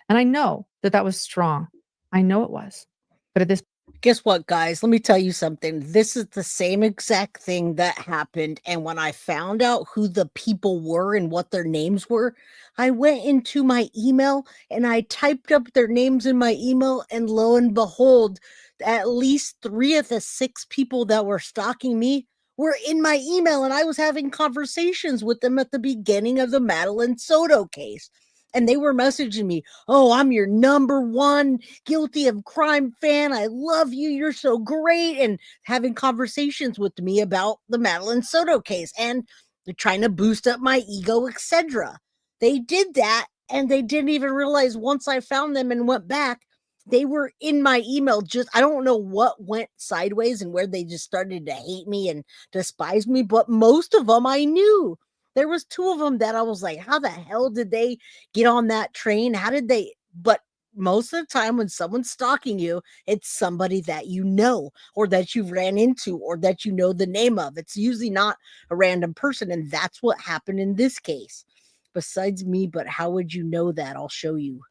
[SPEAKER 2] And I know that was strong. I know it was. But at this
[SPEAKER 1] guess what, guys? Let me tell you something. This is the same exact thing that happened. And when I found out who the people were and what their names were, I went into my email and I typed up their names in my email. And lo and behold, at least 3 of the 6 people that were stalking me were in my email. And I was having conversations with them at the beginning of the Madeline Soto case. And they were messaging me, oh, I'm your #1 Guilty of Crime fan. I love you. You're so great. And having conversations with me about the Madeline Soto case. And they're trying to boost up my ego, etc. They did that. And they didn't even realize once I found them and went back, they were in my email. Just, I don't know what went sideways and where they just started to hate me and despise me. But most of them I knew. There was 2 of them that I was like, how the hell did they get on that train? How did they? But most of the time when someone's stalking you, it's somebody that you know or that you've ran into or that you know the name of. It's usually not a random person. And that's what happened in this case. Besides me, but how would you know that? I'll show you.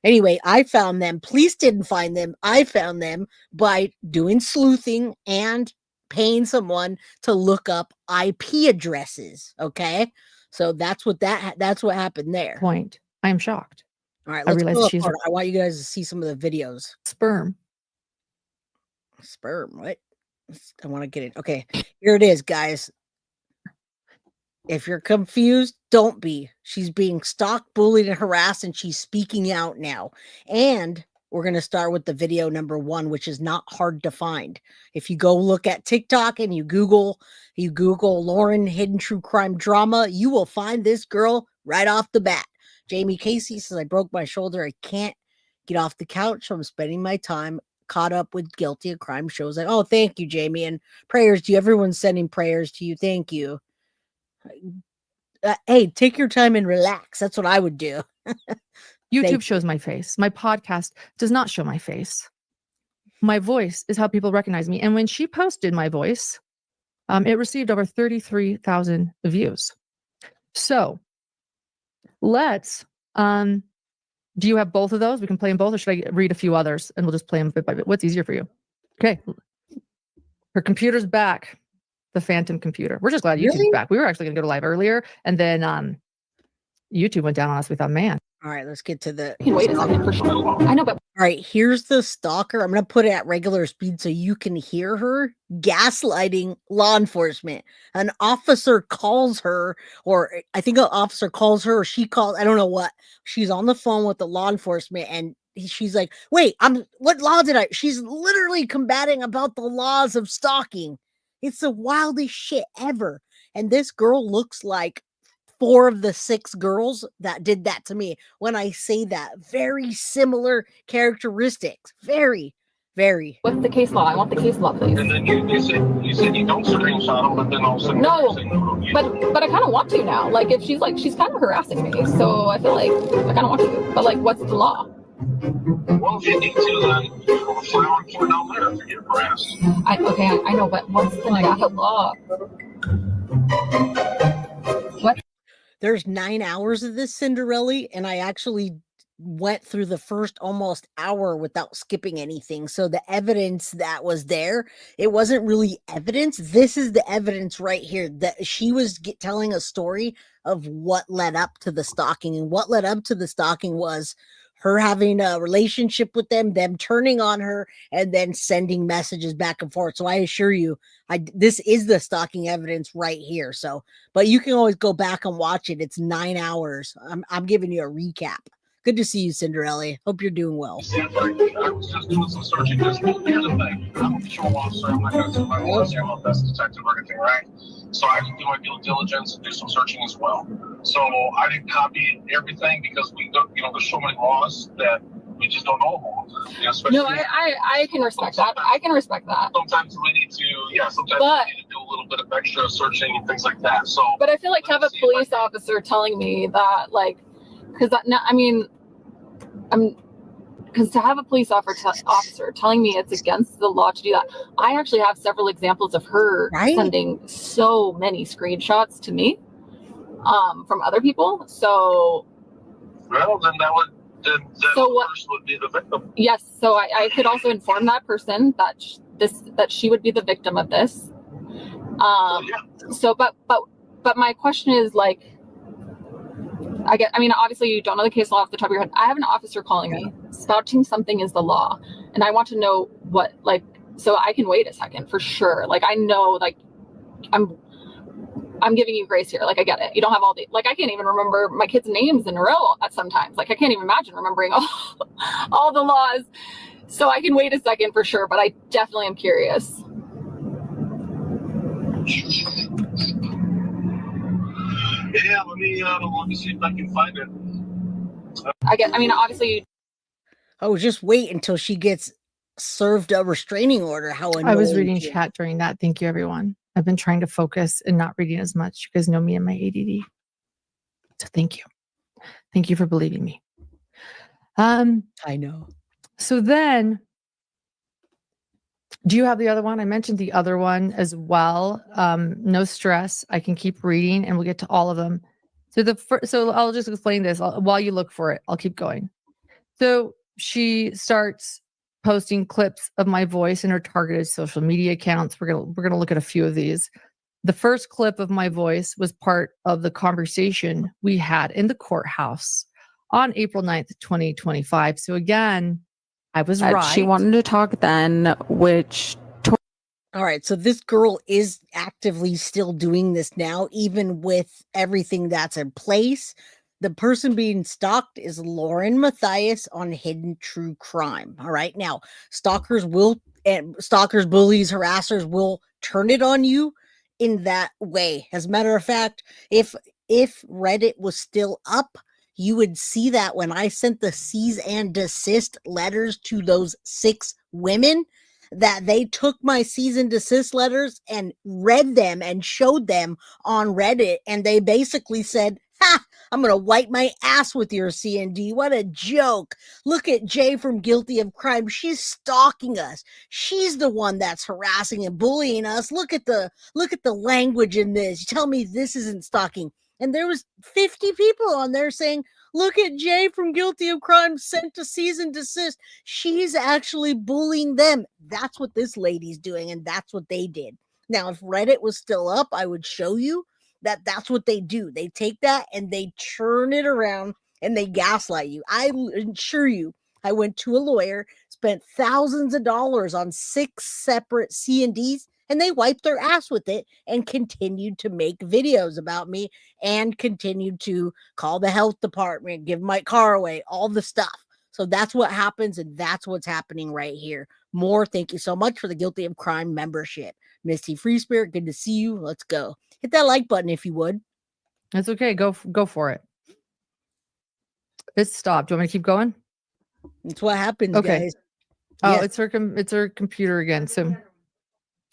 [SPEAKER 1] Anyway, I found them. Police didn't find them. I found them by doing sleuthing and paying someone to look up IP addresses. Okay. So that's what happened there.
[SPEAKER 2] point, I am shocked.
[SPEAKER 1] All right,
[SPEAKER 2] I
[SPEAKER 1] let's
[SPEAKER 2] realized
[SPEAKER 1] pull
[SPEAKER 2] she's
[SPEAKER 1] apart. I want you guys to see some of the videos.
[SPEAKER 2] sperm.
[SPEAKER 1] Sperm, what? I want to get it. Okay, here it is, guys. If you're confused, don't be. She's being stalked, bullied, and harassed, and she's speaking out now. And we're going to start with the video number 1, which is not hard to find. If you go look at TikTok and you Google Lauren Hidden True Crime Drama, you will find this girl right off the bat. Jamie Casey says, I broke my shoulder. I can't get off the couch, so I'm spending my time caught up with guilty of crime shows. Like, oh, thank you, Jamie. And prayers to you. Everyone's sending prayers to you. Thank you. Hey, take your time and relax. That's what I would do.
[SPEAKER 2] YouTube shows my face. My podcast does not show my face. My voice is how people recognize me. And when she posted my voice, it received over 33,000 views. So let's, do you have both of those? We can play them both, or should I read a few others and we'll just play them bit by bit? What's easier for you? Okay. Her computer's back. The phantom computer. We're just glad YouTube's back. We were actually going to go live earlier, and then YouTube went down on us. We thought, man.
[SPEAKER 1] All right, let's get to the.
[SPEAKER 2] Wait a second for sure. I know, but
[SPEAKER 1] all right, here's the stalker. I'm going to put it at regular speed so you can hear her gaslighting law enforcement. An officer calls her, or I think an officer calls her, or she calls. I don't know what. She's on the phone with the law enforcement, and she's like, "Wait, what law did I?" She's literally combating about the laws of stalking. It's the wildest shit ever. And this girl looks like 4 of the 6 girls that did that to me. When I say that, very similar characteristics. Very, very.
[SPEAKER 2] What's the case law? I want the case law, please.
[SPEAKER 4] And then you said you don't screenshot them, but then all of a sudden
[SPEAKER 2] but I kind of want to now. Like, if she's kind of harassing me, so I feel like I kind of want to. But like, what's the law?
[SPEAKER 4] Well, if you need to, then you go file and report down there if you get harassed.
[SPEAKER 2] I know, but what's the law? What?
[SPEAKER 1] There's 9 hours of this, Cinderella, and I actually went through the first almost hour without skipping anything. So the evidence that was there, it wasn't really evidence. This is the evidence right here that she was telling a story of what led up to the stalking, and what led up to the stalking was her having a relationship with them turning on her, and then sending messages back and forth. So I assure you, this is the stalking evidence right here. So, but you can always go back and watch it. It's 9 hours. I'm giving you a recap. Good to see you, Cinderella. Hope you're doing well.
[SPEAKER 4] I was just doing some searching. Here's the thing. I'm a patrol officer. I'm not going to my officer. I'm a best detective or anything, right? So I can do my due diligence and do some searching as well. So I didn't copy everything because we don't, there's so many laws that we just don't know about.
[SPEAKER 2] No, I can respect that. I can respect that.
[SPEAKER 4] Sometimes we need to, we need to do a little bit of extra searching and things like that. So,
[SPEAKER 2] but I feel like to have a police officer telling me that, like, because to have a police officer telling me it's against the law to do that. I actually have several examples of her sending so many screenshots to me from other people. So,
[SPEAKER 4] well, then that person would be the victim.
[SPEAKER 2] Yes. So I could also inform that person that she would be the victim of this. So, but my question is, like, obviously you don't know the case law off the top of your head. I have an officer calling me, spouting something is the law, and I want to know what, like, so I can wait a second for sure. Like, I know, like, I'm giving you grace here. Like, I get it. You don't have all the, like, I can't even remember my kids' names in a row at sometimes. Like, I can't even imagine remembering all the laws. So I can wait a second for sure, but I definitely am curious.
[SPEAKER 4] Yeah, let me see if I can find it.
[SPEAKER 2] Obviously.
[SPEAKER 1] Oh, just wait until she gets served a restraining order. How annoying.
[SPEAKER 2] I was reading chat during that. Thank you, everyone. I've been trying to focus and not reading as much. You guys know me and my ADD. So thank you. Thank you for believing me.
[SPEAKER 1] I know.
[SPEAKER 2] So then, do you have the other one? I mentioned the other one as well. No stress. I can keep reading and we'll get to all of them. So I'll just explain this while you look for it. I'll keep going. So she starts posting clips of my voice in her targeted social media accounts. We're gonna look at a few of these. The first clip of my voice was part of the conversation we had in the courthouse on April 9th, 2025. So again, I was right.
[SPEAKER 5] She wanted to talk then, which
[SPEAKER 1] All right, so this girl is actively still doing this now, even with everything that's in place. The person being stalked is Lauren Matthias on Hidden True Crime. All right, now stalkers, bullies, harassers will turn it on you in that way. As a matter of fact, if Reddit was still up, you would see that when I sent the cease and desist letters to those 6 women, that they took my cease and desist letters and read them and showed them on Reddit. And they basically said, ha, I'm going to wipe my ass with your CND. What a joke. Look at Jay from Guilty of Crime. She's stalking us. She's the one that's harassing and bullying us. Look at the language in this. Tell me this isn't stalking. And there was 50 people on there saying, look at Jay from Guilty of Crime sent to cease and desist. She's actually bullying them. That's what this lady's doing, and that's what they did. Now, if Reddit was still up, I would show you that that's what they do. They take that and they churn it around and they gaslight you. I assure you, I went to a lawyer, spent thousands of dollars on 6 separate C&Ds, and they wiped their ass with it and continued to make videos about me and continued to call the health department, give my car away, all the stuff. So that's what happens, and that's what's happening right here. More, thank you so much for the Guilty of Crime membership. Misty Free Spirit, good to see you. Let's go. Hit that like button if you would.
[SPEAKER 2] That's okay. Go for it. It's stopped. Do you want me to keep going?
[SPEAKER 1] That's what happens,
[SPEAKER 2] okay.
[SPEAKER 1] Guys.
[SPEAKER 2] Oh,
[SPEAKER 1] Yeah.
[SPEAKER 2] it's her computer again. So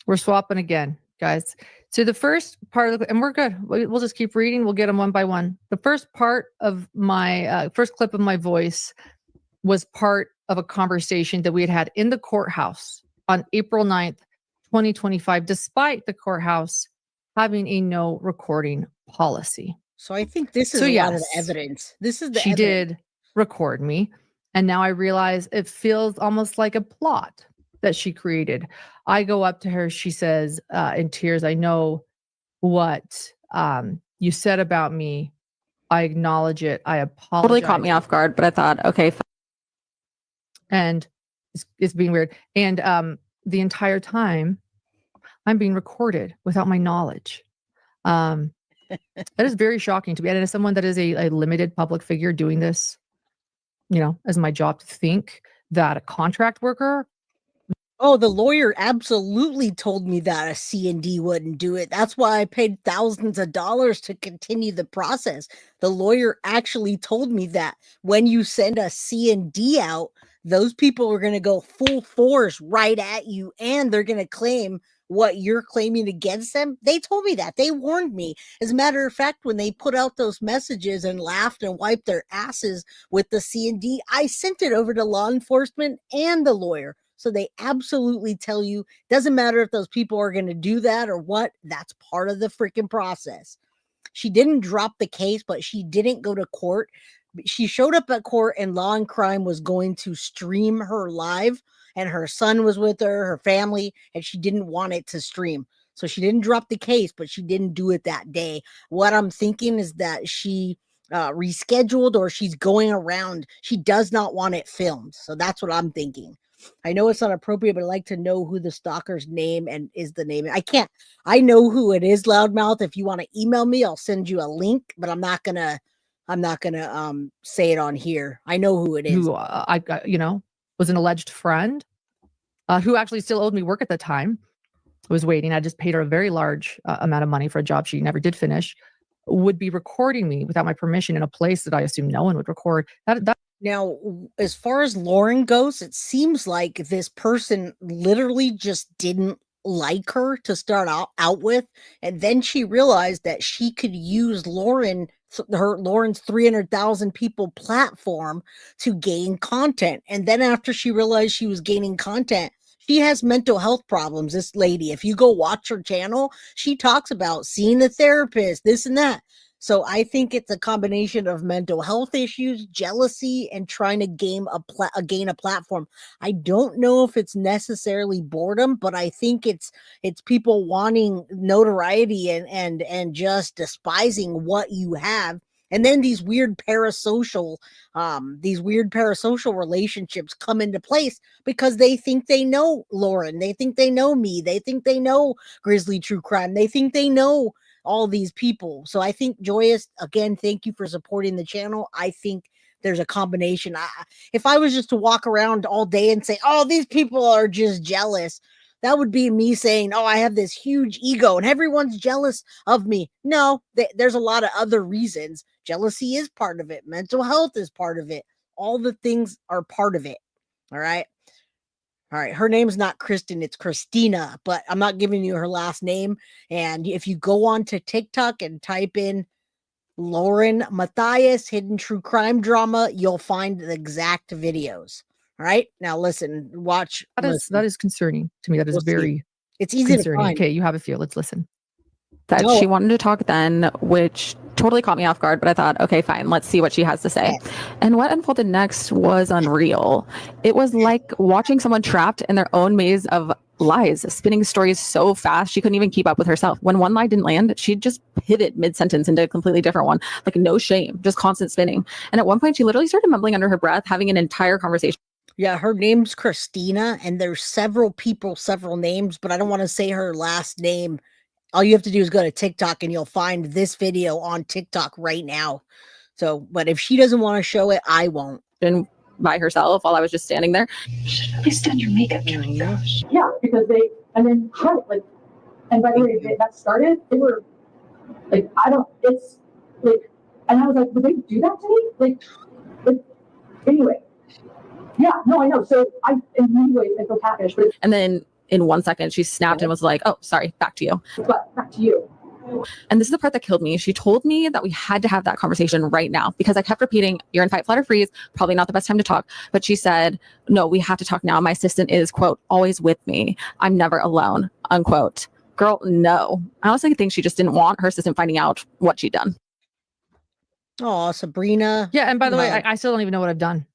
[SPEAKER 2] we're swapping again, guys. So the first part of and we're good. We'll just keep reading. We'll get them one by one. The first part of my first clip of my voice was part of a conversation that we had in the courthouse on April 9th, 2025, despite the courthouse having a no recording policy.
[SPEAKER 1] So I think this is a lot of evidence. This is the
[SPEAKER 2] she
[SPEAKER 1] evidence.
[SPEAKER 2] Did record me. And now I realize it feels almost like a plot that she created. I go up to her. She says in tears, I know what you said about me. I acknowledge it. I apologize.
[SPEAKER 5] Totally caught me off guard, but I thought, okay.
[SPEAKER 2] And it's being weird. And the entire time I'm being recorded without my knowledge. That is very shocking to me. And as someone that is a limited public figure doing this, as my job, to think that a contract worker.
[SPEAKER 1] Oh, the lawyer absolutely told me that a C&D wouldn't do it. That's why I paid thousands of dollars to continue the process. The lawyer actually told me that when you send a C&D out, those people are going to go full force right at you, and they're going to claim what you're claiming against them. They told me that. They warned me. As a matter of fact, when they put out those messages and laughed and wiped their asses with the C&D, I sent it over to law enforcement and the lawyer. So they absolutely tell you, doesn't matter if those people are going to do that or what, that's part of the freaking process. She didn't drop the case, but she didn't go to court. She showed up at court and Law and Crime was going to stream her live, and her son was with her family, and she didn't want it to stream. So she didn't drop the case, but she didn't do it that day. What I'm thinking is that she rescheduled, or she's going around. She does not want it filmed. So that's what I'm thinking. I know it's not appropriate, but I'd like to know who the stalker's name and is the name. I know who it is, Loudmouth. If you want to email me, I'll send you a link, but I'm not gonna say it on here. I know who it is.
[SPEAKER 2] Who I was an alleged friend who actually still owed me work at the time. I was waiting. I just paid her a very large amount of money for a job she never did finish. Would be recording me without my permission in a place that I assume no one would record.
[SPEAKER 1] Now, as far as Lauren goes, it seems like this person literally just didn't like her to start out with, and then she realized that she could use Lauren's 300,000 people platform to gain content. And then after she realized she was gaining content, she has mental health problems. This lady, if you go watch her channel, she talks about seeing a therapist, this and that. So I think it's a combination of mental health issues, jealousy, and trying to gain a platform. I don't know if it's necessarily boredom, but I think it's people wanting notoriety and just despising what you have And then these weird parasocial relationships come into place because they think they know Lauren. They think they know me. They think they know Grizzly True Crime. They think they know all these people. So I think, Joyous, again, thank you for supporting the channel. I think there's a combination. If I was just to walk around all day and say, oh, these people are just jealous, that would be me saying, oh, I have this huge ego and everyone's jealous of me. No, there's a lot of other reasons. Jealousy is part of it. Mental health is part of it. All the things are part of it. All right. All right. Her name's not Kristen. It's Christina, but I'm not giving you her last name. And if you go on to TikTok and type in Lauren Matthias, hidden true crime drama, you'll find the exact videos. All right. Now listen, watch.
[SPEAKER 2] That is concerning to me. That is very
[SPEAKER 1] it's easy
[SPEAKER 2] concerning.
[SPEAKER 1] to find.
[SPEAKER 2] Okay, you have a feel. Let's listen.
[SPEAKER 5] That she wanted to talk then, which totally caught me off guard, but I thought, okay, fine, let's see what she has to say. Yes. And what unfolded next was unreal. It was like watching someone trapped in their own maze of lies, spinning stories so fast she couldn't even keep up with herself. When one lie didn't land, she'd just pivot mid-sentence into a completely different one, like no shame, just constant spinning. And at one point, she literally started mumbling under her breath, having an entire conversation.
[SPEAKER 1] Yeah, her name's Christina, and there's several people, several names, but I don't want to say her last name. All you have to do is go to TikTok and you'll find this video on TikTok right now. So, but if she doesn't want to show it, I won't.
[SPEAKER 5] And by herself while I was just standing there.
[SPEAKER 3] You should have just done your makeup during gosh. Yeah, because and then and by the way that started, they were like, it's like, and I was like, would they do that to me? Like anyway. Yeah, no, I know. So in many ways, I feel catfish.
[SPEAKER 5] And then in 1 second, she snapped and was like, oh, sorry, back to you.
[SPEAKER 3] But back to you.
[SPEAKER 5] And this is the part that killed me. She told me that we had to have that conversation right now because I kept repeating, you're in fight, flight, or freeze. Probably not the best time to talk. But she said, no, we have to talk now. My assistant is, quote, always with me. I'm never alone, unquote. Girl, no. I honestly think she just didn't want her assistant finding out what she'd done.
[SPEAKER 1] Oh, Sabrina.
[SPEAKER 2] Yeah, and by the way, I still don't even know what I've done.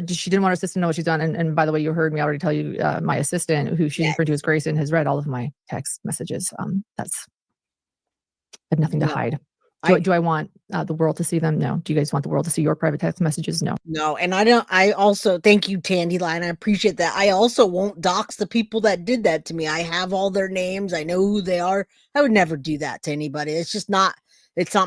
[SPEAKER 2] She didn't want her assistant to know what she's done. And by the way, you heard me already tell you, my assistant, who she's referred to as Grayson, has read all of my text messages. I have nothing to hide. Do I want the world to see them? No. Do you guys want the world to see your private text messages? No.
[SPEAKER 1] No. And I also, thank you, Tandyline. I appreciate that. I also won't dox the people that did that to me. I have all their names. I know who they are. I would never do that to anybody. It's not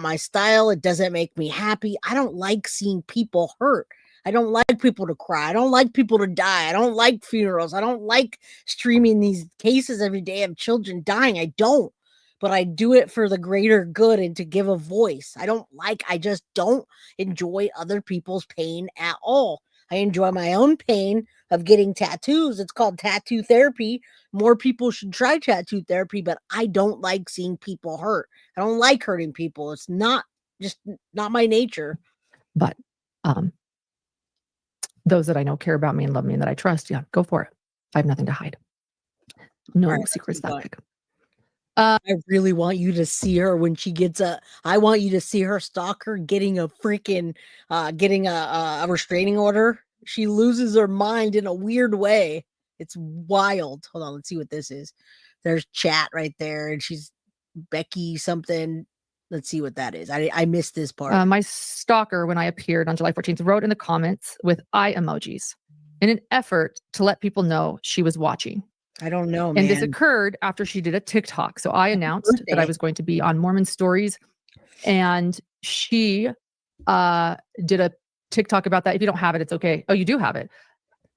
[SPEAKER 1] my style. It doesn't make me happy. I don't like seeing people hurt. I don't like people to cry. I don't like people to die. I don't like funerals. I don't like streaming these cases every day of children dying. I don't. But I do it for the greater good and to give a voice. I just don't enjoy other people's pain at all. I enjoy my own pain of getting tattoos. It's called tattoo therapy. More people should try tattoo therapy, but I don't like seeing people hurt. I don't like hurting people. It's not my nature.
[SPEAKER 2] But, those that I know care about me and love me and that I trust, yeah, go for it. I have nothing to hide. No secrets that big.
[SPEAKER 1] I really want you to see her when she gets I want you to see her stalker getting a freaking, getting a restraining order. She loses her mind in a weird way. It's wild. Hold on. Let's see what this is. There's chat right there. And she's Becky something. Let's see what that is. I missed this part.
[SPEAKER 2] My stalker, when I appeared on July 14th, wrote in the comments with eye emojis in an effort to let people know she was watching.
[SPEAKER 1] I don't know, man.
[SPEAKER 2] And this occurred after she did a TikTok. So I announced that I was going to be on Mormon Stories, and she did a TikTok about that. If you don't have it, it's okay. Oh, you do have it.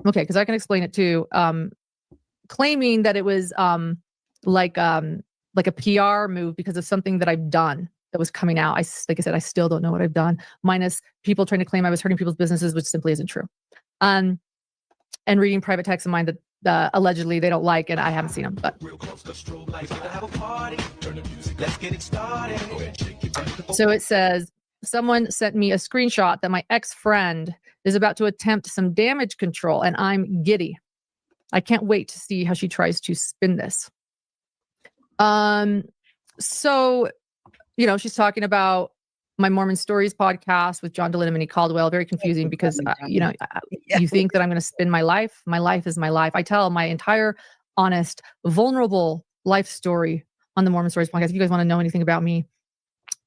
[SPEAKER 2] Okay, because I can explain it too. Claiming that it was like a PR move because of something that I've done that was coming out. Like I said, I still don't know what I've done, minus people trying to claim I was hurting people's businesses, which simply isn't true. And reading private texts of mine that allegedly they don't like, and I haven't seen them. But so it says, someone sent me a screenshot that my ex-friend is about to attempt some damage control, and I'm giddy. I can't wait to see how she tries to spin this. So, she's talking about my Mormon Stories podcast with John DeLynn and Minnie Caldwell. Very confusing because, you think that I'm going to spin my life. My life is my life. I tell my entire honest, vulnerable life story on the Mormon Stories podcast. If you guys want to know anything about me,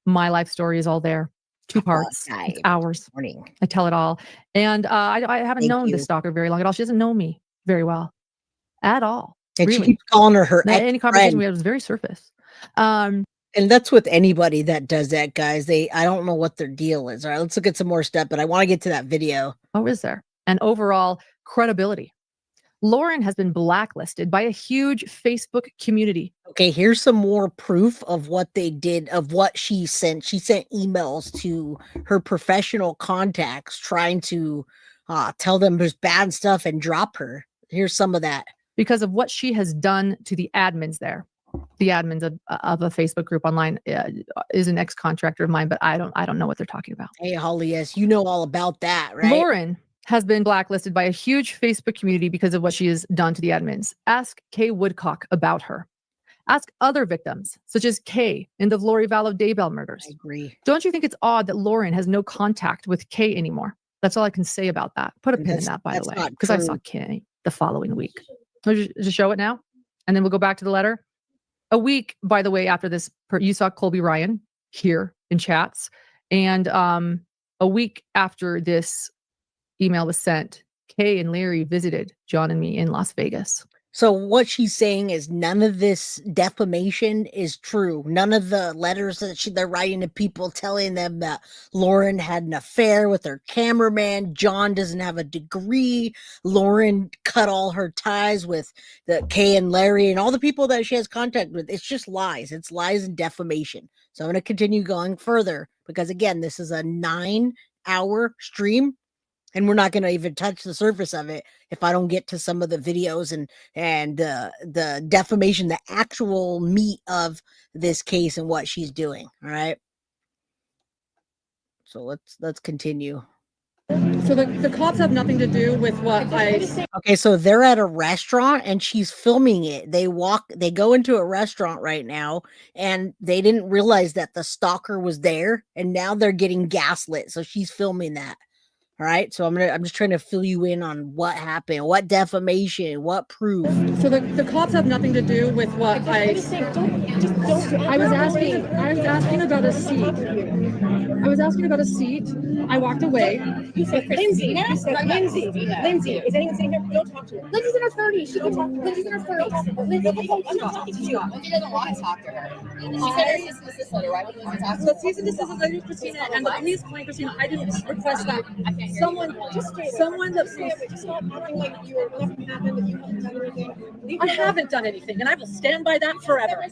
[SPEAKER 2] my life story is all there. 2 parts. It's
[SPEAKER 1] Five.
[SPEAKER 2] hours.
[SPEAKER 1] Morning.
[SPEAKER 2] I tell it all. And I haven't
[SPEAKER 1] Thank
[SPEAKER 2] known
[SPEAKER 1] you.
[SPEAKER 2] this stalker very long at all. She doesn't know me very well at all.
[SPEAKER 1] And
[SPEAKER 2] really.
[SPEAKER 1] she keeps calling her
[SPEAKER 2] Any conversation
[SPEAKER 1] ex-friend.
[SPEAKER 2] we had was very surface.
[SPEAKER 1] And that's with anybody that does that, guys. I don't know what their deal is. All right, let's look at some more stuff, but I want to get to that video.
[SPEAKER 2] Oh, is there? And overall credibility. Lauren has been blacklisted by a huge Facebook community.
[SPEAKER 1] Okay, here's some more proof of what they did, of what she sent. She sent emails to her professional contacts trying to tell them there's bad stuff and drop her. Here's some of that.
[SPEAKER 2] Because of what she has done to the admins there. The admins of a Facebook group online is an ex-contractor of mine, but I don't know what they're talking about.
[SPEAKER 1] Hey, Holly, yes, you know all about that, right?
[SPEAKER 2] Lauren has been blacklisted by a huge Facebook community because of what she has done to the admins. Ask Kay Woodcock about her. Ask other victims, such as Kay in the Vallow Daybell murders.
[SPEAKER 1] I agree.
[SPEAKER 2] Don't you think it's odd that Lauren has no contact with Kay anymore? That's all I can say about that. Put a pin in that, by the way, because I saw Kay the following week. Just show it now, and then we'll go back to the letter. A week, by the way, after this, you saw Colby Ryan here in chats, and a week after this email was sent, Kay and Larry visited John and me in Las Vegas.
[SPEAKER 1] So what she's saying is none of this defamation is true. None of the letters that they're writing to people telling them that Lauren had an affair with her cameraman. John doesn't have a degree. Lauren cut all her ties with the Kay and Larry and all the people that she has contact with. It's just lies. It's lies and defamation. So I'm going to continue going further because, again, this is a 9-hour stream. And we're not going to even touch the surface of it if I don't get to some of the videos and the defamation, the actual meat of this case and what she's doing. All right. So let's continue.
[SPEAKER 2] So the cops have nothing to do with what I...
[SPEAKER 1] Okay, so they're at a restaurant and she's filming it. They go into a restaurant right now and they didn't realize that the stalker was there and now they're getting gaslit. So she's filming that. All right, so I'm just trying to fill you in on what happened, what defamation, what proof.
[SPEAKER 2] So the cops have nothing to do with what I was asking about a seat. I was asking about a seat. I walked away.
[SPEAKER 6] You said Lindsay. Lindsay. Is anyone sitting here? Don't talk to her. Lindsay's in her 30s. She can talk. Lindsay's in her 30s. Lindsay, I'm not talking to you.
[SPEAKER 7] Lindsay doesn't want to talk to her. She said her cease and desist letter. Why would Lindsay talk to her?
[SPEAKER 6] So cease and desist letter to Christina, and please claim Christina. I didn't request that.
[SPEAKER 7] I can't hear
[SPEAKER 6] Someone
[SPEAKER 7] you.
[SPEAKER 6] that just not acting like you were nothing happened, that you haven't done anything.
[SPEAKER 2] I haven't done anything, and I will stand by that forever.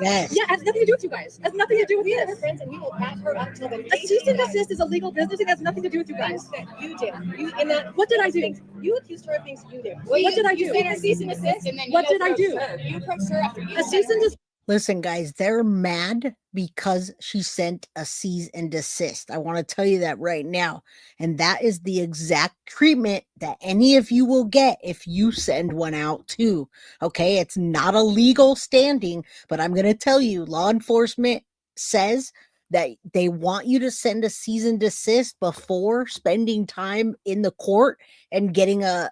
[SPEAKER 1] Yes.
[SPEAKER 2] Yeah, it has nothing to do with you guys. It has nothing to do with
[SPEAKER 6] We are
[SPEAKER 2] this.
[SPEAKER 6] friends, and we will back her up till the day.
[SPEAKER 2] A cease and desist is a legal business. It has nothing to do with you guys.
[SPEAKER 6] That you did. You in that.
[SPEAKER 2] What did I do?
[SPEAKER 6] You accused her of things you did.
[SPEAKER 2] What did I do?
[SPEAKER 7] You said her cease and desist, and then
[SPEAKER 2] What
[SPEAKER 7] you
[SPEAKER 2] did I do?
[SPEAKER 7] approached her. You approached her after you
[SPEAKER 2] A
[SPEAKER 7] said
[SPEAKER 2] cease and
[SPEAKER 7] her.
[SPEAKER 2] desist.
[SPEAKER 1] Listen, guys, they're mad because she sent a cease and desist. I want to tell you that right now. And that is the exact treatment that any of you will get if you send one out too. Okay, it's not a legal standing, but I'm going to tell you, law enforcement says that they want you to send a cease and desist before spending time in the court and getting a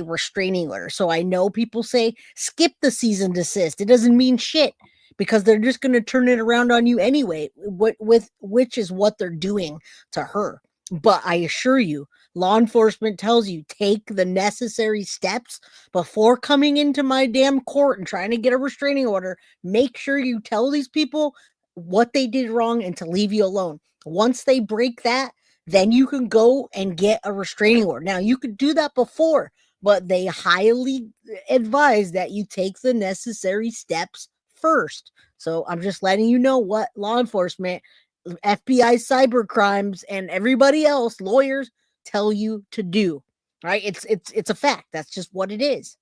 [SPEAKER 1] restraining order. So I know people say skip the cease and desist. It doesn't mean shit because they're just going to turn it around on you anyway, which is what they're doing to her. But I assure you, law enforcement tells you take the necessary steps before coming into my damn court and trying to get a restraining order. Make sure you tell these people what they did wrong and to leave you alone. Once they break that, then you can go and get a restraining order. Now, you could do that before, but they highly advise that you take the necessary steps first. So I'm just letting you know what law enforcement, FBI, cyber crimes, and everybody else, lawyers, tell you to do. Right? It's a fact. That's just what it is.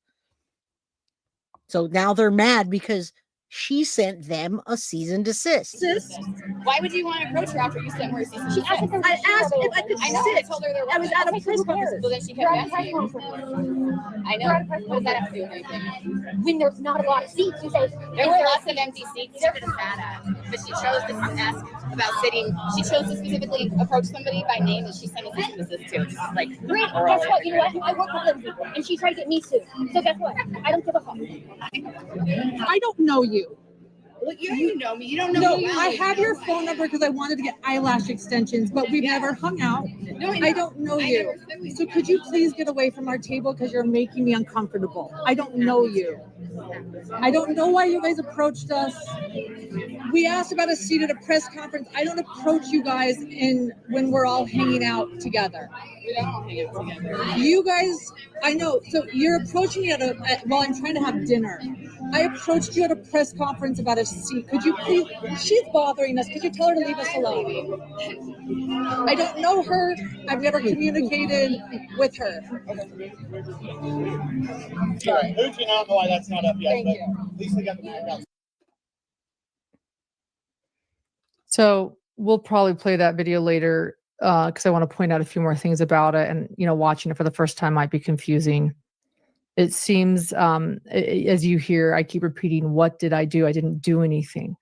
[SPEAKER 1] So now they're mad because she sent them a cease and desist.
[SPEAKER 7] Why would you want to approach her after you sent her a cease and desist?
[SPEAKER 6] I asked if I could
[SPEAKER 7] I know. I told her there
[SPEAKER 6] I was
[SPEAKER 7] wasn't.
[SPEAKER 6] at a press conference.
[SPEAKER 7] So then she kept asking you. I know. What does that have to do with anything?
[SPEAKER 6] When there's not a lot of seats, you say
[SPEAKER 7] There were lots of empty seats she could have sat at, but she chose to ask about sitting. She chose to specifically approach somebody by name that she sent a cease and desist to. It's just like
[SPEAKER 6] great. Guess what? You know what? I work with Lindsay, and she tried to get me sued. So guess what? I don't give a fuck.
[SPEAKER 8] I don't know you.
[SPEAKER 7] Well, you know me. You don't know
[SPEAKER 6] No,
[SPEAKER 7] me.
[SPEAKER 6] I have your phone number because I wanted to get eyelash extensions, but we've never hung out.
[SPEAKER 7] No,
[SPEAKER 6] I don't know you. So could you please get away from our table because you're making me uncomfortable. I don't know you. I don't know why you guys approached us. We asked about a seat at a press conference. I don't approach you guys when we're all hanging out together.
[SPEAKER 7] We don't all hang out together.
[SPEAKER 6] You guys, I know. So you're approaching me while I'm trying to have dinner. I approached you at a press conference about a seat. Could you please? She's bothering us. Could you tell her to leave us alone? I don't know her. I've never communicated with her.
[SPEAKER 8] Sorry, who do you not know why that's not up yet?
[SPEAKER 6] Thank
[SPEAKER 8] But
[SPEAKER 6] you.
[SPEAKER 8] at least they got the find out.
[SPEAKER 2] So we'll probably play that video later because I want to point out a few more things about it. And, watching it for the first time might be confusing. It seems, as you hear, I keep repeating, what did I do? I didn't do anything.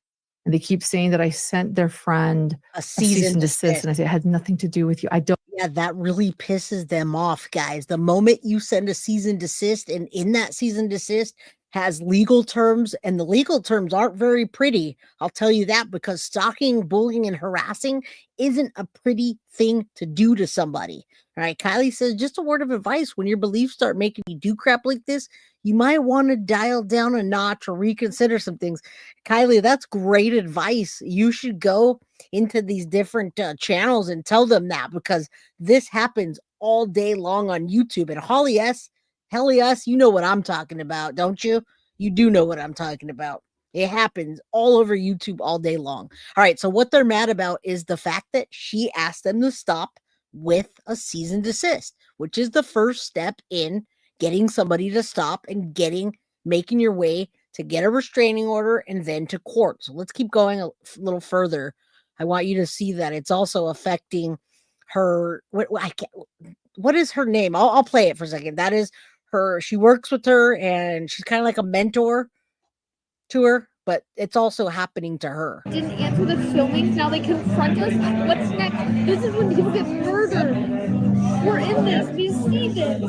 [SPEAKER 2] And they keep saying that I sent their friend
[SPEAKER 1] A
[SPEAKER 2] cease and desist. And I say, it had nothing to do with you. I don't.
[SPEAKER 1] Yeah, that really pisses them off, guys. The moment you send a cease and desist, and in that cease and desist has legal terms, and the legal terms aren't very pretty. I'll tell you that, because stalking, bullying, and harassing isn't a pretty thing to do to somebody. All right, Kylie says, just a word of advice: when your beliefs start making you do crap like this, you might want to dial down a notch or reconsider some things. Kylie, that's great advice. You should go into these different channels and tell them that, because this happens all day long on YouTube. And Holly S, you know what I'm talking about, don't you? You do know what I'm talking about. It happens all over YouTube all day long. All right, so what they're mad about is the fact that she asked them to stop with a cease and desist, which is the first step in getting somebody to stop and making your way to get a restraining order and then to court. So let's keep going a little further. I want you to see that it's also affecting her. What is her name? I'll play it for a second. That is her. She works with her and she's kind of like a mentor to her, but it's also happening to her.
[SPEAKER 9] Didn't answer the filmings. Now they confront us. What's next? This is when people get murdered. We're in this. We see this.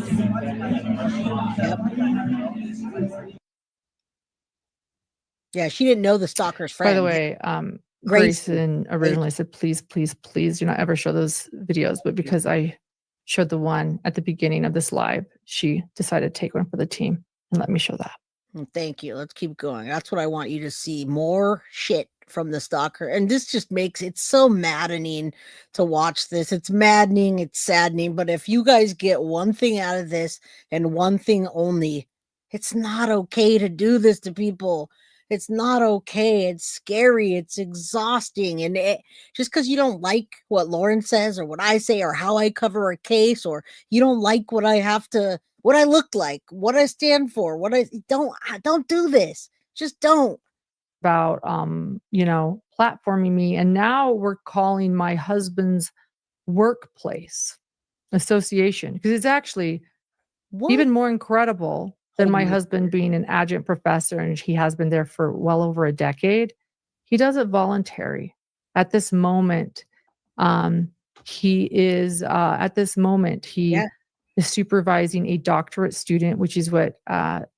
[SPEAKER 1] Yep. Yeah, she didn't know the stalker's friend.
[SPEAKER 2] By the way, Grayson originally said, please, please, please do not ever show those videos. But because I showed the one at the beginning of this live, she decided to take one for the team and let me show that.
[SPEAKER 1] Thank you. Let's keep going. That's what I want you to see. More shit from the stalker. And this just makes it so maddening to watch this. It's maddening. It's saddening. But if you guys get one thing out of this and one thing only, it's not okay to do this to people. It's not okay. It's scary. It's exhausting. And just because you don't like what Lauren says or what I say or how I cover a case, or you don't like what I look like, what I stand for, don't do this. Just don't.
[SPEAKER 2] About, platforming me. And now we're calling my husband's workplace association, because it's actually even more incredible than my husband being an adjunct professor, and he has been there for well over a decade. He does it voluntary. At this moment, he is supervising a doctorate student, which is what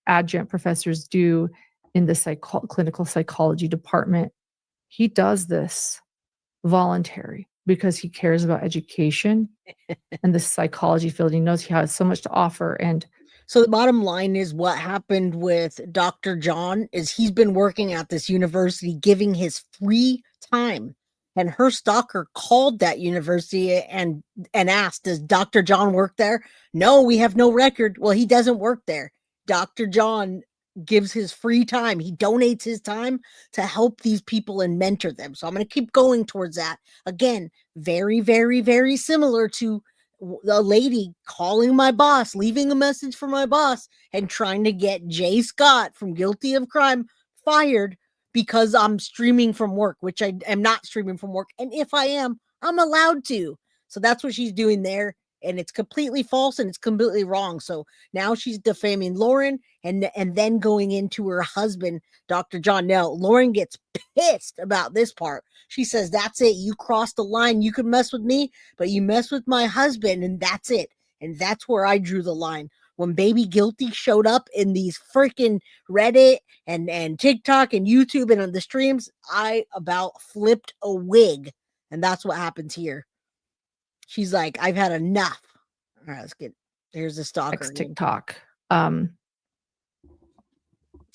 [SPEAKER 2] adjunct professors do in the clinical psychology department. He does this voluntary because he cares about education and the psychology field. He knows he has so much to offer. And
[SPEAKER 1] so the bottom line is, what happened with Dr. John is he's been working at this university, giving his free time. And her stalker called that university and asked, does Dr. John work there? No, we have no record. Well, he doesn't work there. Dr. John gives his free time. He donates his time to help these people and mentor them. So I'm going to keep going towards that. Again, very, very, very similar to a lady calling my boss, leaving a message for my boss, and trying to get Jay Scott from Guilty of Crime fired because I'm streaming from work, which I am not streaming from work. And if I am, I'm allowed to. So that's what she's doing there. And it's completely false and it's completely wrong. So now she's defaming Lauren and then going into her husband, Dr. John. Now, Lauren gets pissed about this part. She says, that's it. You crossed the line. You could mess with me, but you mess with my husband, and that's it. And that's where I drew the line. when Baby Guilty showed up in these freaking Reddit and TikTok and YouTube and on the streams, I about flipped a wig. And that's what happens here. She's like, I've had enough. All right, let's get, here's the stalker.
[SPEAKER 2] TikTok.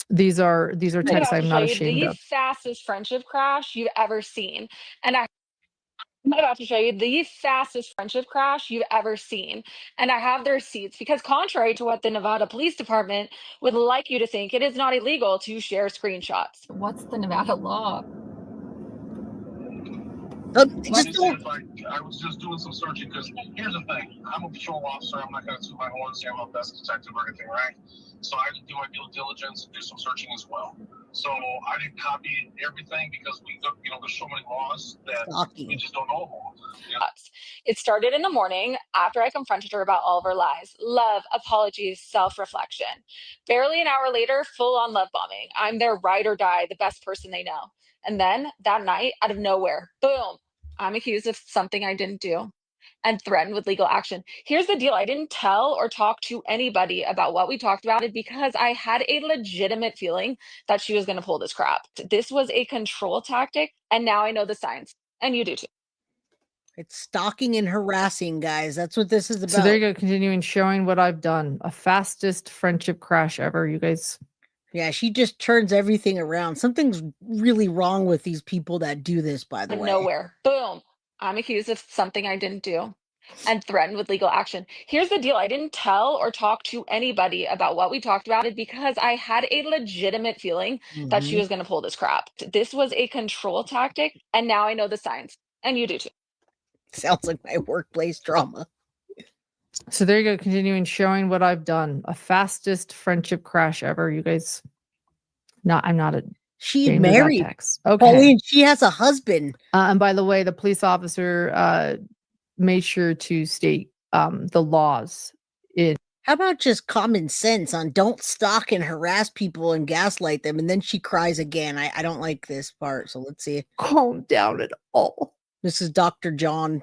[SPEAKER 2] These are texts I'm not ashamed
[SPEAKER 10] the
[SPEAKER 2] of.
[SPEAKER 10] fastest friendship crash you've ever seen. And I'm about to show you the fastest friendship crash you've ever seen. And I have the receipts because, contrary to what the Nevada Police Department would like you to think, it is not illegal to share screenshots.
[SPEAKER 5] What's the Nevada law?
[SPEAKER 4] I was just doing some searching because here's the thing. I'm a patrol officer. I'm not going to toot my horn and say I'm a best detective or anything, right? So I had to do my due diligence and do some searching as well. So I didn't copy everything because there's so many laws that we just don't know about.
[SPEAKER 10] It started in the morning after I confronted her about all of her lies. Love, apologies, self-reflection. Barely an hour later, full-on love bombing. I'm their ride or die, the best person they know. And then that night, out of nowhere, boom, I'm accused of something I didn't do and threatened with legal action. Here's the deal. I didn't tell or talk to anybody about what we talked about it because I had a legitimate feeling that she was going to pull this crap. This was a control tactic, and now I know the signs, and you do too.
[SPEAKER 1] It's stalking and harassing, guys. That's what this is about.
[SPEAKER 2] So there you go, continuing showing what I've done. A fastest friendship crash ever, you guys.
[SPEAKER 1] Yeah, she just turns everything around. Something's really wrong with these people that do this, by the way.
[SPEAKER 10] Nowhere. Boom. I'm accused of something I didn't do and threatened with legal action. Here's the deal. I didn't tell or talk to anybody about what we talked about it because I had a legitimate feeling that she was going to pull this crap. This was a control tactic, and now I know the signs, and you do too.
[SPEAKER 1] Sounds like my workplace drama.
[SPEAKER 2] So there you go, continuing showing what I've done. A fastest friendship crash ever, you guys. I'm not a.
[SPEAKER 1] She's married.
[SPEAKER 2] Okay.
[SPEAKER 1] Pauline, she has a husband.
[SPEAKER 2] And by the way, the police officer made sure to state the laws.
[SPEAKER 1] How about just common sense on don't stalk and harass people and gaslight them? And then she cries again. I don't like this part. So let's see.
[SPEAKER 2] Calm down at all.
[SPEAKER 1] This is Dr. John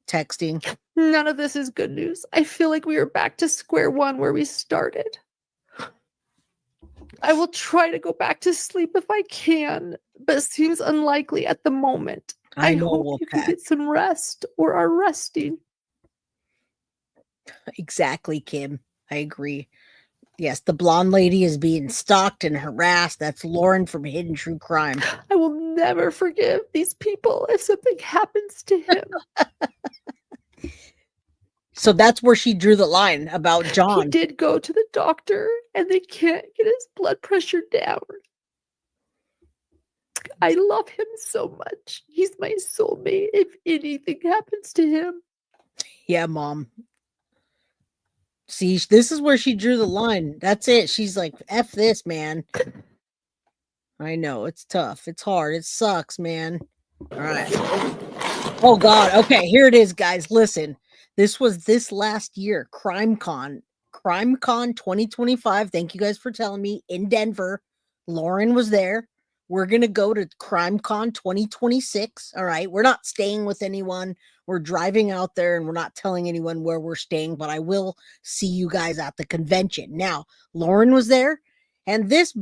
[SPEAKER 1] texting.
[SPEAKER 2] None of this is good news. I feel like we are back to square one where we started. I will try to go back to sleep if I can, but it seems unlikely at the moment. I hope you can get some rest or are resting.
[SPEAKER 1] Exactly, Kim. I agree. Yes, the blonde lady is being stalked and harassed. That's Lauren from Hidden True Crime.
[SPEAKER 2] I will never forgive these people if something happens to him.
[SPEAKER 1] So that's where she drew the line about John.
[SPEAKER 2] He did go to the doctor and they can't get his blood pressure down. I love him so much. He's my soulmate. If anything happens to him.
[SPEAKER 1] Yeah, Mom. See, this is where she drew the line. That's it. She's like, F this, man. I know. It's tough. It's hard. It sucks, man. All right. Oh, God. Okay, here it is, guys. Listen. This was this last year. CrimeCon 2025. Thank you guys for telling me. In Denver. Lauren was there. We're going to go to CrimeCon 2026. All right. We're not staying with anyone. We're driving out there and we're not telling anyone where we're staying, but I will see you guys at the convention. Now, Lauren was there and this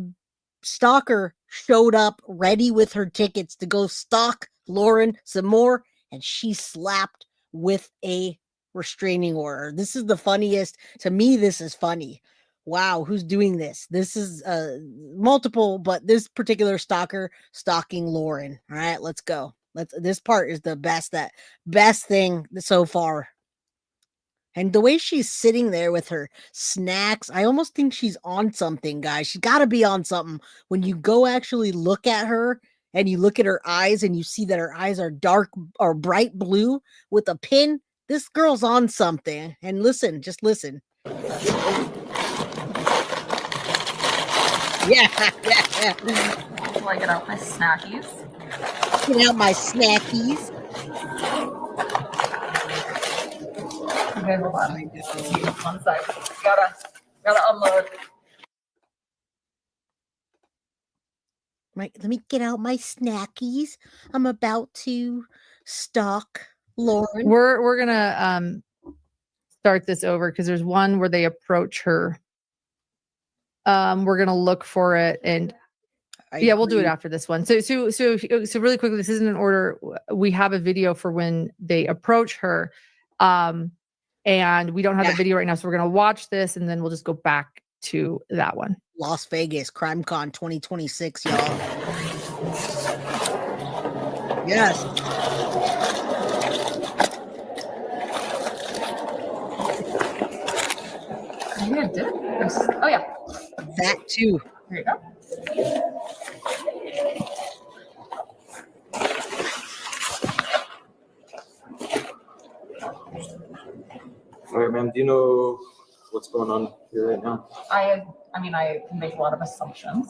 [SPEAKER 1] stalker showed up ready with her tickets to go stalk Lauren some more. And she slapped with a restraining order. This is the funniest. To me, this is funny. Wow, who's doing this? This is multiple, but this particular stalker stalking Lauren. All right, let's go. This part is the best thing so far. And the way she's sitting there with her snacks, I almost think she's on something, guys. She's got to be on something. When you go actually look at her and you look at her eyes and you see that her eyes are dark or bright blue with a pin, this girl's on something. And listen, just listen. Yeah.
[SPEAKER 5] Until I get out my snackies.
[SPEAKER 1] Get out my snackies.
[SPEAKER 5] Okay, hold on. One sec. Gotta unload.
[SPEAKER 1] Let me get out my snackies. I'm about to stalk Lauren.
[SPEAKER 2] We're gonna start this over because there's one where they approach her. We're gonna look for it, and we'll do it after this one. So really quickly, this isn't in order. We have a video for when they approach her, and we don't have the video right now, so we're gonna watch this, and then we'll just go back to that one.
[SPEAKER 1] Las Vegas CrimeCon 2026, y'all. Yes.
[SPEAKER 3] Maybe I did. Oh yeah.
[SPEAKER 1] That too.
[SPEAKER 3] There you go.
[SPEAKER 11] All right, ma'am. Do you know what's going on here right now?
[SPEAKER 3] I can make a lot of assumptions,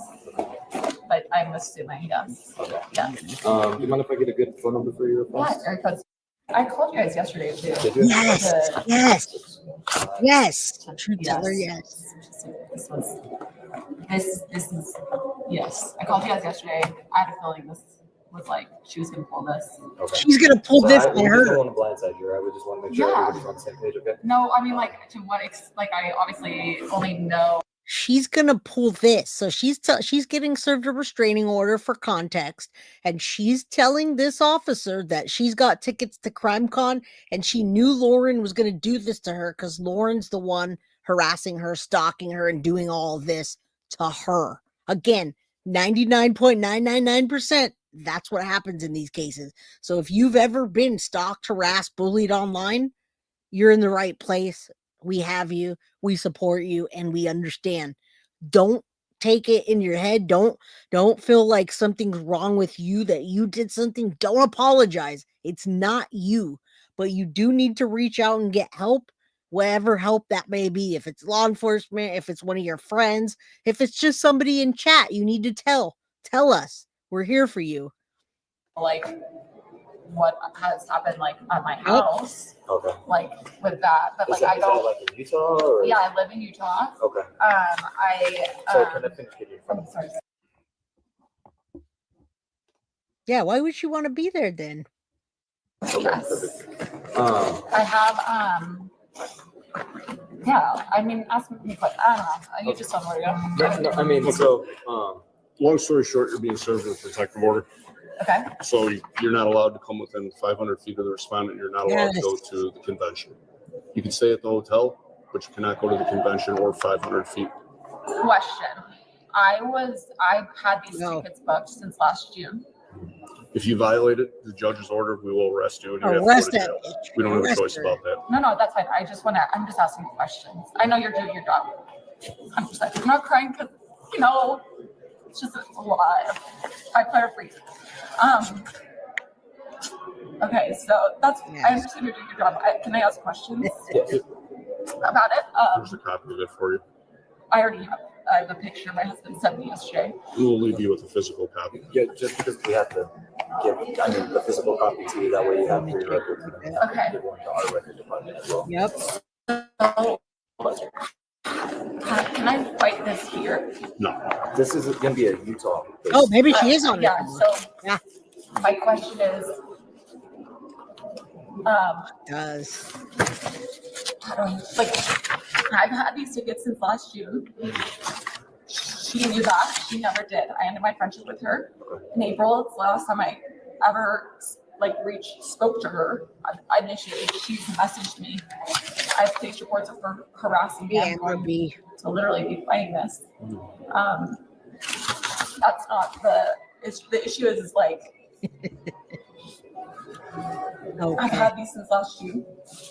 [SPEAKER 3] but I'm assuming yes.
[SPEAKER 11] Okay.
[SPEAKER 3] Yeah.
[SPEAKER 11] Do you mind if I get a good phone number for your request?
[SPEAKER 3] Yeah, area code. I called you guys yesterday too.
[SPEAKER 11] Did you?
[SPEAKER 1] Yes. True teller, yes.
[SPEAKER 3] This is yes. I called you guys yesterday. I had a feeling this was like she was gonna pull this.
[SPEAKER 11] Okay.
[SPEAKER 1] She's gonna pull this
[SPEAKER 11] I
[SPEAKER 1] on her.
[SPEAKER 11] don't want to blindside you. I would just want to make sure everybody's on the same page. Okay.
[SPEAKER 3] No, I mean like to what like I obviously only know.
[SPEAKER 1] She's gonna pull this. So she's getting served a restraining order for context, and she's telling this officer that she's got tickets to CrimeCon, and she knew Lauren was gonna do this to her because Lauren's the one harassing her, stalking her, and doing all of this to her. Again, 99.999%. That's what happens in these cases. So if you've ever been stalked, harassed, bullied online, you're in the right place. We have you, we support you, and we understand. Don't take it in your head. Don't feel like something's wrong with you, that you did something. Don't apologize. It's not you, but you do need to reach out and get help, whatever help that may be. If it's law enforcement, if it's one of your friends, if it's just somebody in chat, you need to tell us. We're here for you.
[SPEAKER 3] Like what has happened like at my house.
[SPEAKER 11] Okay.
[SPEAKER 3] Like with that. But like I don't
[SPEAKER 11] like in Utah or?
[SPEAKER 3] Yeah, I live in Utah.
[SPEAKER 11] Okay. Sorry, can I finish getting your phone?
[SPEAKER 3] Sorry.
[SPEAKER 1] Yeah, why would you want to be there then?
[SPEAKER 11] Okay,
[SPEAKER 3] Yes.
[SPEAKER 11] perfect.
[SPEAKER 3] I have yeah, I mean ask me but I don't know. You just tell me where to go.
[SPEAKER 11] No, I mean so
[SPEAKER 12] long story short, you're being served with a protective order.
[SPEAKER 3] Okay.
[SPEAKER 12] So you're not allowed to come within 500 feet of the respondent. You're not allowed to go to the convention. You can stay at the hotel, but you cannot go to the convention or 500 feet.
[SPEAKER 3] Question. I've had these tickets booked since last June.
[SPEAKER 12] If you violate it, the judge's order, we will arrest you and you
[SPEAKER 1] Arrest
[SPEAKER 12] have to go to jail. We don't have a choice about that.
[SPEAKER 3] No, that's fine. I'm just asking questions. I know you're doing your job. 100%. I'm not crying because, it's just a lie. I paraphrase. Okay, so that's, I understand you're doing your job. Can I ask questions about it?
[SPEAKER 12] Here's a copy of it for you.
[SPEAKER 3] I already have the picture my husband sent me yesterday.
[SPEAKER 12] We will leave you with a physical copy.
[SPEAKER 11] Yeah, just because we have to give the physical copy to you, that way you have for your records.
[SPEAKER 3] Okay.
[SPEAKER 11] Give one to our record department as well.
[SPEAKER 1] Yep.
[SPEAKER 3] Can I fight this here?
[SPEAKER 12] No.
[SPEAKER 11] This is going to be a Utah.
[SPEAKER 1] Oh, maybe she is on it.
[SPEAKER 3] Yeah, so my question is,
[SPEAKER 1] does
[SPEAKER 3] like I've had these tickets since last June. She knew that. She never did. I ended my friendship with her in April. It's the last time I ever spoke to her. I initiated. She's messaged me. I have police reports of her harassing me. I'm going to literally be fighting this. That's not the issue. Is like I've had these since last June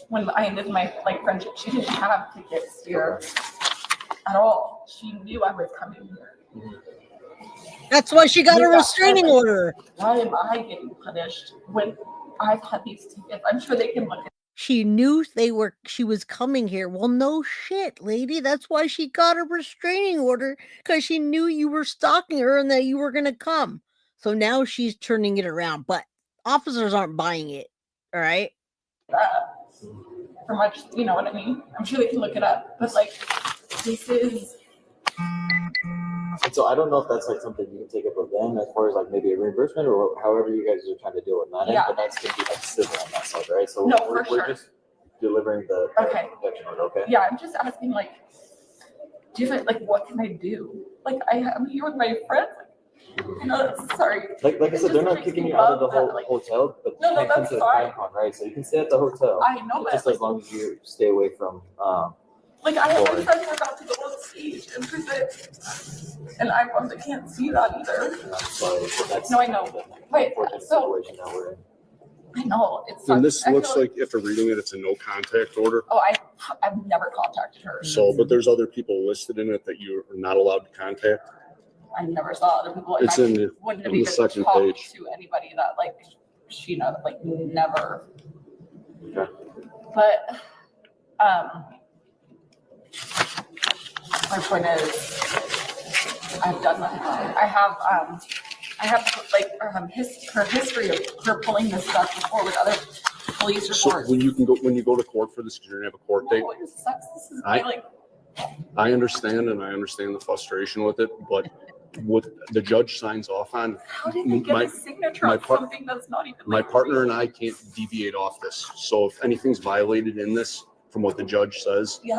[SPEAKER 3] when I ended my friendship. She didn't have tickets here at all. She knew I was coming here.
[SPEAKER 1] That's why she got a restraining order.
[SPEAKER 3] Why am I getting punished when I've had these tickets? I'm sure they can look at.
[SPEAKER 1] She knew she was coming here. Well, no shit, lady. That's why she got a restraining order, because she knew you were stalking her and that you were going to come. So now she's turning it around, but officers aren't buying it. All right.
[SPEAKER 3] For much, you know what I mean? I'm sure they can look it up, but this is.
[SPEAKER 11] And so I don't know if that's something you can take up with them as far as maybe a reimbursement or however you guys are trying to deal with that.
[SPEAKER 3] Yeah.
[SPEAKER 11] But that's going to be civil on that side, right? So
[SPEAKER 3] No,
[SPEAKER 11] we're
[SPEAKER 3] for sure.
[SPEAKER 11] just delivering the protection order, okay?
[SPEAKER 3] Yeah, I'm just asking, like, do you like what can I do? Like, I'm here with my friends. No, sorry.
[SPEAKER 11] Like I said, they're not kicking you out of the whole hotel, but you can't come to the crime con, right? So you can stay at the hotel.
[SPEAKER 3] I know, but
[SPEAKER 11] just as long as you stay away from.
[SPEAKER 3] Like I have my friends who are about to go on stage and present, and I can't see that either.
[SPEAKER 11] I'm sorry, but that's
[SPEAKER 3] no, I know. Wait, so
[SPEAKER 11] situation that we're in.
[SPEAKER 3] I know it's.
[SPEAKER 12] And this looks like after reading it, it's a no contact order.
[SPEAKER 3] Oh, I've never contacted her.
[SPEAKER 12] So, but there's other people listed in it that you are not allowed to contact.
[SPEAKER 3] I never saw other people.
[SPEAKER 12] It's in the second page.
[SPEAKER 3] To anybody that like she knows, like never.
[SPEAKER 11] Okay.
[SPEAKER 3] But my point is, I've done nothing wrong. I have like her history of her pulling this stuff before with other police reports.
[SPEAKER 12] So when you go to court for this, because you're gonna have a court date.
[SPEAKER 3] It sucks. This is like.
[SPEAKER 12] I understand, and I understand the frustration with it, but what the judge signs off on.
[SPEAKER 3] How did they get a signature on something that's not even?
[SPEAKER 12] My partner and I can't deviate off this. So if anything's violated in this, from what the judge says, we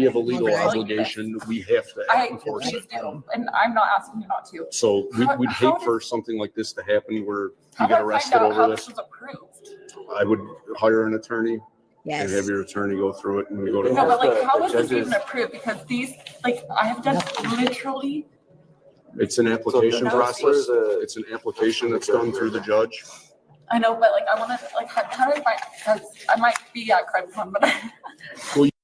[SPEAKER 12] have a legal obligation. We have to enforce it.
[SPEAKER 3] And I'm not asking you not to.
[SPEAKER 12] So we'd hate for something like this to happen where you get arrested over this. I would hire an attorney.
[SPEAKER 1] Yes.
[SPEAKER 12] And have your attorney go through it and we go to.
[SPEAKER 3] No, but like, how was this even approved? Because these, like, I have done literally.
[SPEAKER 12] It's an application process. It's an application that's done through the judge.
[SPEAKER 3] I know, but like, I want to, like, how do I find? Because I might be at crime con, but.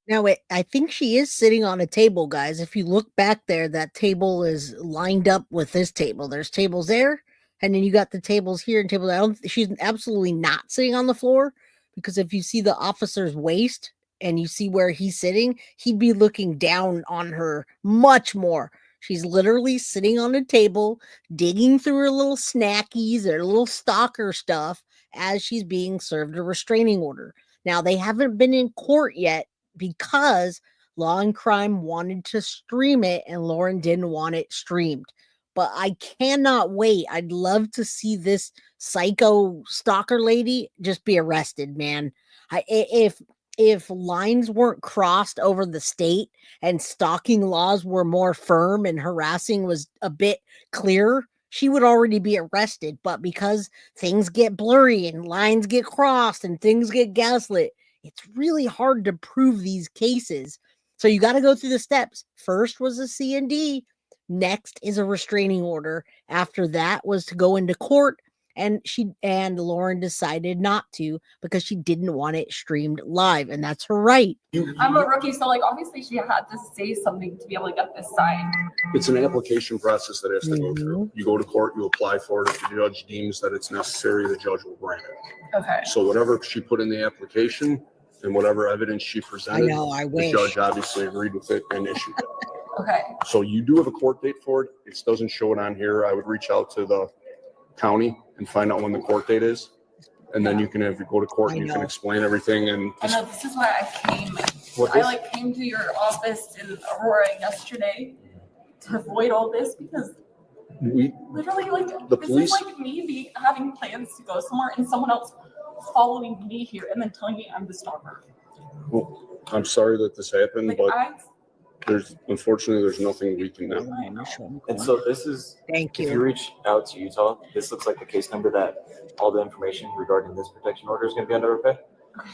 [SPEAKER 1] Now, I think she is sitting on a table, guys. If you look back there, that table is lined up with this table. There's tables there, and then you got the tables here and tables there. She's absolutely not sitting on the floor. Because if you see the officer's waist and you see where he's sitting, he'd be looking down on her much more. She's literally sitting on a table, digging through her little snackies or little stalker stuff as she's being served a restraining order. Now, they haven't been in court yet because Law and Crime wanted to stream it and Lauren didn't want it streamed. But I cannot wait. I'd love to see this psycho stalker lady just be arrested, man. If lines weren't crossed over the state and stalking laws were more firm and harassing was a bit clearer, she would already be arrested. But because things get blurry and lines get crossed and things get gaslit, it's really hard to prove these cases. So you got to go through the steps. First was a C&D. Next is a restraining order. After that was to go into court, and Lauren decided not to because she didn't want it streamed live, and that's her right.
[SPEAKER 3] I'm a rookie, so like obviously she had to say something to be able to get this signed.
[SPEAKER 12] It's an application process that has to go through. You go to court, you apply for it. If the judge deems that it's necessary, the judge will grant it.
[SPEAKER 3] Okay.
[SPEAKER 12] So whatever she put in the application and whatever evidence she presented, the judge obviously agreed with it and issued it.
[SPEAKER 3] Okay.
[SPEAKER 12] So you do have a court date for it. It doesn't show it on here. I would reach out to the county and find out when the court date is. And then you can go to court and you can explain everything. And
[SPEAKER 3] I know this is why I came. I came to your office in Aurora yesterday to avoid all this because literally
[SPEAKER 12] the police,
[SPEAKER 3] this is like me having plans to go somewhere and someone else following me here and then telling me I'm the stalker.
[SPEAKER 12] Well, I'm sorry that this happened, but unfortunately there's nothing we can do.
[SPEAKER 11] And so this is,
[SPEAKER 1] thank you.
[SPEAKER 11] If you reach out to Utah, this looks like the case number that all the information regarding this protection order is going to be under, okay?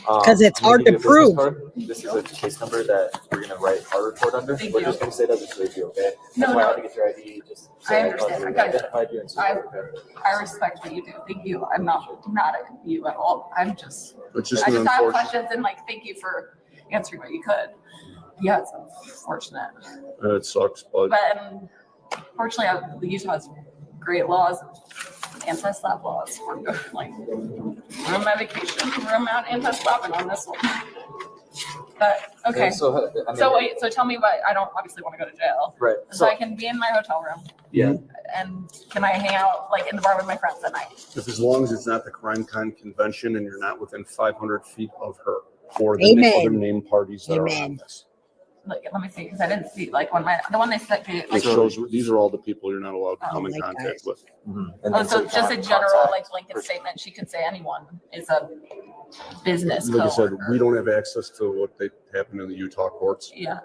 [SPEAKER 1] Because it's hard to prove.
[SPEAKER 11] This is a case number that we're going to write our report under. We're just going to say that this with you, okay? That's why I have to get your ID. Just
[SPEAKER 3] I understand.
[SPEAKER 11] identified you and so
[SPEAKER 3] I respect what you do. Thank you. I'm not mad at you at all. I just have questions and thank you for answering what you could. Yeah, it's unfortunate.
[SPEAKER 12] It sucks, but
[SPEAKER 3] fortunately, Utah has great laws, anti-slap laws. We're on my vacation. We're on anti-slapping on this one. But okay. So tell me what I don't obviously want to go to jail.
[SPEAKER 11] Right.
[SPEAKER 3] So I can be in my hotel room.
[SPEAKER 11] Yeah.
[SPEAKER 3] And can I hang out in the bar with my friends at night?
[SPEAKER 12] As long as it's not the crime con convention and you're not within 500 feet of her or the other named parties that are on this.
[SPEAKER 10] Look, let me see, because I didn't see like the one they sent me.
[SPEAKER 12] It shows these are all the people you're not allowed to come in
[SPEAKER 1] my
[SPEAKER 12] contact with.
[SPEAKER 10] Oh, so it's just a general like blanket statement. She could say anyone is a business.
[SPEAKER 12] Like I said,
[SPEAKER 10] coworker.
[SPEAKER 12] we don't have access to what they happen in the Utah courts.
[SPEAKER 10] Yeah.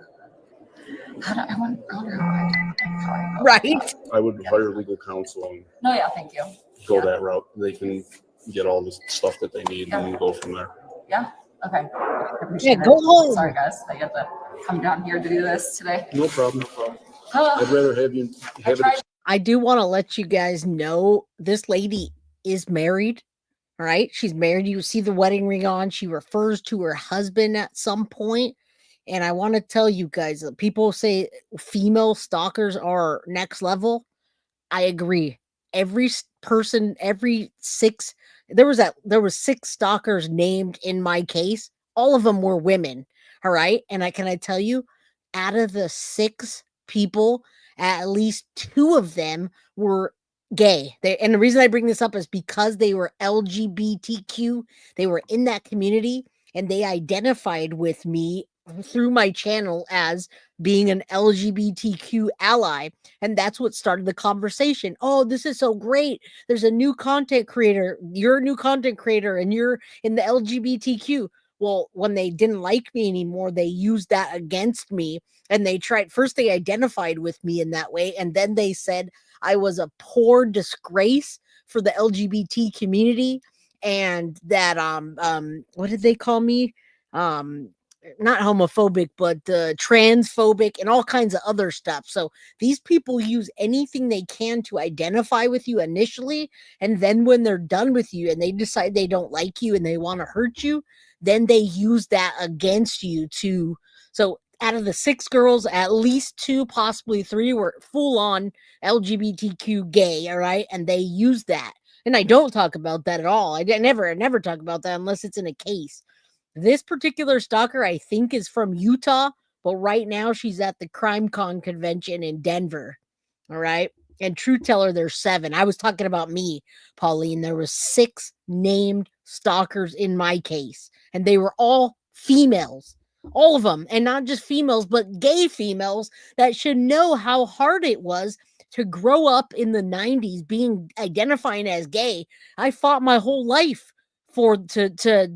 [SPEAKER 10] I wonder how
[SPEAKER 1] Right.
[SPEAKER 12] I would hire legal counsel and
[SPEAKER 10] No, yeah, thank you.
[SPEAKER 12] go that route. They can get all the stuff that they need and go from there.
[SPEAKER 10] Yeah. Okay.
[SPEAKER 1] Yeah, go home.
[SPEAKER 10] Sorry, guys. I get to come down here to do this today.
[SPEAKER 12] No problem. I'd rather have you have it.
[SPEAKER 1] I do want to let you guys know this lady is married. All right. She's married. You see the wedding ring on. She refers to her husband at some point. And I want to tell you guys that people say female stalkers are next level. I agree. Every person, there was 6 stalkers named in my case. All of them were women. All right. And can I tell you, out of the 6 people, at least 2 of them were gay. And the reason I bring this up is because they were LGBTQ. They were in that community and they identified with me through my channel as being an LGBTQ ally. And that's what started the conversation. Oh, this is so great. There's a new content creator. You're a new content creator and you're in the LGBTQ. Well, when they didn't like me anymore, they used that against me. And they identified with me in that way. And then they said I was a poor disgrace for the LGBT community. And that, what did they call me? Not homophobic, but transphobic and all kinds of other stuff. So these people use anything they can to identify with you initially. And then when they're done with you and they decide they don't like you and they want to hurt you, then they use that against you too. So out of the 6 girls, at least 2, possibly 3 were full on LGBTQ gay. All right. And they use that. And I don't talk about that at all. I never talk about that unless it's in a case. This particular stalker, I think, is from Utah, but right now she's at the CrimeCon convention in Denver. All right. And Truth Teller, there's 7. I was talking about me, Pauline. There was 6 named stalkers in my case, and they were all females. All of them. And not just females, but gay females that should know how hard it was to grow up in the 90s identifying as gay. I fought my whole life to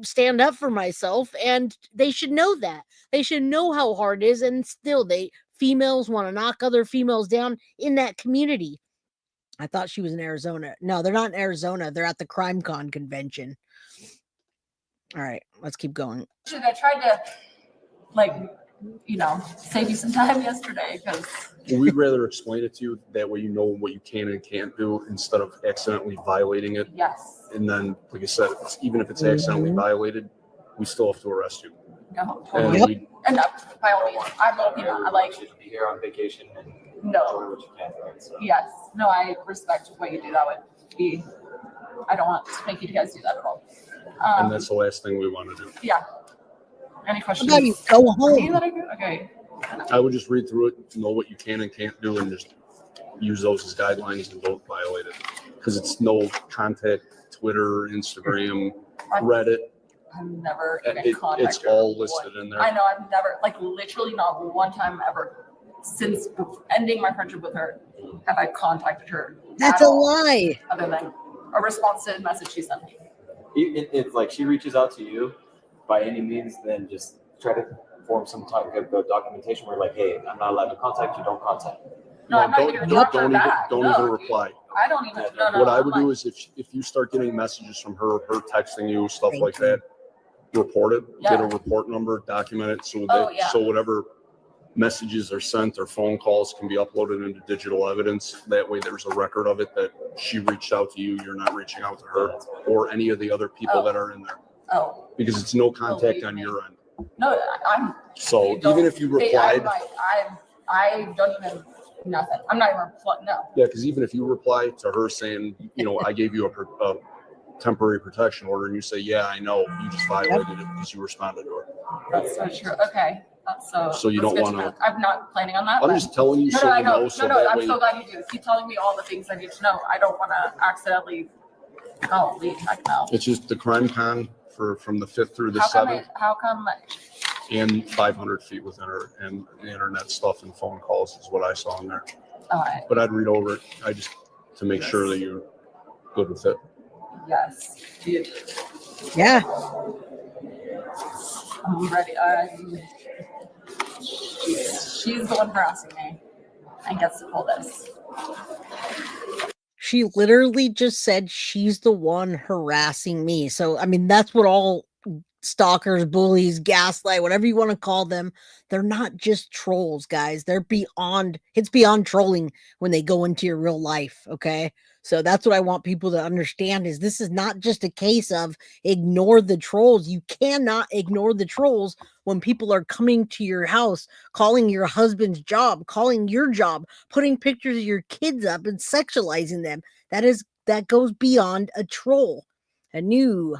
[SPEAKER 1] stand up for myself, and they should know that. They should know how hard it is, and still females want to knock other females down in that community. I thought she was in Arizona. No, they're not in Arizona. They're at the CrimeCon convention. All right, let's keep going.
[SPEAKER 10] I tried to save you some time yesterday because
[SPEAKER 12] We'd rather explain it to you. That way you know what you can and can't do instead of accidentally violating it.
[SPEAKER 10] Yes.
[SPEAKER 12] And then, like I said, even if it's accidentally violated, we still have to arrest you.
[SPEAKER 10] No,
[SPEAKER 12] And
[SPEAKER 10] totally. And by all means, I like
[SPEAKER 11] to be here on vacation and
[SPEAKER 10] no.
[SPEAKER 11] enjoy what you can. Right? So.
[SPEAKER 10] Yes. No, I respect what you do. That would be. I don't want to make you guys do that at all.
[SPEAKER 12] And that's the last thing we want to do.
[SPEAKER 10] Yeah. Any questions?
[SPEAKER 1] How about you go home?
[SPEAKER 10] Okay.
[SPEAKER 12] I would just read through it, know what you can and can't do, and just use those as guidelines and don't violate it. Because it's no contact, Twitter, Instagram, Reddit.
[SPEAKER 10] I've never even contacted
[SPEAKER 12] It's all listed in there.
[SPEAKER 10] I know. I've never, literally not one time ever since ending my friendship with her have I contacted her.
[SPEAKER 1] That's a lie.
[SPEAKER 10] Other than a response to a message she sent me.
[SPEAKER 11] If she reaches out to you by any means, then just try to form some type of documentation where hey, I'm not allowed to contact you, don't contact me.
[SPEAKER 10] No, I'm not even going to talk to her back.
[SPEAKER 12] Don't even reply.
[SPEAKER 10] I don't even.
[SPEAKER 12] What I would do is if you start getting messages from her texting you, stuff like that, report it, get a report number, document it so whatever messages are sent or phone calls can be uploaded into digital evidence. That way there's a record of it that she reached out to you, you're not reaching out to her or any of the other people that are in there.
[SPEAKER 10] Oh.
[SPEAKER 12] Because it's no contact on your end.
[SPEAKER 10] No, I'm.
[SPEAKER 12] So even if you replied.
[SPEAKER 10] I don't even, nothing. I'm not even, no.
[SPEAKER 12] Yeah, because even if you reply to her saying, I gave you a temporary protection order and you say, yeah, I know, you just violated it because you responded to her.
[SPEAKER 10] That's so true. Okay. That's
[SPEAKER 12] so you don't want to.
[SPEAKER 10] I'm not planning on that.
[SPEAKER 12] I'm just telling you so you know.
[SPEAKER 10] I'm so glad you do. Keep telling me all the things I need to know. I don't want to accidentally. Oh, leave. Heck no.
[SPEAKER 12] It's just the CrimeCon from the 5th through the 7th.
[SPEAKER 10] How come
[SPEAKER 12] and 500 feet within her, and the internet stuff and phone calls is what I saw in there.
[SPEAKER 13] All right.
[SPEAKER 12] But I'd read over it. I just to make sure that you're good with it.
[SPEAKER 13] Yes.
[SPEAKER 1] Yeah.
[SPEAKER 13] I'm ready. She's the one harassing me and gets to pull this.
[SPEAKER 1] She literally just said she's the one harassing me. So, I mean, that's what all stalkers, bullies, gaslight, whatever you want to call them, they're not just trolls, guys. It's beyond trolling when they go into your real life, okay? So that's what I want people to understand is this is not just a case of ignore the trolls. You cannot ignore the trolls when people are coming to your house, calling your husband's job, calling your job, putting pictures of your kids up and sexualizing them. That goes beyond a troll.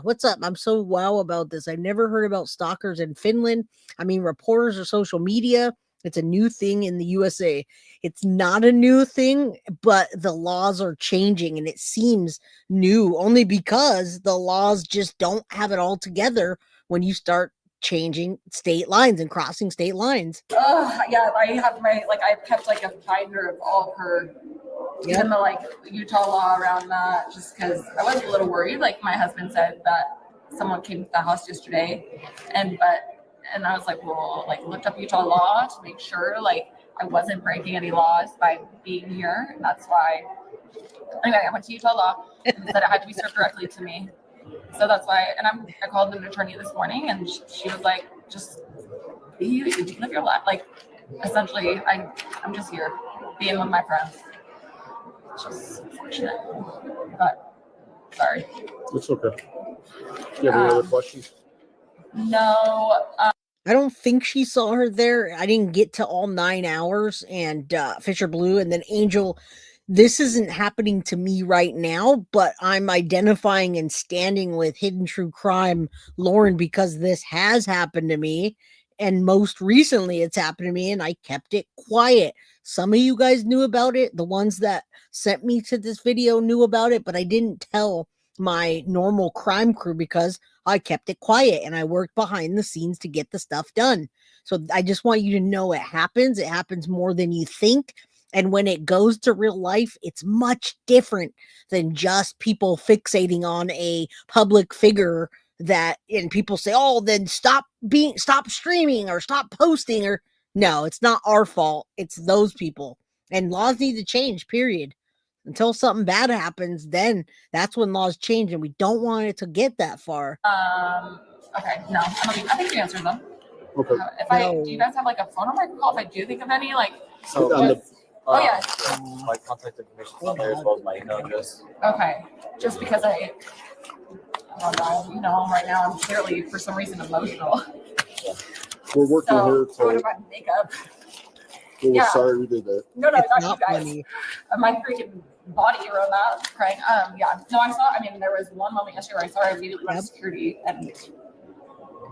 [SPEAKER 1] What's up? I'm so wow about this. I've never heard about stalkers in Finland. I mean, reporters or social media. It's a new thing in the USA. It's not a new thing, but the laws are changing and it seems new only because the laws just don't have it all together when you start changing state lines and crossing state lines.
[SPEAKER 13] Yeah, I've kept like a binder of all of her, even the Utah law around that, just because I was a little worried. Like my husband said that someone came to the house yesterday, and I was like, well, looked up Utah law to make sure I wasn't breaking any laws by being here, and that's why. Anyway, I went to Utah law and said it had to be served directly to me. So that's why, and I called an attorney this morning, and she was like, "Just live your life." Essentially, I'm just here, being with my friends. It's just unfortunate, but sorry.
[SPEAKER 12] It's okay. Do you have any other questions?
[SPEAKER 13] No.
[SPEAKER 1] I don't think she saw her there. I didn't get to all 9 hours, and Fisher Blue, and then Angel. This isn't happening to me right now, but I'm identifying and standing with Hidden True Crime Lauren because this has happened to me. And most recently it's happened to me and I kept it quiet. Some of you guys knew about it. The ones that sent me to this video knew about it, but I didn't tell my normal crime crew because I kept it quiet and I worked behind the scenes to get the stuff done. So I just want you to know it happens. It happens more than you think. And when it goes to real life, it's much different than just people fixating on a public figure and people say, oh, then stop streaming or stop posting no, it's not our fault. It's those people. And laws need to change, period. Until something bad happens, then that's when laws change, and we don't want it to get that far.
[SPEAKER 13] Okay, no, I think you answered them.
[SPEAKER 12] Okay.
[SPEAKER 13] Do you guys have a phone number I can call if I do think of any?
[SPEAKER 11] My contact information is on there as well as my email address.
[SPEAKER 13] Okay, just because I don't know, right now I'm clearly for some reason emotional.
[SPEAKER 12] We're working here
[SPEAKER 13] I would have had makeup.
[SPEAKER 12] We're sorry we did that.
[SPEAKER 13] No, not you guys. Funny. My freaking body around that crying. There was one moment yesterday where I saw her immediately went to security and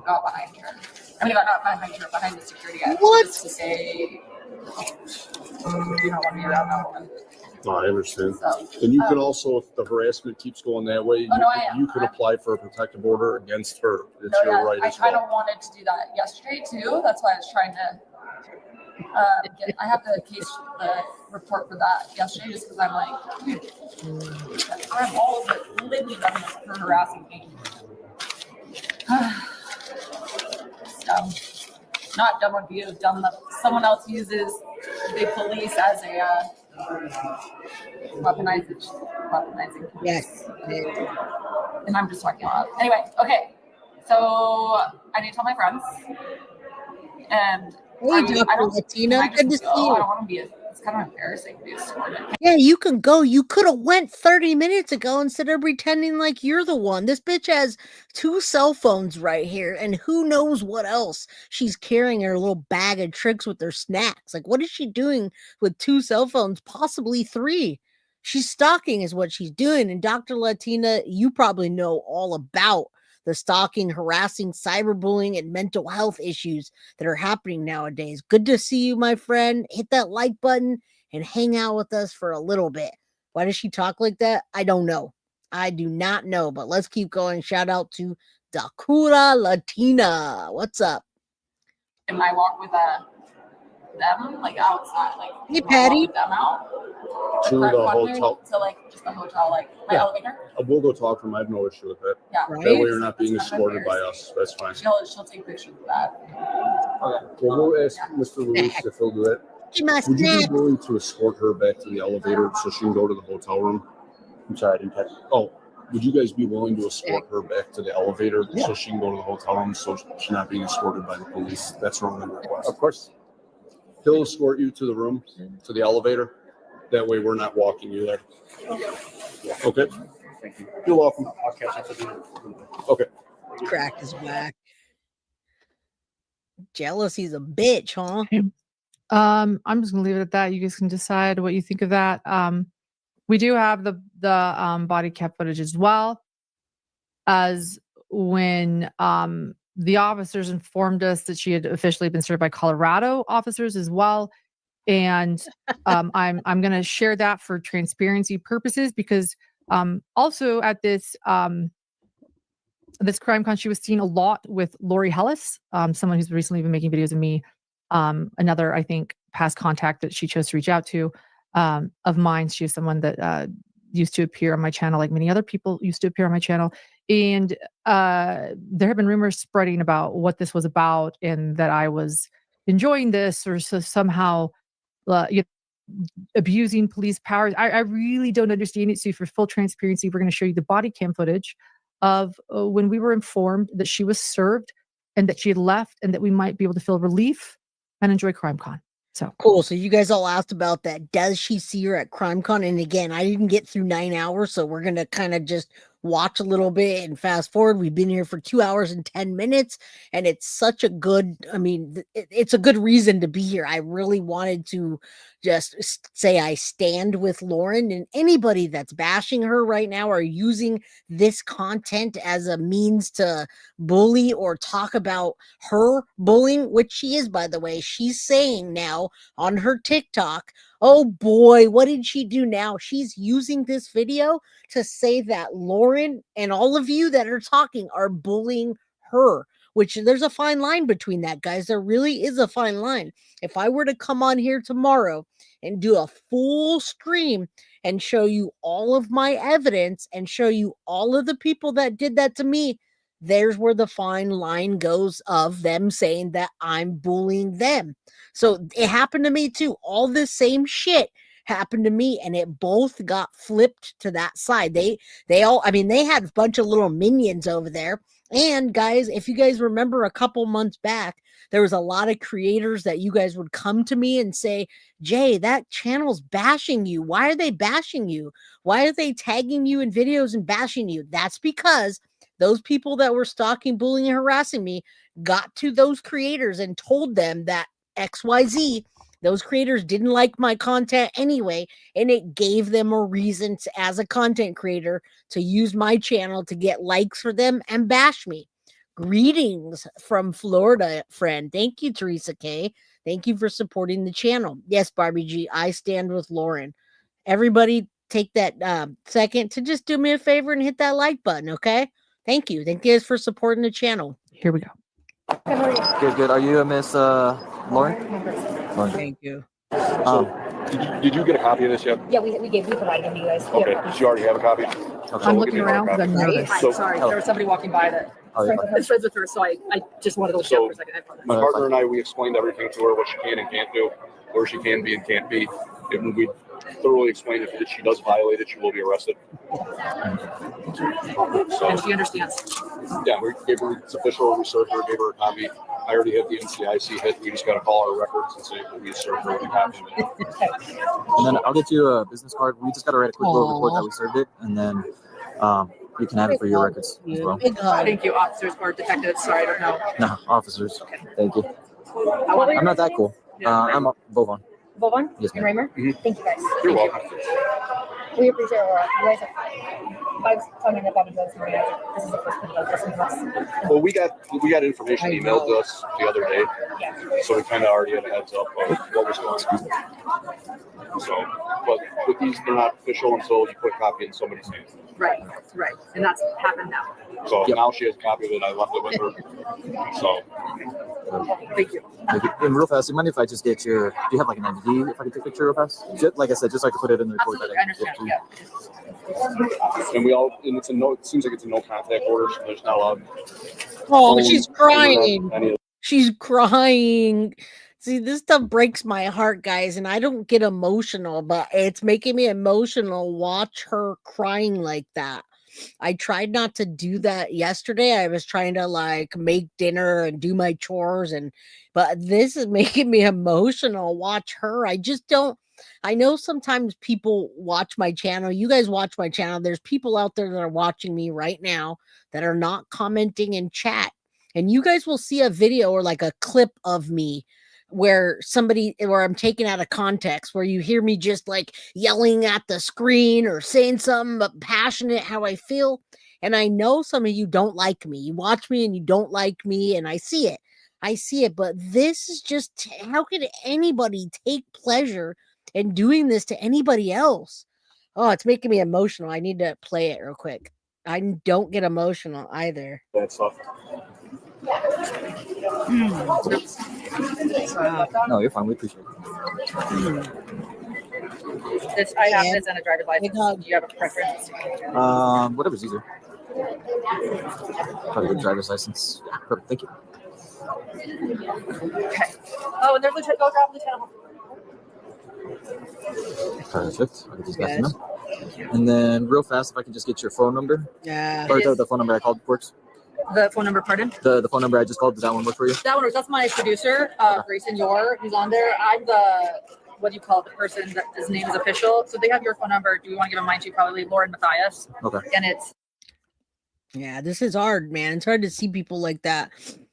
[SPEAKER 13] got behind her. Not behind her, behind the security guy.
[SPEAKER 1] What?
[SPEAKER 13] Just to say, you don't want me around that woman.
[SPEAKER 12] No, I understand. And you can also, if the harassment keeps going that way, you can apply for a protective order against her. It's your right as well.
[SPEAKER 13] I kind of wanted to do that yesterday too. That's why I was trying to I have the report for that yesterday just because I'm like, I have all of it living on this for harassing me. Dumb. Not dumb on you, dumb that someone else uses the police as a weaponizing.
[SPEAKER 1] Yes.
[SPEAKER 13] And I'm just talking loud. Anyway, okay. So I need to tell my friends. And
[SPEAKER 1] hey, Dr. Latina, good to see you.
[SPEAKER 13] I don't want to be it's kind of embarrassing to be escorted.
[SPEAKER 1] Yeah, you can go. You could have went 30 minutes ago instead of pretending like you're the one. This bitch has 2 cell phones right here, and who knows what else she's carrying in her little bag of tricks with her snacks. What is she doing with 2 cell phones, possibly 3? She's stalking is what she's doing. And Dr. Latina, you probably know all about the stalking, harassing, cyberbullying, and mental health issues that are happening nowadays. Good to see you, my friend. Hit that like button and hang out with us for a little bit. Why does she talk like that? I don't know. I do not know, but let's keep going. Shout out to Dr. Latina. What's up?
[SPEAKER 13] Am I walk with them like outside, like
[SPEAKER 1] Hey,
[SPEAKER 13] walk
[SPEAKER 1] Patty.
[SPEAKER 13] with them out
[SPEAKER 12] To the hotel.
[SPEAKER 13] to like just the hotel, like my elevator.
[SPEAKER 12] We'll go talk to him. I have no issue with that.
[SPEAKER 13] Yeah,
[SPEAKER 1] Right.
[SPEAKER 12] That way you're not being escorted by us. That's fine.
[SPEAKER 13] She'll take pictures of that.
[SPEAKER 12] Okay. Well, we'll ask Mr. Luis if he'll do it.
[SPEAKER 1] Give my
[SPEAKER 12] Would you be
[SPEAKER 1] snap.
[SPEAKER 12] willing to escort her back to the elevator so she can go to the hotel room?
[SPEAKER 11] I'm sorry, I didn't catch.
[SPEAKER 12] Oh, would you guys be willing to escort her back to the elevator so she can go to the hotel room so she's not being escorted by the police? That's her only request.
[SPEAKER 11] Of course.
[SPEAKER 12] He'll escort you to the room, to the elevator. That way we're not walking you there. Okay?
[SPEAKER 11] Thank you.
[SPEAKER 12] You're welcome.
[SPEAKER 11] I'll catch up with you.
[SPEAKER 12] Okay.
[SPEAKER 1] Crack his back. Jealousy's a bitch, huh?
[SPEAKER 2] I'm just gonna leave it at that. You guys can decide what you think of that. We do have the body cam footage as well as when the officers informed us that she had officially been served by Colorado officers as well. And I'm going to share that for transparency purposes because also at this this CrimeCon, she was seen a lot with Lori Hellis, someone who's recently been making videos of me. Another, I think, past contact that she chose to reach out to of mine. She was someone that used to appear on my channel, like many other people used to appear on my channel. And there have been rumors spreading about what this was about and that I was enjoying this or somehow abusing police powers. I really don't understand it. So for full transparency, we're going to show you the body cam footage of when we were informed that she was served and that she had left and that we might be able to feel relief and enjoy CrimeCon. So
[SPEAKER 1] cool. So you guys all asked about that. Does she see her at CrimeCon? And again, I didn't get through 9 hours, so we're gonna kind of just watch a little bit and fast forward. We've been here for 2 hours and 10 minutes, and it's such a good. I mean, it's a good reason to be here. I really wanted to just say I stand with Lauren, and anybody that's bashing her right now or using this content as a means to bully or talk about her bullying, which she is, by the way. She's saying now on her TikTok, oh boy, what did she do now? She's using this video to say that Lauren and all of you that are talking are bullying her, which there's a fine line between that, guys. There really is a fine line. If I were to come on here tomorrow and do a full stream and show you all of my evidence and show you all of the people that did that to me, there's where the fine line goes of them saying that I'm bullying them. So it happened to me too. All this same shit happened to me, and it both got flipped to that side. They all, I mean, they had a bunch of little minions over there. And guys, if you guys remember a couple months back, there was a lot of creators that you guys would come to me and say, Jay, that channel's bashing you. Why are they bashing you? Why are they tagging you in videos and bashing you? That's because those people that were stalking, bullying, and harassing me got to those creators and told them that XYZ, those creators didn't like my content anyway, and it gave them a reason to, as a content creator, to use my channel to get likes for them and bash me. Greetings from Florida, friend. Thank you, Teresa K. Thank you for supporting the channel. Yes, Barbie G, I stand with Lauren. Everybody take that second to just do me a favor and hit that like button, okay? Thank you. Thank you guys for supporting the channel.
[SPEAKER 2] Here we go.
[SPEAKER 14] Good. Are you Miss Lauren?
[SPEAKER 1] Thank you.
[SPEAKER 12] Did you get a copy of this yet?
[SPEAKER 9] Yeah, we provided them to you guys.
[SPEAKER 12] Okay. Did you already have a copy?
[SPEAKER 2] I'm looking around because I'm nervous.
[SPEAKER 3] Sorry, there was somebody walking by that is friends with her, so I just wanted to look
[SPEAKER 12] So,
[SPEAKER 3] for a second. I apologize.
[SPEAKER 12] My partner and I, we explained everything to her, what she can and can't do, where she can be and can't be. And we thoroughly explained if she does violate it, she will be arrested. So,
[SPEAKER 3] And she understands.
[SPEAKER 12] yeah, we gave her, it's official, we served her, gave her a copy. I already have the NCIC hit. We just got to call our records and say we served her with a copy of it.
[SPEAKER 14] And then I'll get you a business card. We just got to write a quick little report that we served it, and then you can have it for your records as well.
[SPEAKER 3] Thank you, officers or detectives. Sorry, I don't know.
[SPEAKER 14] No, officers. Thank you. I'm not that cool. I'm Bovon.
[SPEAKER 9] Bovon?
[SPEAKER 14] Yes,
[SPEAKER 9] And
[SPEAKER 14] ma'am.
[SPEAKER 9] Raymer? Thank you guys.
[SPEAKER 12] You're welcome.
[SPEAKER 7] We appreciate it a lot. You guys have, I was talking about it this morning. I was like, this is the first thing about listening to us.
[SPEAKER 12] Well, we got information emailed to us the other day, so we kind of already had a heads up of what was going on. So, but with these, they're not official until you put a copy in somebody's hands.
[SPEAKER 13] Right, and that's happened now.
[SPEAKER 12] So now she has a copy of it. I left it with her. So.
[SPEAKER 13] Thank you.
[SPEAKER 14] And real fast, you mind if I just get your? Do you have like an ID? If I can take a picture real fast, just, like I said, just so I can put it in the report.
[SPEAKER 13] Absolutely,
[SPEAKER 14] That
[SPEAKER 13] I understand. Yeah.
[SPEAKER 12] And we all, and it's a no. It seems like it's a no contact order, so there's not allowed.
[SPEAKER 1] Oh, she's crying. She's crying. See, this stuff breaks my heart, guys, and I don't get emotional, but it's making me emotional. Watch her crying like that. I tried not to do that yesterday. I was trying to like make dinner and do my chores, but this is making me emotional. Watch her. I just don't. I know sometimes people watch my channel. You guys watch my channel. There's people out there that are watching me right now that are not commenting in chat. And you guys will see a video or like a clip of me where I'm taken out of context, where you hear me just like yelling at the screen or saying something but passionate how I feel. And I know some of you don't like me. You watch me and you don't like me, and I see it. But this is just, how could anybody take pleasure in doing this to anybody else? Oh, it's making me emotional. I need to play it real quick. I don't get emotional either.
[SPEAKER 12] That's tough.
[SPEAKER 14] No, you're fine. We appreciate it.
[SPEAKER 13] I have this and a driver's license. Do you have a preference?
[SPEAKER 14] Whatever's easier. Probably the driver's license. Yeah, perfect. Thank you.
[SPEAKER 13] Okay. Oh, and there's Lieutenant. Go drop Lieutenant.
[SPEAKER 14] Perfect. I'll get these back to them. And then, real fast, if I can just get your phone number.
[SPEAKER 1] Yeah.
[SPEAKER 14] Or the phone number I called works.
[SPEAKER 13] The phone number, pardon?
[SPEAKER 14] The phone number I just called, does that one work for you?
[SPEAKER 13] That one works. That's my producer, Grayson Yor, who's on there. I'm the, what do you call it, the person that his name is official. So they have your phone number. Do you want to give them mine too? Probably Lauren Matthias.
[SPEAKER 14] Okay.
[SPEAKER 13] And it's.
[SPEAKER 1] Yeah, this is hard, man. It's hard to see people like that.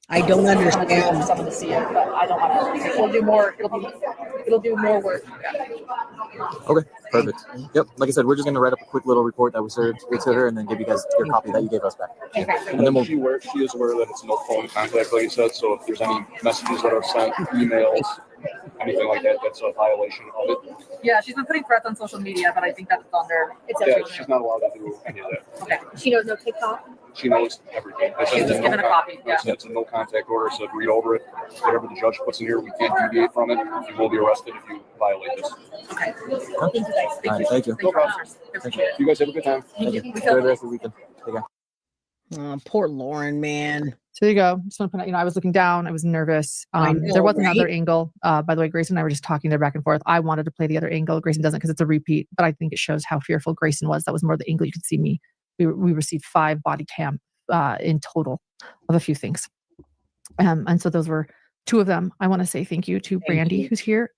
[SPEAKER 1] I don't understand.
[SPEAKER 13] Someone to see it, but I don't want to. We'll do more. It'll do more work. Yeah.
[SPEAKER 14] Okay, perfect. Yep, like I said, we're just going to write up a quick little report that we served to her and then give you guys your copy that you gave us back.
[SPEAKER 12] And then she is aware that it's no phone contact, like you said, so if there's any messages that are sent, emails, anything like that, that's a violation of it.
[SPEAKER 13] Yeah, she's been putting threats on social media, but I think that's under.
[SPEAKER 12] She's not allowed to do any of that.
[SPEAKER 13] Okay. She knows no TikTok?
[SPEAKER 12] She knows everything.
[SPEAKER 13] She's just given a copy. Yeah.
[SPEAKER 12] It's a no contact order, so read over it. Whatever the judge puts in here, we can't deviate from it. You will be arrested if you violate this.
[SPEAKER 13] Okay. Thank you guys.
[SPEAKER 14] Thank you.
[SPEAKER 12] No problem. Thank you. You guys have a good time.
[SPEAKER 14] Thank you. Enjoy the rest of the weekend. Take care.
[SPEAKER 1] Oh, poor Lauren, man.
[SPEAKER 2] So there you go. Just want to point out, I was looking down. I was nervous. There was another angle. By the way, Grayson and I were just talking there back and forth. I wanted to play the other angle. Grayson doesn't because it's a repeat, but I think it shows how fearful Grayson was. That was more the angle you could see me. We received 5 body cam in total of a few things. And so those were 2 of them. I want to say thank you to Brandy, who's here.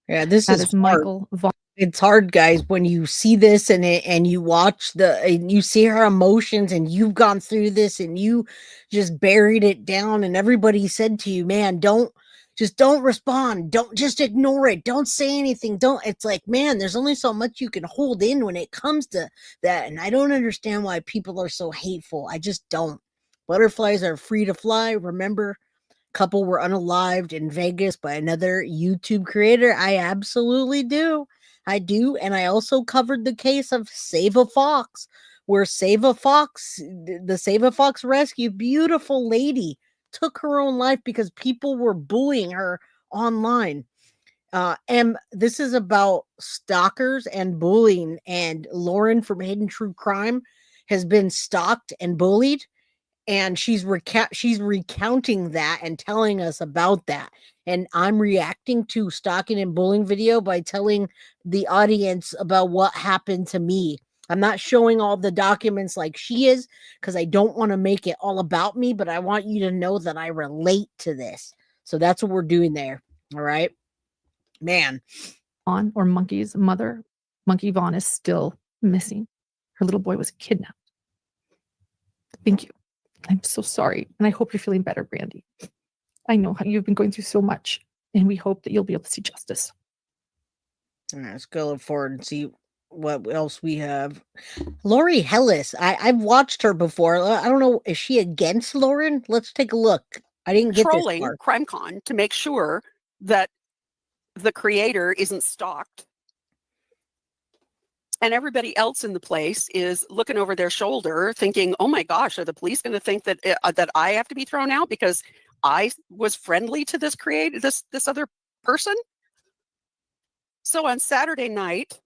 [SPEAKER 1] Yeah, this is
[SPEAKER 2] Michael.
[SPEAKER 1] It's hard, guys, when you see this and you watch and you see her emotions, and you've gone through this and you just buried it down, and everybody said to you, man, don't respond. Don't just ignore it. Don't say anything. It's like, man, there's only so much you can hold in when it comes to that. And I don't understand why people are so hateful. I just don't. Butterflies are free to fly. Remember, couple were unalived in Vegas by another YouTube creator. I absolutely do. I do. And I also covered the case of Save a Fox, where the Save a Fox rescue, beautiful lady, took her own life because people were bullying her online. And this is about stalkers and bullying. And Lauren from Hidden True Crime has been stalked and bullied. And she's recounting that and telling us about that. And I'm reacting to stalking and bullying video by telling the audience about what happened to me. I'm not showing all the documents like she is because I don't want to make it all about me, but I want you to know that I relate to this. So that's what we're doing there. All right, man.
[SPEAKER 2] Or Monkey's mother, Monkey Vaughn, is still missing. Her little boy was kidnapped. Thank you. I'm so sorry. And I hope you're feeling better, Brandy. I know how you've been going through so much, and we hope that you'll be able to see justice.
[SPEAKER 1] All right, let's go forward and see what else we have. Lori Hellis. I've watched her before. I don't know. Is she against Lauren? Let's take a look. I didn't get this
[SPEAKER 15] Trolling
[SPEAKER 1] far.
[SPEAKER 15] CrimeCon to make sure that the creator isn't stalked. And everybody else in the place is looking over their shoulder thinking, oh my gosh, are the police going to think that that I have to be thrown out because I was friendly to this this other person? So on Saturday night,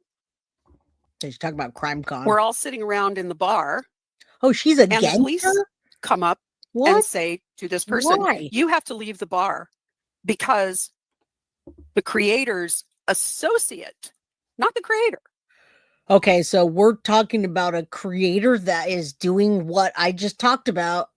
[SPEAKER 1] She's talking about CrimeCon.
[SPEAKER 15] we're all sitting around in the bar.
[SPEAKER 1] Oh, she's
[SPEAKER 15] and
[SPEAKER 1] against
[SPEAKER 15] the police
[SPEAKER 1] her?
[SPEAKER 15] come up
[SPEAKER 1] What?
[SPEAKER 15] and say to this person,
[SPEAKER 1] Why?
[SPEAKER 15] you have to leave the bar because the creator's associate, not the creator.
[SPEAKER 1] Okay, so we're talking about a creator that is doing what I just talked about.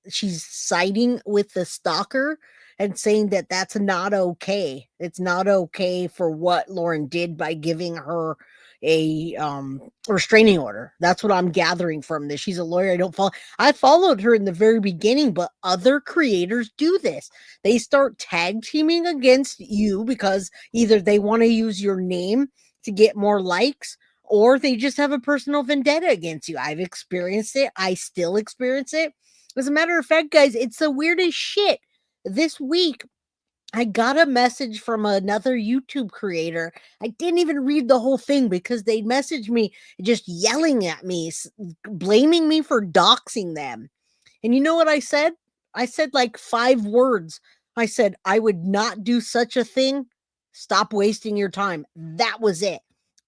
[SPEAKER 1] She's siding with the stalker and saying that that's not okay. It's not okay for what Lauren did by giving her a restraining order. That's what I'm gathering from this. She's a lawyer. I followed her in the very beginning, but other creators do this. They start tag teaming against you because either they want to use your name to get more likes, or they just have a personal vendetta against you. I've experienced it. I still experience it. As a matter of fact, guys, it's the weirdest shit. This week, I got a message from another YouTube creator. I didn't even read the whole thing because they messaged me just yelling at me, blaming me for doxing them. And you know what I said? I said like 5 words. I said, I would not do such a thing. Stop wasting your time. That was it.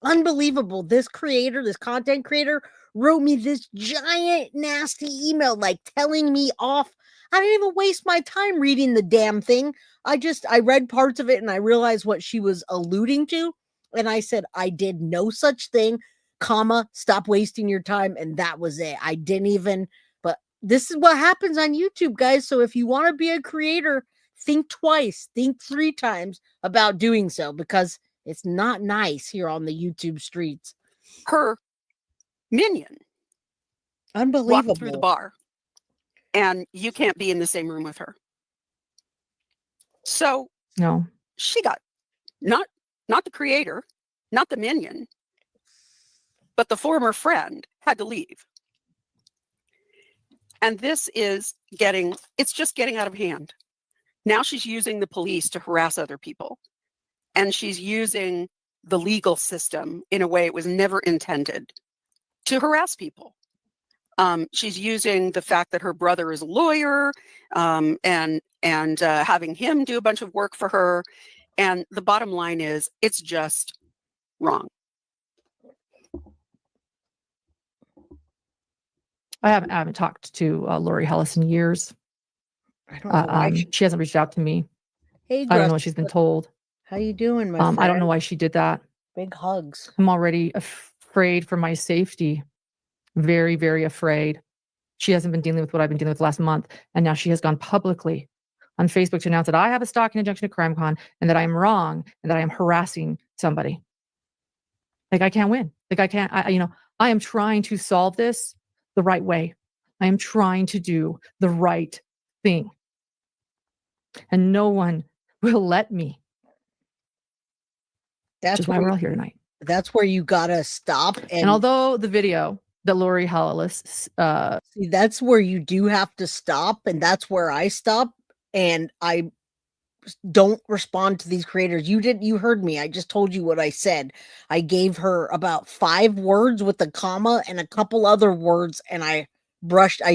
[SPEAKER 1] Unbelievable. This content creator wrote me this giant nasty email, like telling me off. I didn't even waste my time reading the damn thing. I read parts of it and I realized what she was alluding to. And I said, I did no such thing, stop wasting your time. And that was it. I didn't even, but this is what happens on YouTube, guys. So if you want to be a creator, think twice, think 3 times about doing so, because it's not nice here on the YouTube streets.
[SPEAKER 15] Her minion
[SPEAKER 1] Unbelievable.
[SPEAKER 15] walked through the bar, and you can't be in the same room with her. So
[SPEAKER 2] no,
[SPEAKER 15] she got not the creator, not the minion, but the former friend had to leave. And this is it's just getting out of hand. Now she's using the police to harass other people. And she's using the legal system in a way it was never intended to harass people. She's using the fact that her brother is a lawyer and having him do a bunch of work for her. And the bottom line is, it's just wrong.
[SPEAKER 2] I haven't talked to Lori Hellis in years.
[SPEAKER 1] I don't know why
[SPEAKER 2] she hasn't reached out to me.
[SPEAKER 1] Hey,
[SPEAKER 2] I don't know what she's been told.
[SPEAKER 1] How you doing, my friend?
[SPEAKER 2] I don't know why she did that.
[SPEAKER 1] Big hugs.
[SPEAKER 2] I'm already afraid for my safety. Very, very afraid. She hasn't been dealing with what I've been dealing with last month. And now she has gone publicly on Facebook to announce that I have a stalking injunction at CrimeCon and that I am wrong and that I am harassing somebody. Like, I can't win. Like, I am trying to solve this the right way. I am trying to do the right thing. And no one will let me. That's why we're all here tonight.
[SPEAKER 1] That's where you gotta stop.
[SPEAKER 2] And although the video that Lori Hellis,
[SPEAKER 1] see, that's where you do have to stop, and that's where I stop, and I don't respond to these creators. You heard me. I just told you what I said. I gave her about 5 words with a comma and a couple other words, and I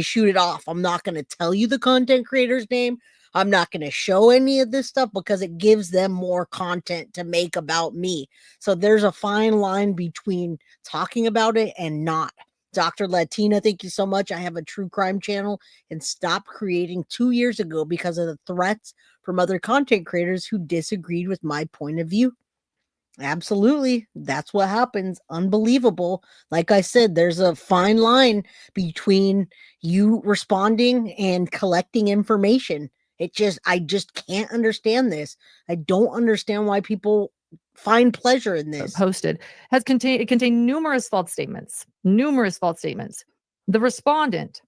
[SPEAKER 1] shoot it off. I'm not going to tell you the content creator's name. I'm not going to show any of this stuff because it gives them more content to make about me. So there's a fine line between talking about it and not. Dr. Latina, thank you so much. I have a true crime channel and stopped creating 2 years ago because of the threats from other content creators who disagreed with my point of view. Absolutely. That's what happens. Unbelievable. Like I said, there's a fine line between you responding and collecting information. I just can't understand this. I don't understand why people find pleasure in this.
[SPEAKER 2] Posted contained numerous false statements. The respondent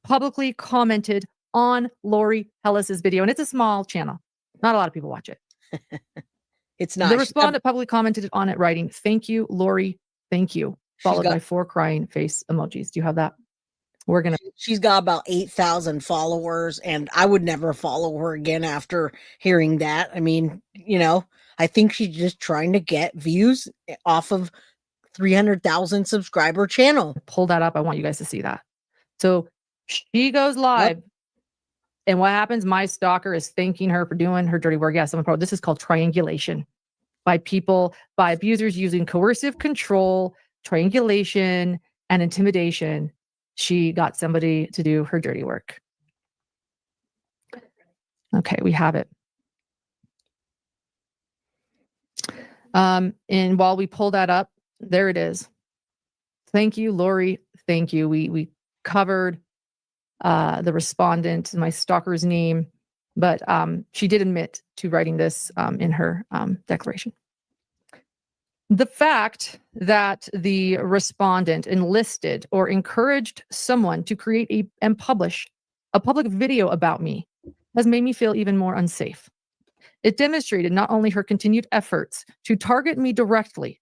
[SPEAKER 2] publicly commented on Lori Hellis's video, and it's a small channel. Not a lot of people watch it.
[SPEAKER 1] It's not.
[SPEAKER 2] The respondent publicly commented on it, writing, "Thank you, Lori. Thank you." Followed by 4 crying face emojis. Do you have that? We're gonna.
[SPEAKER 1] She's got about 8,000 followers, and I would never follow her again after hearing that. I mean, I think she's just trying to get views off of 300,000 subscriber channel.
[SPEAKER 2] Pull that up. I want you guys to see that. So she goes live. Yep. And what happens? My stalker is thanking her for doing her dirty work. Yes, this is called triangulation by abusers using coercive control, triangulation, and intimidation. She got somebody to do her dirty work. Okay, we have it. And while we pull that up, there it is. Thank you, Lori. Thank you. We covered the respondent, my stalker's name, but she did admit to writing this in her declaration. The fact that the respondent enlisted or encouraged someone to create and publish a public video about me has made me feel even more unsafe. It demonstrated not only her continued efforts to target me directly,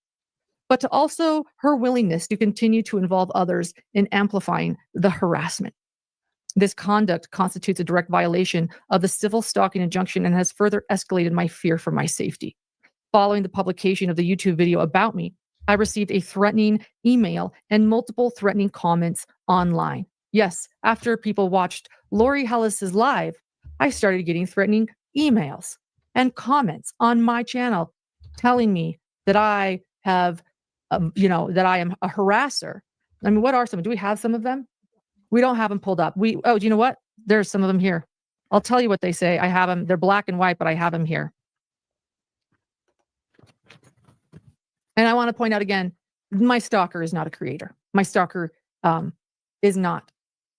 [SPEAKER 2] but to also her willingness to continue to involve others in amplifying the harassment. This conduct constitutes a direct violation of the civil stalking injunction and has further escalated my fear for my safety. Following the publication of the YouTube video about me, I received a threatening email and multiple threatening comments online. Yes, after people watched Lori Hellis's live, I started getting threatening emails and comments on my channel telling me that I have, that I am a harasser. I mean, what are some? Do we have some of them? We don't have them pulled up. Do you know what? There's some of them here. I'll tell you what they say. I have them. They're black and white, but I have them here. And I want to point out again, my stalker is not a creator. My stalker is not,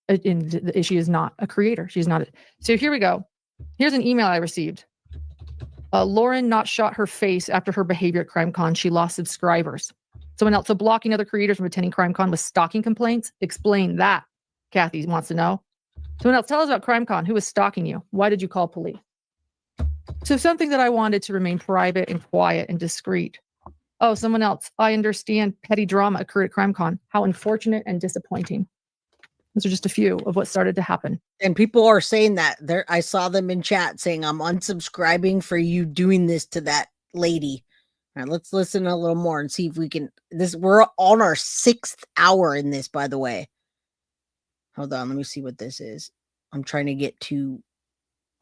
[SPEAKER 2] she is not a creator. She's not. So here we go. Here's an email I received. Lauren not shot her face after her behavior at CrimeCon. She lost subscribers. Someone else, so blocking other creators from attending CrimeCon with stalking complaints. Explain that. Kathy wants to know. Someone else, tell us about CrimeCon. Who was stalking you? Why did you call police? So something that I wanted to remain private and quiet and discreet. Oh, someone else. I understand petty drama occurred at CrimeCon. How unfortunate and disappointing. Those are just a few of what started to happen.
[SPEAKER 1] And people are saying that. I saw them in chat saying, I'm unsubscribing for you doing this to that lady. All right, let's listen a little more and see if we can. We're on our 6th hour in this, by the way. Hold on, let me see what this is. I'm trying to get to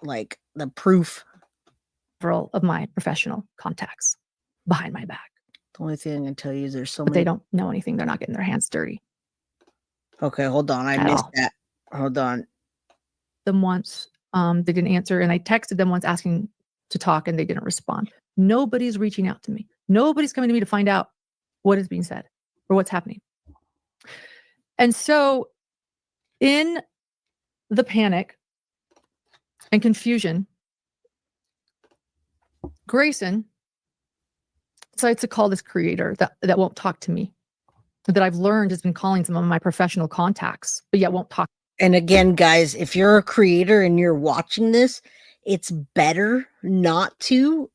[SPEAKER 1] the proof.
[SPEAKER 2] Several of my professional contacts behind my back.
[SPEAKER 1] The only thing I can tell you is there's so
[SPEAKER 2] but
[SPEAKER 1] many.
[SPEAKER 2] They don't know anything. They're not getting their hands dirty.
[SPEAKER 1] Okay, hold on. I missed that. Hold on.
[SPEAKER 2] Them once, they didn't answer, and I texted them once asking to talk, and they didn't respond. Nobody's reaching out to me. Nobody's coming to me to find out what is being said or what's happening. And so, in the panic and confusion, Grayson decides to call this creator that won't talk to me, that I've learned has been calling some of my professional contacts, but yet won't talk.
[SPEAKER 1] And again, guys, if you're a creator and you're watching this, it's better not to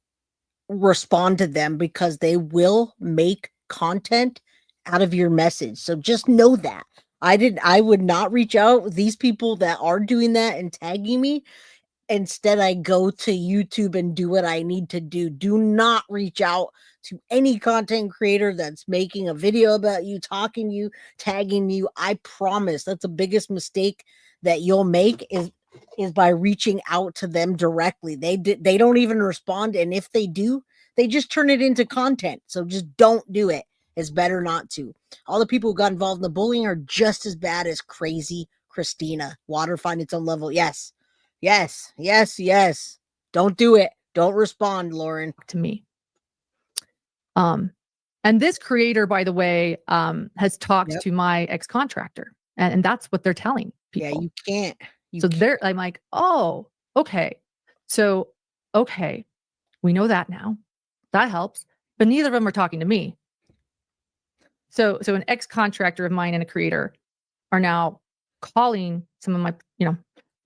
[SPEAKER 1] respond to them because they will make content out of your message. So just know that. I would not reach out with these people that are doing that and tagging me. Instead, I go to YouTube and do what I need to do. Do not reach out to any content creator that's making a video about you, talking you, tagging you. I promise that's the biggest mistake that you'll make is by reaching out to them directly. They don't even respond, and if they do, they just turn it into content. So just don't do it. It's better not to. All the people who got involved in the bullying are just as bad as crazy Christina. Water find its own level. Yes. Yes, yes, yes. Don't do it. Don't respond, Lauren.
[SPEAKER 2] To me. And this creator, by the way, has talked to my ex-contractor, and that's what they're telling people.
[SPEAKER 1] Yeah, you can't.
[SPEAKER 2] I'm like, oh, okay. So, okay, we know that now. That helps. But neither of them are talking to me. So an ex-contractor of mine and a creator are now calling some of my,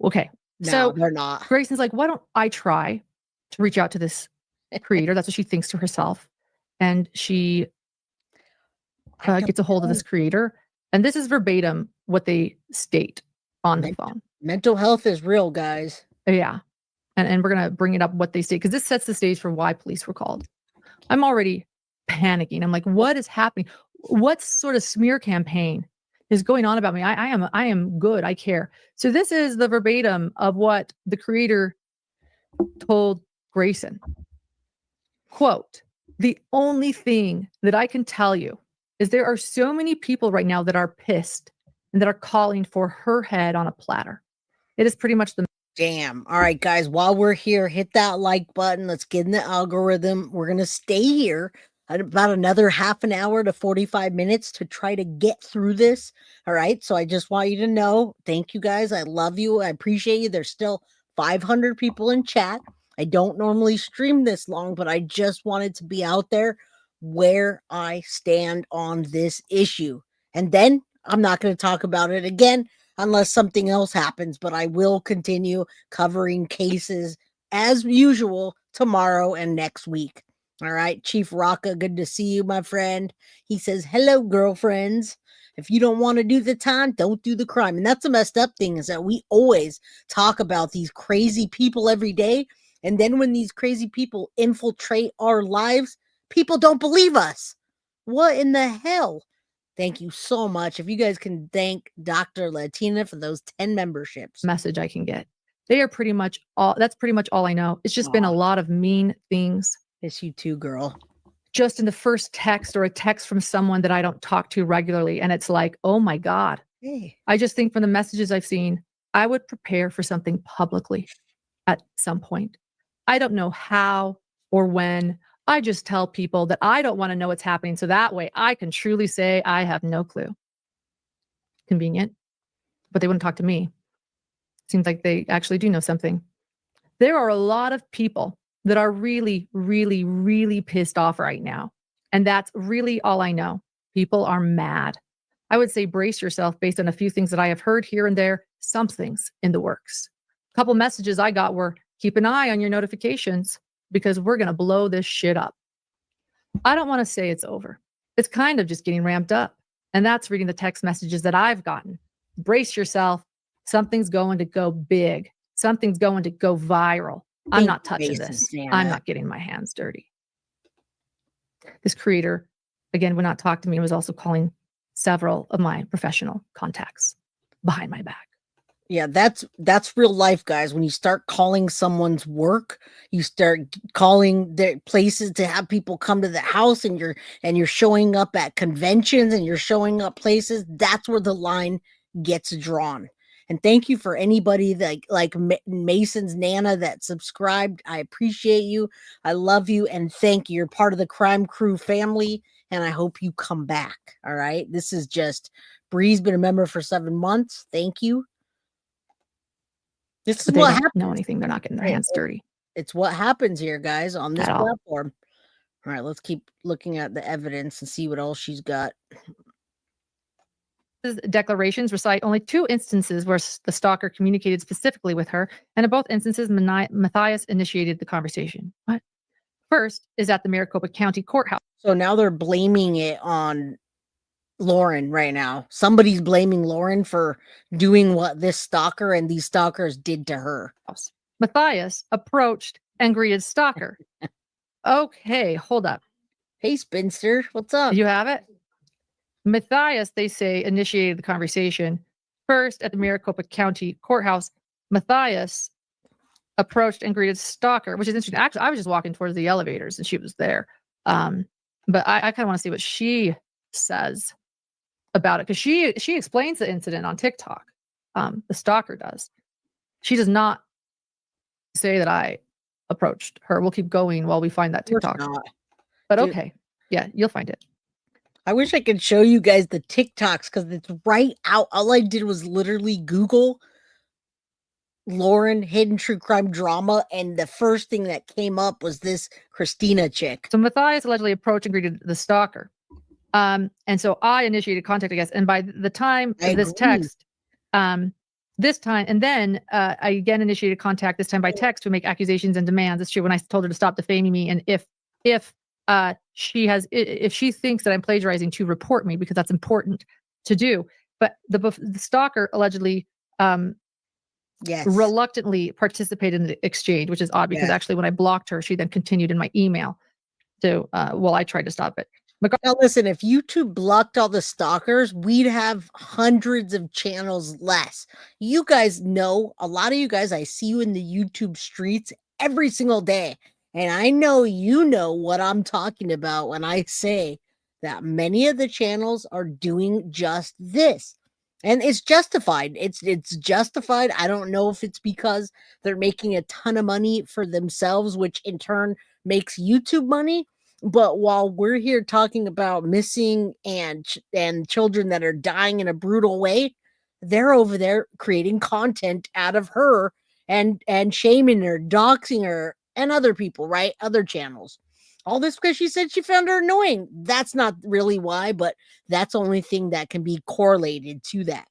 [SPEAKER 2] okay.
[SPEAKER 1] No,
[SPEAKER 2] So
[SPEAKER 1] they're not.
[SPEAKER 2] Grayson's like, why don't I try to reach out to this creator. That's what she thinks to herself. And she gets a hold of this creator. And this is verbatim what they state on the phone.
[SPEAKER 1] Mental health is real, guys.
[SPEAKER 2] Yeah. And we're going to bring it up what they state because this sets the stage for why police were called. I'm already panicking. I'm like, what is happening? What sort of smear campaign is going on about me? I am good. I care. So this is the verbatim of what the creator told Grayson. Quote, "The only thing that I can tell you is there are so many people right now that are pissed and that are calling for her head on a platter. It is pretty much the..."
[SPEAKER 1] Damn. All right, guys, while we're here, hit that like button. Let's get in the algorithm. We're going to stay here about another half an hour to 45 minutes to try to get through this. All right. So I just want you to know, thank you guys. I love you. I appreciate you. There's still 500 people in chat. I don't normally stream this long, but I just wanted to be out there where I stand on this issue. And then I'm not going to talk about it again unless something else happens, but I will continue covering cases as usual tomorrow and next week. All right, Chief Rocka, good to see you, my friend. He says, hello, girlfriends. If you don't want to do the time, don't do the crime. And that's the messed up thing, is that we always talk about these crazy people every day. And then when these crazy people infiltrate our lives, people don't believe us. What in the hell? Thank you so much. If you guys can thank Dr. Latina for those 10 memberships.
[SPEAKER 2] Message I can get. They are pretty much all, that's pretty much all I know. It's just been a lot of mean things.
[SPEAKER 1] Miss you too, girl.
[SPEAKER 2] Just in the first text or a text from someone that I don't talk to regularly. And it's like, oh my God.
[SPEAKER 1] Hey.
[SPEAKER 2] I just think from the messages I've seen, I would prepare for something publicly at some point. I don't know how or when. I just tell people that I don't want to know what's happening. So that way I can truly say I have no clue. Convenient, but they wouldn't talk to me. Seems like they actually do know something. There are a lot of people that are really, really, really pissed off right now. And that's really all I know. People are mad. I would say brace yourself based on a few things that I have heard here and there. Something's in the works. A couple messages I got were, keep an eye on your notifications because we're going to blow this shit up. I don't want to say it's over. It's kind of just getting ramped up. And that's reading the text messages that I've gotten. Brace yourself. Something's going to go big. Something's going to go viral. I'm not touching this. I'm not getting my hands dirty. This creator, again, would not talk to me and was also calling several of my professional contacts behind my back.
[SPEAKER 1] Yeah, that's real life, guys. When you start calling someone's work, you start calling their places to have people come to the house, and you're showing up at conventions and you're showing up places. That's where the line gets drawn. And thank you for anybody like Mason's Nana that subscribed. I appreciate you. I love you. And thank you. You're part of the Crime Crew family. And I hope you come back. All right. This is just Bree's been a member for 7 months. Thank you. This is what happens.
[SPEAKER 2] Know anything. They're not getting their hands dirty.
[SPEAKER 1] It's what happens here, guys, on this platform. All right. Let's keep looking at the evidence and see what else she's got.
[SPEAKER 2] Declarations recite only 2 instances where the stalker communicated specifically with her, and in both instances, Matthias initiated the conversation. What? First is at the Maricopa County Courthouse.
[SPEAKER 1] So now they're blaming it on Lauren right now. Somebody's blaming Lauren for doing what this stalker and these stalkers did to her.
[SPEAKER 2] Matthias approached and greeted stalker. Okay, hold up.
[SPEAKER 1] Hey, spinster, what's up?
[SPEAKER 2] You have it? Matthias, they say, initiated the conversation. First, at the Maricopa County Courthouse, Matthias approached and greeted stalker, which is interesting. Actually, I was just walking towards the elevators and she was there. But I kind of want to see what she says about it, because she explains the incident on TikTok. The stalker does. She does not say that I approached her. We'll keep going while we find that TikTok. But okay. Yeah, you'll find it.
[SPEAKER 1] I wish I could show you guys the TikToks because it's right out. All I did was literally Google Lauren hidden true crime drama, and the first thing that came up was this Christina chick.
[SPEAKER 2] So Matthias allegedly approached and greeted the stalker. And so I initiated contact, I guess. And by the time of this text, this time, and then I again initiated contact, this time by text, to make accusations and demands. It's true, when I told her to stop defaming me, and if she thinks that I'm plagiarizing, to report me, because that's important to do. But the stalker allegedly reluctantly participated in the exchange, which is odd, because actually when I blocked her, she then continued in my email. So while I tried to stop it.
[SPEAKER 1] Now listen, if YouTube blocked all the stalkers, we'd have hundreds of channels less. You guys know, a lot of you guys, I see you in the YouTube streets every single day. And I know you know what I'm talking about when I say that many of the channels are doing just this. And it's justified. It's justified. I don't know if it's because they're making a ton of money for themselves, which in turn makes YouTube money. But while we're here talking about missing and children that are dying in a brutal way, they're over there creating content out of her and shaming her, doxing her, and other people, right? Other channels. All this because she said she found her annoying. That's not really why, but that's the only thing that can be correlated to that.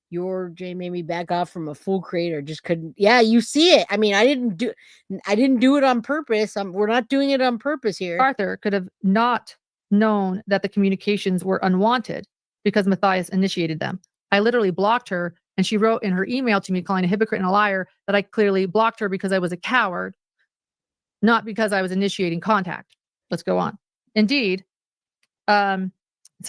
[SPEAKER 1] Your Jay made me back off from a full creator. Just couldn't. Yeah, you see it. I mean, I didn't do it on purpose. We're not doing it on purpose here.
[SPEAKER 2] Arthur could have not known that the communications were unwanted because Matthias initiated them. I literally blocked her, and she wrote in her email to me calling a hypocrite and a liar that I clearly blocked her because I was a coward, not because I was initiating contact. Let's go on. Indeed, sorry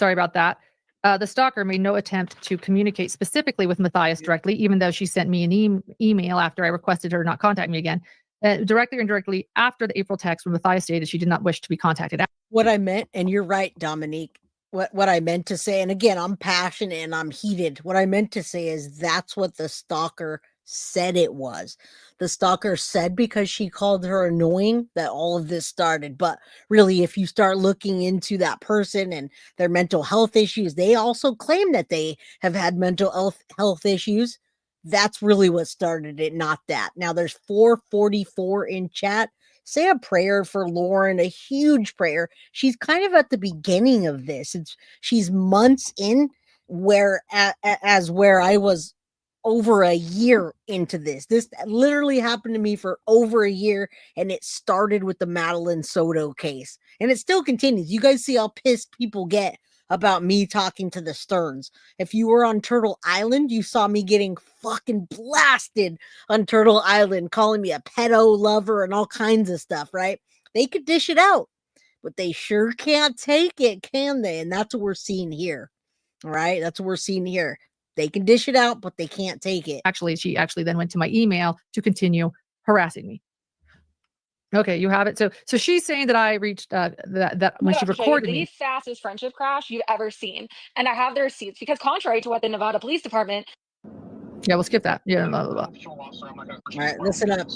[SPEAKER 2] about that. The stalker made no attempt to communicate specifically with Matthias directly, even though she sent me an email after I requested her not contact me again. Directly or indirectly, after the April text, when Matthias stated she did not wish to be contacted.
[SPEAKER 1] What I meant, and you're right, Dominique, what I meant to say, and again, I'm passionate and I'm heated. What I meant to say is that's what the stalker said it was. The stalker said because she called her annoying that all of this started. But really, if you start looking into that person and their mental health issues, they also claim that they have had mental health issues. That's really what started it, not that. Now there's 444 in chat. Say a prayer for Lauren, a huge prayer. She's kind of at the beginning of this. She's months in, where I was over a year into this. This literally happened to me for over a year, and it started with the Madeline Soto case, and it still continues. You guys see how pissed people get about me talking to the Sterns. If you were on Turtle Island, you saw me getting fucking blasted on Turtle Island, calling me a pedo lover and all kinds of stuff, right? They could dish it out, but they sure can't take it, can they? And that's what we're seeing here. All right, that's what we're seeing here. They can dish it out, but they can't take it.
[SPEAKER 2] Actually, she actually then went to my email to continue harassing me. Okay, you have it. So she's saying that I reached that when she recorded
[SPEAKER 10] the
[SPEAKER 2] me.
[SPEAKER 10] fastest friendship crash you've ever seen, and I have the receipts because contrary to what the Nevada Police Department.
[SPEAKER 2] Yeah, we'll skip that. Yeah, blah, blah, blah.
[SPEAKER 1] All right, listen up.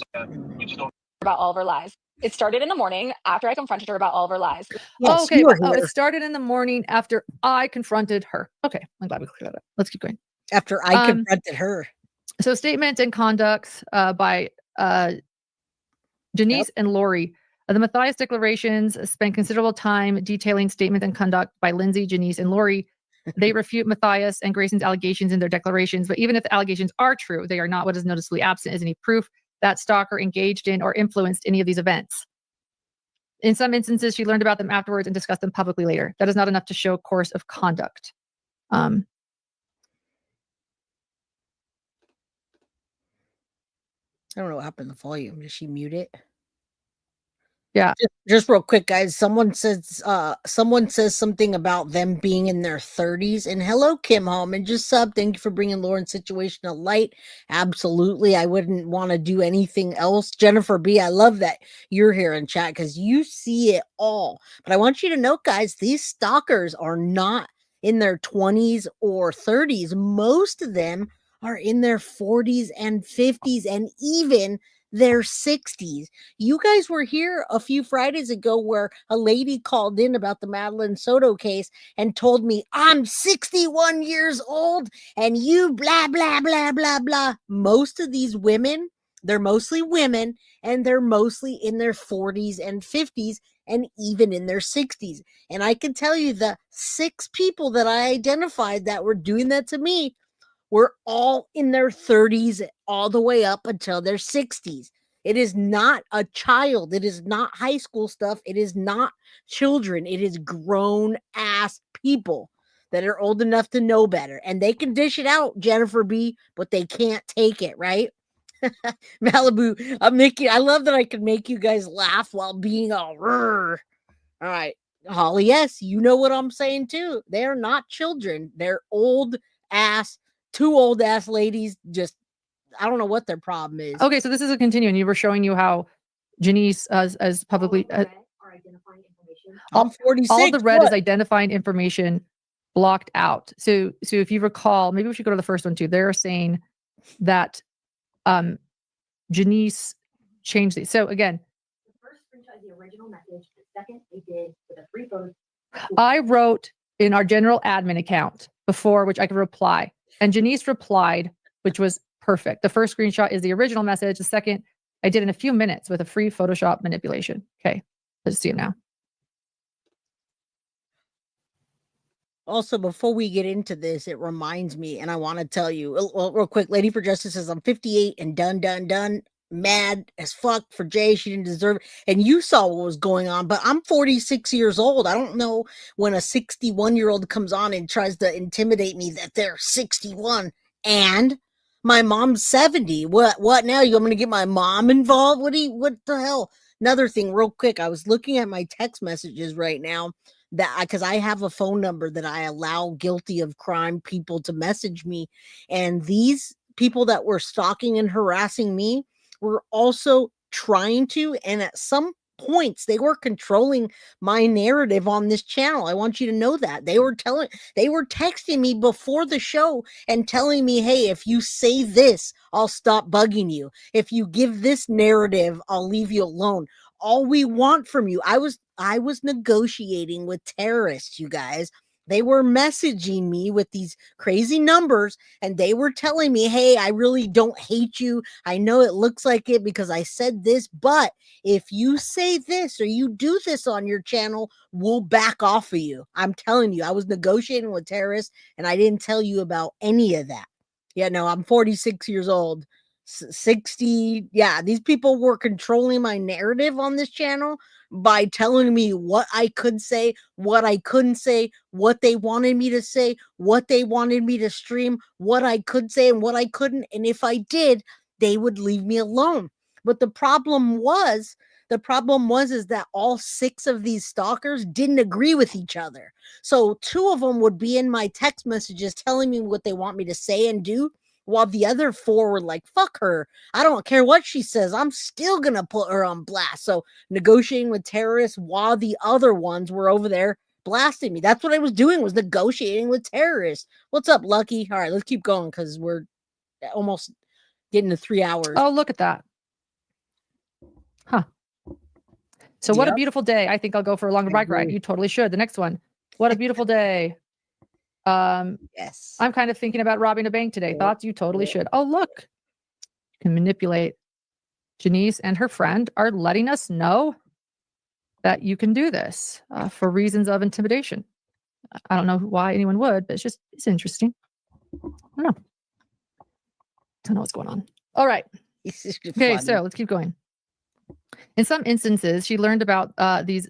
[SPEAKER 10] About all of her lies. It started in the morning after I confronted her about all of her lies.
[SPEAKER 2] Yes, okay, it started in the morning after I confronted her. Okay, I'm glad we cleared that up. Let's keep going.
[SPEAKER 1] After I confronted her.
[SPEAKER 2] So statements and conducts by Janice and Lori. The Matthias declarations spent considerable time detailing statements and conduct by Lindsay, Janice, and Lori. They refute Matthias and Grayson's allegations in their declarations, but even if the allegations are true, they are not. What is noticeably absent is any proof that stalker engaged in or influenced any of these events. In some instances, she learned about them afterwards and discussed them publicly later. That is not enough to show a course of conduct.
[SPEAKER 1] I don't know what happened to the volume. Did she mute it?
[SPEAKER 2] Yeah.
[SPEAKER 1] Just real quick, guys. Someone says something about them being in their 30s. And hello, Kim Hallman. Just sub. Thank you for bringing Lauren's situation to light. Absolutely. I wouldn't want to do anything else. Jennifer B, I love that you're here in chat because you see it all. But I want you to know, guys, these stalkers are not in their 20s or 30s. Most of them are in their 40s and 50s and even their 60s. You guys were here a few Fridays ago where a lady called in about the Madeline Soto case and told me, I'm 61 years old and you blah, blah, blah, blah, blah. Most of these women, they're mostly women and they're mostly in their 40s and 50s and even in their 60s. And I can tell you the 6 people that I identified that were doing that to me were all in their 30s all the way up until their 60s. It is not a child. It is not high school stuff. It is not children. It is grown ass people that are old enough to know better. And they can dish it out, Jennifer B., but they can't take it, right? Malibu, Mickey, I love that I can make you guys laugh while being all rrr. All right. Holly, yes, you know what I'm saying too. They're not children. They're old ass, two old ass ladies. Just, I don't know what their problem is.
[SPEAKER 2] Okay, so this is a continuing. You were showing you how Janice as publicly
[SPEAKER 1] I'm 46.
[SPEAKER 2] all the red
[SPEAKER 1] what?
[SPEAKER 2] is identifying information blocked out. So if you recall, maybe we should go to the first one too. They're saying that Janice changed these. So again, the first screenshot is the original message. The second they did with a free photo. I wrote in our general admin account before, which I could reply, and Janice replied, which was perfect. The first screenshot is the original message. The second I did in a few minutes with a free Photoshop manipulation. Okay, let's see it now.
[SPEAKER 1] Also, before we get into this, it reminds me, and I want to tell you, well, real quick, Lady for Justice says, I'm 58 and done, mad as fuck for Jay. She didn't deserve it. And you saw what was going on, but I'm 46 years old. I don't know when a 61-year-old comes on and tries to intimidate me that they're 61 and my mom's 70. What now? You want me to get my mom involved? What the hell? Another thing, real quick, I was looking at my text messages right now, that because I have a phone number that I allow guilty of crime people to message me. And these people that were stalking and harassing me were also trying to, and at some points they were controlling my narrative on this channel. I want you to know that. They were texting me before the show and telling me, hey, if you say this, I'll stop bugging you. If you give this narrative, I'll leave you alone. All we want from you. I was negotiating with terrorists, you guys. They were messaging me with these crazy numbers and they were telling me, hey, I really don't hate you. I know it looks like it because I said this, but if you say this or you do this on your channel, we'll back off of you. I'm telling you, I was negotiating with terrorists and I didn't tell you about any of that. Yeah, no, I'm 46 years old. 60. Yeah, these people were controlling my narrative on this channel by telling me what I could say, what I couldn't say, what they wanted me to say, what they wanted me to stream, what I could say and what I couldn't. And if I did, they would leave me alone. But the problem was is that all 6 of these stalkers didn't agree with each other. So 2 of them would be in my text messages telling me what they want me to say and do, while the other 4 were like, fuck her. I don't care what she says. I'm still going to put her on blast. So negotiating with terrorists while the other ones were over there blasting me. That's what I was doing, was negotiating with terrorists. What's up, Lucky? All right, let's keep going because we're almost getting to 3 hours.
[SPEAKER 2] Oh, look at that. Huh. So what a beautiful day. I think I'll go for a longer bike ride. You totally should. The next one. What a beautiful day.
[SPEAKER 1] Yes.
[SPEAKER 2] I'm kind of thinking about robbing a bank today. Thoughts? You totally should. Oh, look. You can manipulate. Janice and her friend are letting us know that you can do this for reasons of intimidation. I don't know why anyone would, but it's interesting. I don't know what's going on. All right. Okay, so let's keep going. In some instances, she learned about these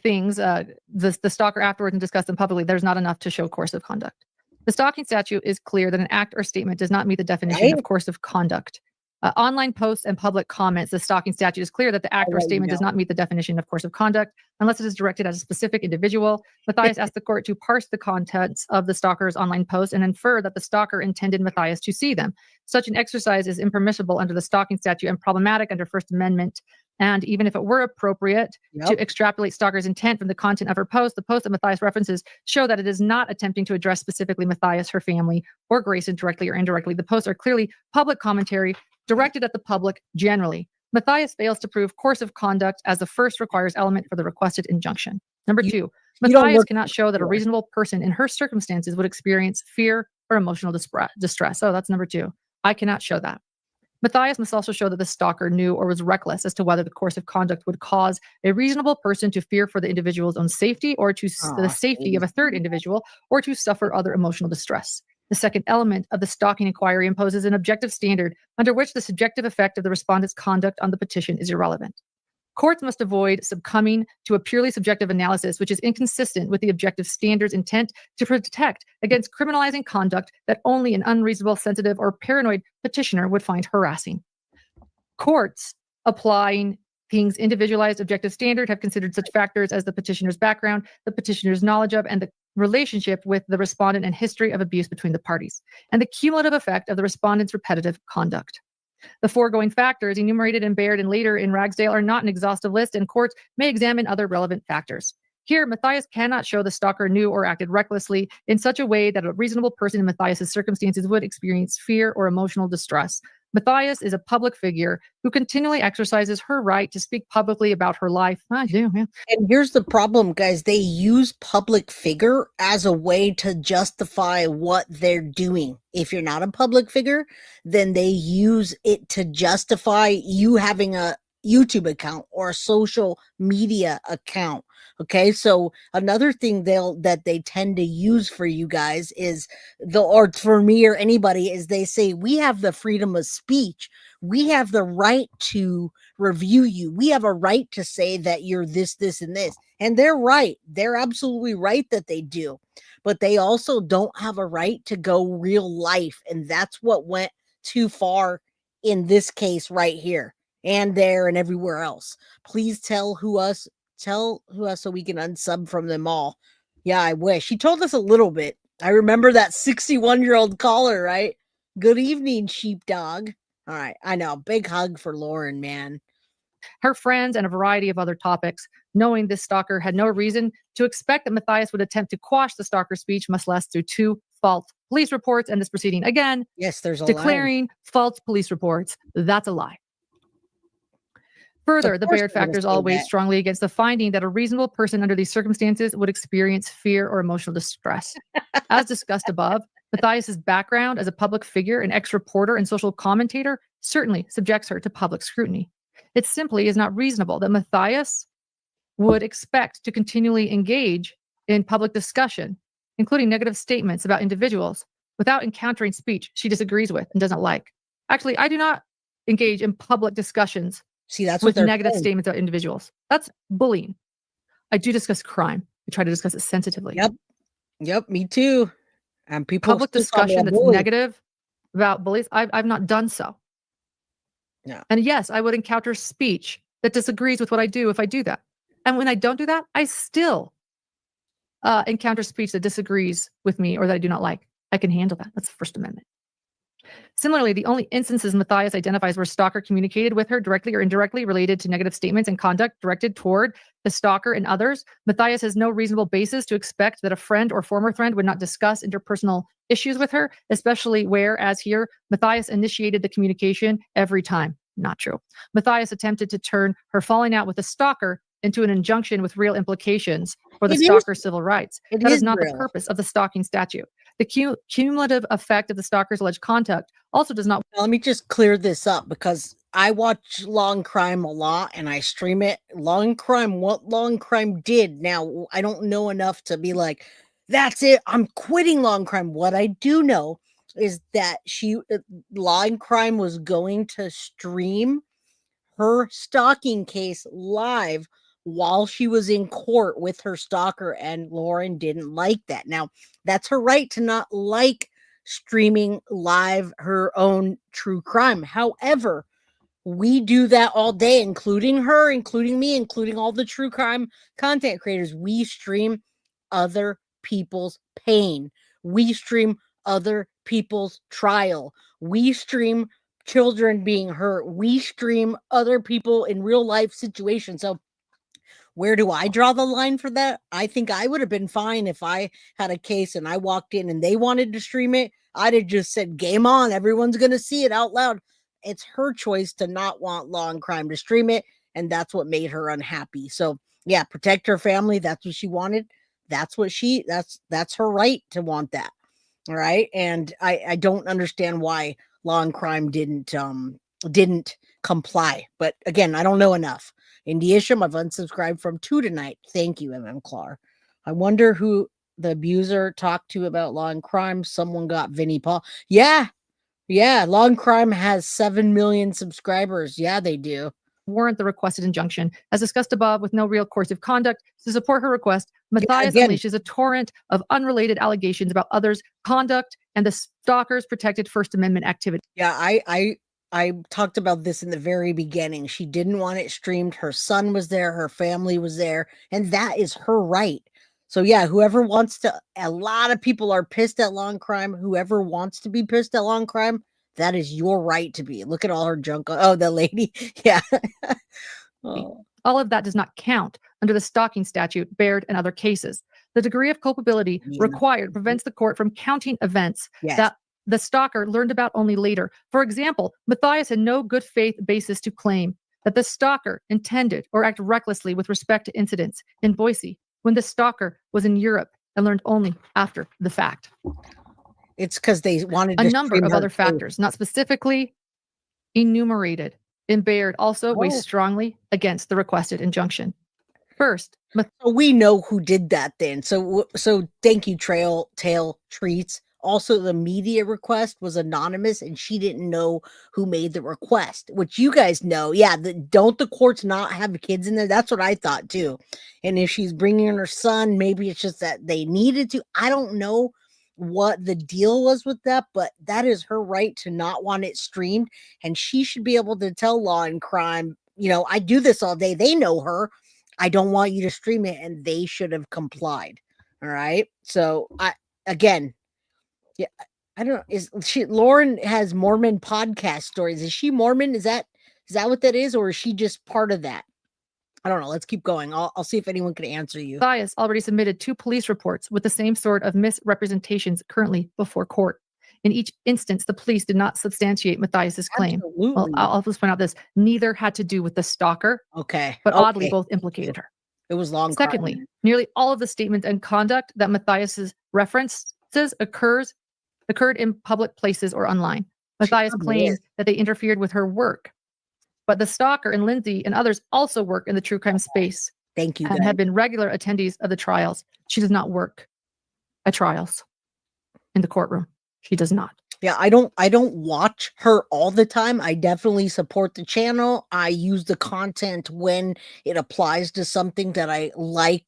[SPEAKER 2] things, the stalker afterwards and discussed them publicly. There's not enough to show course of conduct. The stalking statute is clear that an act or statement does not meet the definition of course of conduct. Online posts and public comments, the stalking statute is clear that the act or statement does not meet the definition of course of conduct unless it is directed at a specific individual. Matthias asked the court to parse the contents of the stalker's online posts and infer that the stalker intended Matthias to see them. Such an exercise is impermissible under the stalking statute and problematic under First Amendment. And even if it were appropriate to extrapolate stalker's intent from the content of her post, the post that Matthias references show that it is not attempting to address specifically Matthias, her family, or Grayson directly or indirectly. The posts are clearly public commentary directed at the public generally. Matthias fails to prove course of conduct as the first requires element for the requested injunction. Number 2, Matthias cannot show that a reasonable person in her circumstances would experience fear or emotional distress. Oh, that's number 2. I cannot show that. Matthias must also show that the stalker knew or was reckless as to whether the course of conduct would cause a reasonable person to fear for the individual's own safety or to the safety of a third individual or to suffer other emotional distress. The second element of the stalking inquiry imposes an objective standard under which the subjective effect of the respondent's conduct on the petition is irrelevant. Courts must avoid succumbing to a purely subjective analysis, which is inconsistent with the objective standard's intent to protect against criminalizing conduct that only an unreasonable, sensitive, or paranoid petitioner would find harassing. Courts applying King's individualized objective standard have considered such factors as the petitioner's background, the petitioner's knowledge of, and the relationship with the respondent and history of abuse between the parties, and the cumulative effect of the respondent's repetitive conduct. The foregoing factors enumerated in Baird and later in Ragsdale are not an exhaustive list, and courts may examine other relevant factors. Here, Matthias cannot show the stalker knew or acted recklessly in such a way that a reasonable person in Matthias's circumstances would experience fear or emotional distress. Matthias is a public figure who continually exercises her right to speak publicly about her life. I do, yeah.
[SPEAKER 1] And here's the problem, guys. They use public figure as a way to justify what they're doing. If you're not a public figure, then they use it to justify you having a YouTube account or a social media account. Okay, so another thing that they tend to use for you guys is or for me or anybody is they say we have the freedom of speech. We have the right to review you. We have a right to say that you're this, this, and this. And they're right. They're absolutely right that they do. But they also don't have a right to go real life. And that's what went too far in this case right here and there and everywhere else. Please tell who us so we can unsub from them all. Yeah, I wish. He told us a little bit. I remember that 61-year-old caller, right? Good evening, sheepdog. All right, I know. Big hug for Lauren, man.
[SPEAKER 2] Her friends and a variety of other topics. Knowing this stalker had no reason to expect that Matthias would attempt to quash the stalker's speech, much less through 2 false police reports and this proceeding. Again,
[SPEAKER 1] yes, there's a
[SPEAKER 2] declaring false police reports. That's a lie. Further, the Baird factors all weigh strongly against the finding that a reasonable person under these circumstances would experience fear or emotional distress. As discussed above, Matthias's background as a public figure, an ex-reporter, and social commentator certainly subjects her to public scrutiny. It simply is not reasonable that Matthias would expect to continually engage in public discussion, including negative statements about individuals, without encountering speech she disagrees with and doesn't like. Actually, I do not engage in public discussions with negative statements about individuals. That's bullying. I do discuss crime. I try to discuss it sensitively.
[SPEAKER 1] Yep, me too. And people
[SPEAKER 2] public discussion that's negative about bullies, I've not done so.
[SPEAKER 1] No.
[SPEAKER 2] And yes, I would encounter speech that disagrees with what I do if I do that. And when I don't do that, I still encounter speech that disagrees with me or that I do not like. I can handle that. That's the First Amendment. Similarly, the only instances Matthias identifies where stalker communicated with her directly or indirectly related to negative statements and conduct directed toward the stalker and others. Matthias has no reasonable basis to expect that a friend or former friend would not discuss interpersonal issues with her, especially where, as here, Matthias initiated the communication every time. Not true. Matthias attempted to turn her falling out with the stalker into an injunction with real implications for the stalker's civil rights. That is not the purpose of the stalking statute. The cumulative effect of the stalker's alleged conduct also does not.
[SPEAKER 1] Let me just clear this up because I watch Long Crime a lot and I stream it. Long Crime, what Long Crime did. Now, I don't know enough to be like, that's it, I'm quitting Long Crime. What I do know is that Long Crime was going to stream her stalking case live while she was in court with her stalker, and Lauren didn't like that. Now, that's her right to not like streaming live her own true crime. However, we do that all day, including her, including me, including all the true crime content creators. We stream other people's pain. We stream other people's trial. We stream children being hurt. We stream other people in real life situations. So where do I draw the line for that? I think I would have been fine if I had a case and I walked in and they wanted to stream it. I'd have just said, game on. Everyone's going to see it out loud. It's her choice to not want Long Crime to stream it. And that's what made her unhappy. So yeah, protect her family. That's what she wanted. That's her right to want that. All right. And I don't understand why Long Crime didn't comply. But again, I don't know enough. Indy Isham, I've unsubscribed from 2 tonight. Thank you, MM Clar. I wonder who the abuser talked to about Law and Crime. Someone got Vinnie Paul. Yeah. Law and Crime has 7 million subscribers. Yeah, they do.
[SPEAKER 2] Warrant the requested injunction. As discussed above, with no real coercive conduct to support her request, Matthias unleashes a torrent of unrelated allegations about others' conduct and the stalker's protected First Amendment activity.
[SPEAKER 1] Yeah, I talked about this in the very beginning. She didn't want it streamed. Her son was there, her family was there, and that is her right. So yeah, whoever wants to, a lot of people are pissed at Law and Crime. Whoever wants to be pissed at Law and Crime, that is your right to be. Look at all her junk. Oh, the lady. Yeah.
[SPEAKER 2] Oh. All of that does not count under the stalking statute, Baird, and other cases. The degree of culpability required prevents the court from counting events that the stalker learned about only later. For example, Matthias had no good faith basis to claim that the stalker intended or acted recklessly with respect to incidents in Boise when the stalker was in Europe and learned only after the fact.
[SPEAKER 1] It's because they wanted
[SPEAKER 2] a
[SPEAKER 1] to
[SPEAKER 2] number of other factors, not specifically enumerated in Baird, also weigh strongly against the requested injunction. First,
[SPEAKER 1] we know who did that then. So thank you, Tail Treats. Also, the media request was anonymous and she didn't know who made the request, which you guys know. Yeah, don't the courts not have kids in there? That's what I thought too. And if she's bringing in her son, maybe it's just that they needed to. I don't know what the deal was with that, but that is her right to not want it streamed. And she should be able to tell Law and Crime, I do this all day. They know her. I don't want you to stream it. And they should have complied. All right. So yeah, I don't know. Lauren has Mormon podcast stories. Is she Mormon? Is that what that is? Or is she just part of that? I don't know. Let's keep going. I'll see if anyone can answer you.
[SPEAKER 2] Matthias already submitted 2 police reports with the same sort of misrepresentations currently before court. In each instance, the police did not substantiate Matthias's claim. Well, I'll just point out this. Neither had to do with the stalker.
[SPEAKER 1] Okay.
[SPEAKER 2] But oddly, both implicated her.
[SPEAKER 1] It was long.
[SPEAKER 2] Secondly, nearly all of the statements and conduct that Matthias's references occurred in public places or online. Matthias claimed that they interfered with her work. But the stalker and Lindsay and others also work in the true crime space.
[SPEAKER 1] Thank you.
[SPEAKER 2] And have been regular attendees of the trials. She does not work at trials in the courtroom. She does not.
[SPEAKER 1] Yeah, I don't watch her all the time. I definitely support the channel. I use the content when it applies to something that I like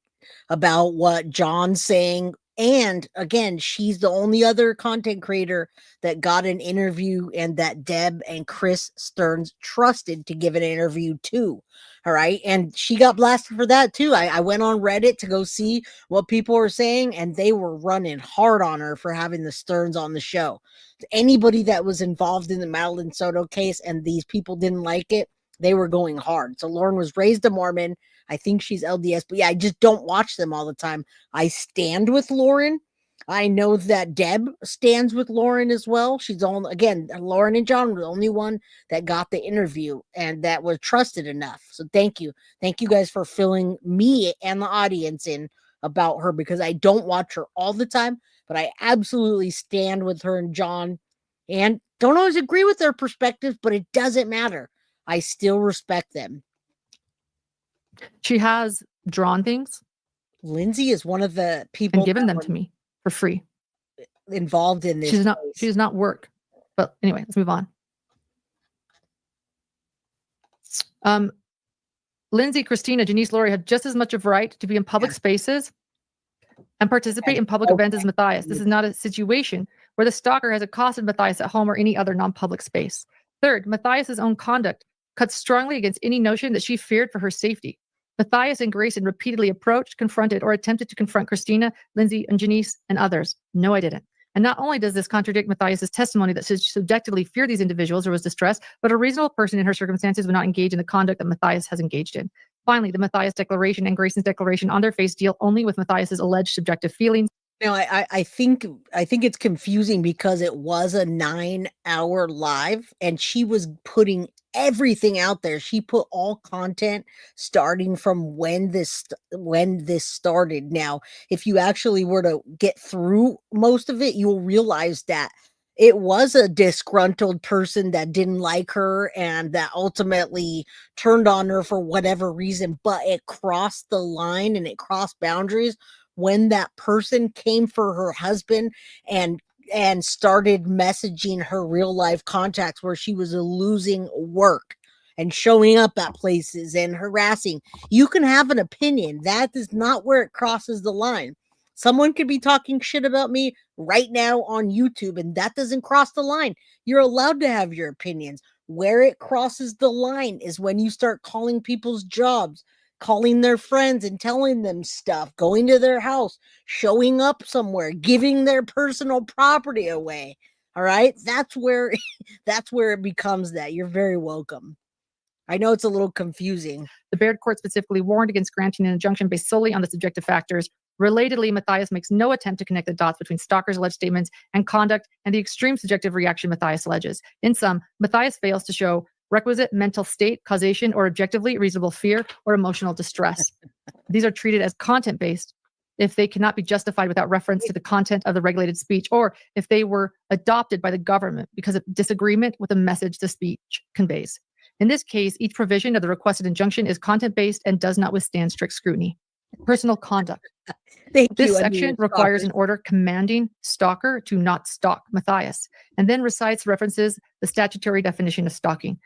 [SPEAKER 1] about what John's saying. And again, she's the only other content creator that got an interview and that Deb and Chris Stearns trusted to give an interview to. All right. And she got blasted for that too. I went on Reddit to go see what people were saying, and they were running hard on her for having the Stearns on the show. Anybody that was involved in the Madeline Soto case and these people didn't like it, they were going hard. So Lauren was raised a Mormon. I think she's LDS, but yeah, I just don't watch them all the time. I stand with Lauren. I know that Deb stands with Lauren as well. She's on, again, Lauren and John were the only one that got the interview and that was trusted enough. So thank you. Thank you guys for filling me and the audience in about her, because I don't watch her all the time, but I absolutely stand with her and John, and don't always agree with their perspectives, but it doesn't matter. I still respect them.
[SPEAKER 2] She has drawn things.
[SPEAKER 1] Lindsay is one of the people
[SPEAKER 2] and given them to me for free.
[SPEAKER 1] Involved in this.
[SPEAKER 2] She does not work. But anyway, let's move on. Lindsay, Christina, Janice, Lori have just as much of right to be in public spaces and participate in public events as Matthias. This is not a situation where the stalker has accosted Matthias at home or any other non-public space. Third, Matthias's own conduct cuts strongly against any notion that she feared for her safety. Matthias and Grayson repeatedly approached, confronted, or attempted to confront Christina, Lindsay, and Janice, and others. No, I didn't. And not only does this contradict Matthias's testimony that she subjectively feared these individuals or was distressed, but a reasonable person in her circumstances would not engage in the conduct that Matthias has engaged in. Finally, the Matthias declaration and Grayson's declaration on their face deal only with Matthias's alleged subjective feelings.
[SPEAKER 1] No, I think it's confusing because it was a 9-hour live and she was putting everything out there. She put all content starting from when this started. Now, if you actually were to get through most of it, you'll realize that it was a disgruntled person that didn't like her and that ultimately turned on her for whatever reason, but it crossed the line and it crossed boundaries when that person came for her husband and started messaging her real life contacts where she was losing work and showing up at places and harassing. You can have an opinion. That is not where it crosses the line. Someone could be talking shit about me right now on YouTube, and that doesn't cross the line. You're allowed to have your opinions. Where it crosses the line is when you start calling people's jobs, calling their friends and telling them stuff, going to their house, showing up somewhere, giving their personal property away. All right? That's where it becomes that. You're very welcome. I know it's a little confusing.
[SPEAKER 2] The Baird court specifically warned against granting an injunction based solely on the subjective factors. Relatedly, Matthias makes no attempt to connect the dots between Stalker's alleged statements and conduct and the extreme subjective reaction Matthias alleges. In sum, Matthias fails to show requisite mental state, causation, or objectively reasonable fear or emotional distress. These are treated as content-based if they cannot be justified without reference to the content of the regulated speech, or if they were adopted by the government because of disagreement with the message the speech conveys. In this case, each provision of the requested injunction is content-based and does not withstand strict scrutiny. Personal conduct. This section requires an order commanding Stalker to not stalk Matthias, and then recites references the statutory definition of stalking.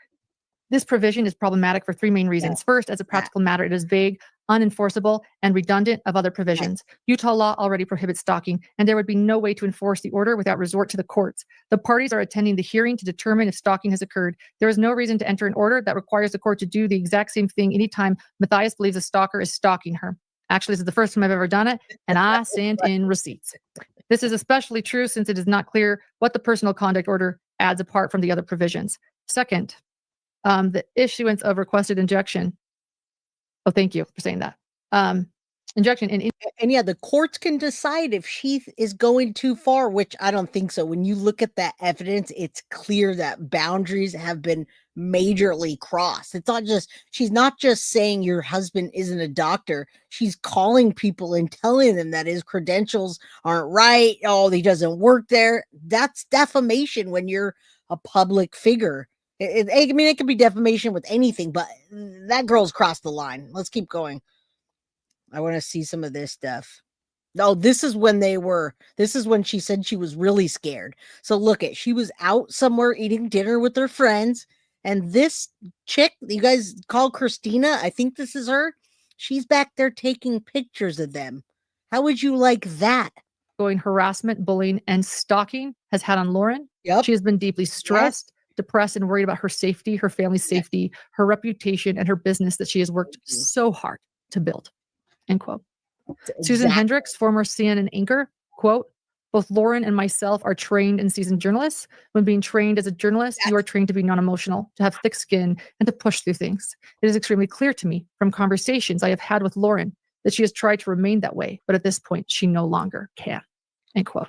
[SPEAKER 2] This provision is problematic for three main reasons. First, as a practical matter, it is vague, unenforceable, and redundant of other provisions. Utah law already prohibits stalking, and there would be no way to enforce the order without resort to the courts. The parties are attending the hearing to determine if stalking has occurred. There is no reason to enter an order that requires the court to do the exact same thing anytime Matthias believes a stalker is stalking her. Actually, this is the first time I've ever done it, and I sent in receipts. This is especially true since it is not clear what the personal conduct order adds apart from the other provisions. Second, the issuance of requested injunction. Oh, thank you for saying that. Injunction.
[SPEAKER 1] And yeah, the courts can decide if she is going too far, which I don't think so. When you look at that evidence, it's clear that boundaries have been majorly crossed. It's not just, she's not just saying your husband isn't a doctor. She's calling people and telling them that his credentials aren't right. Oh, he doesn't work there. That's defamation when you're a public figure. I mean, it could be defamation with anything, but that girl's crossed the line. Let's keep going. I want to see some of this stuff. No, this is when she said she was really scared. So look at, she was out somewhere eating dinner with her friends. And this chick, you guys call Christina, I think this is her. She's back there taking pictures of them. How would you like that?
[SPEAKER 2] Going harassment, bullying, and stalking has had on Lauren.
[SPEAKER 1] Yep.
[SPEAKER 2] She has been deeply stressed, depressed, and worried about her safety, her family's safety, her reputation, and her business that she has worked so hard to build. End quote. Susan Hendricks, former CNN anchor, quote, both Lauren and myself are trained and seasoned journalists. When being trained as a journalist, you are trained to be non-emotional, to have thick skin, and to push through things. It is extremely clear to me from conversations I have had with Lauren that she has tried to remain that way, but at this point, she no longer can. End quote.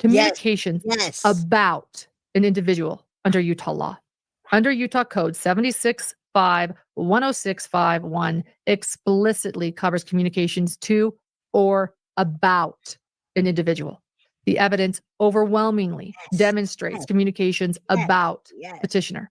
[SPEAKER 2] Communication about an individual under Utah law. Under Utah Code 76.5.106.5.1 explicitly covers communications to or about an individual. The evidence overwhelmingly demonstrates communications about petitioner.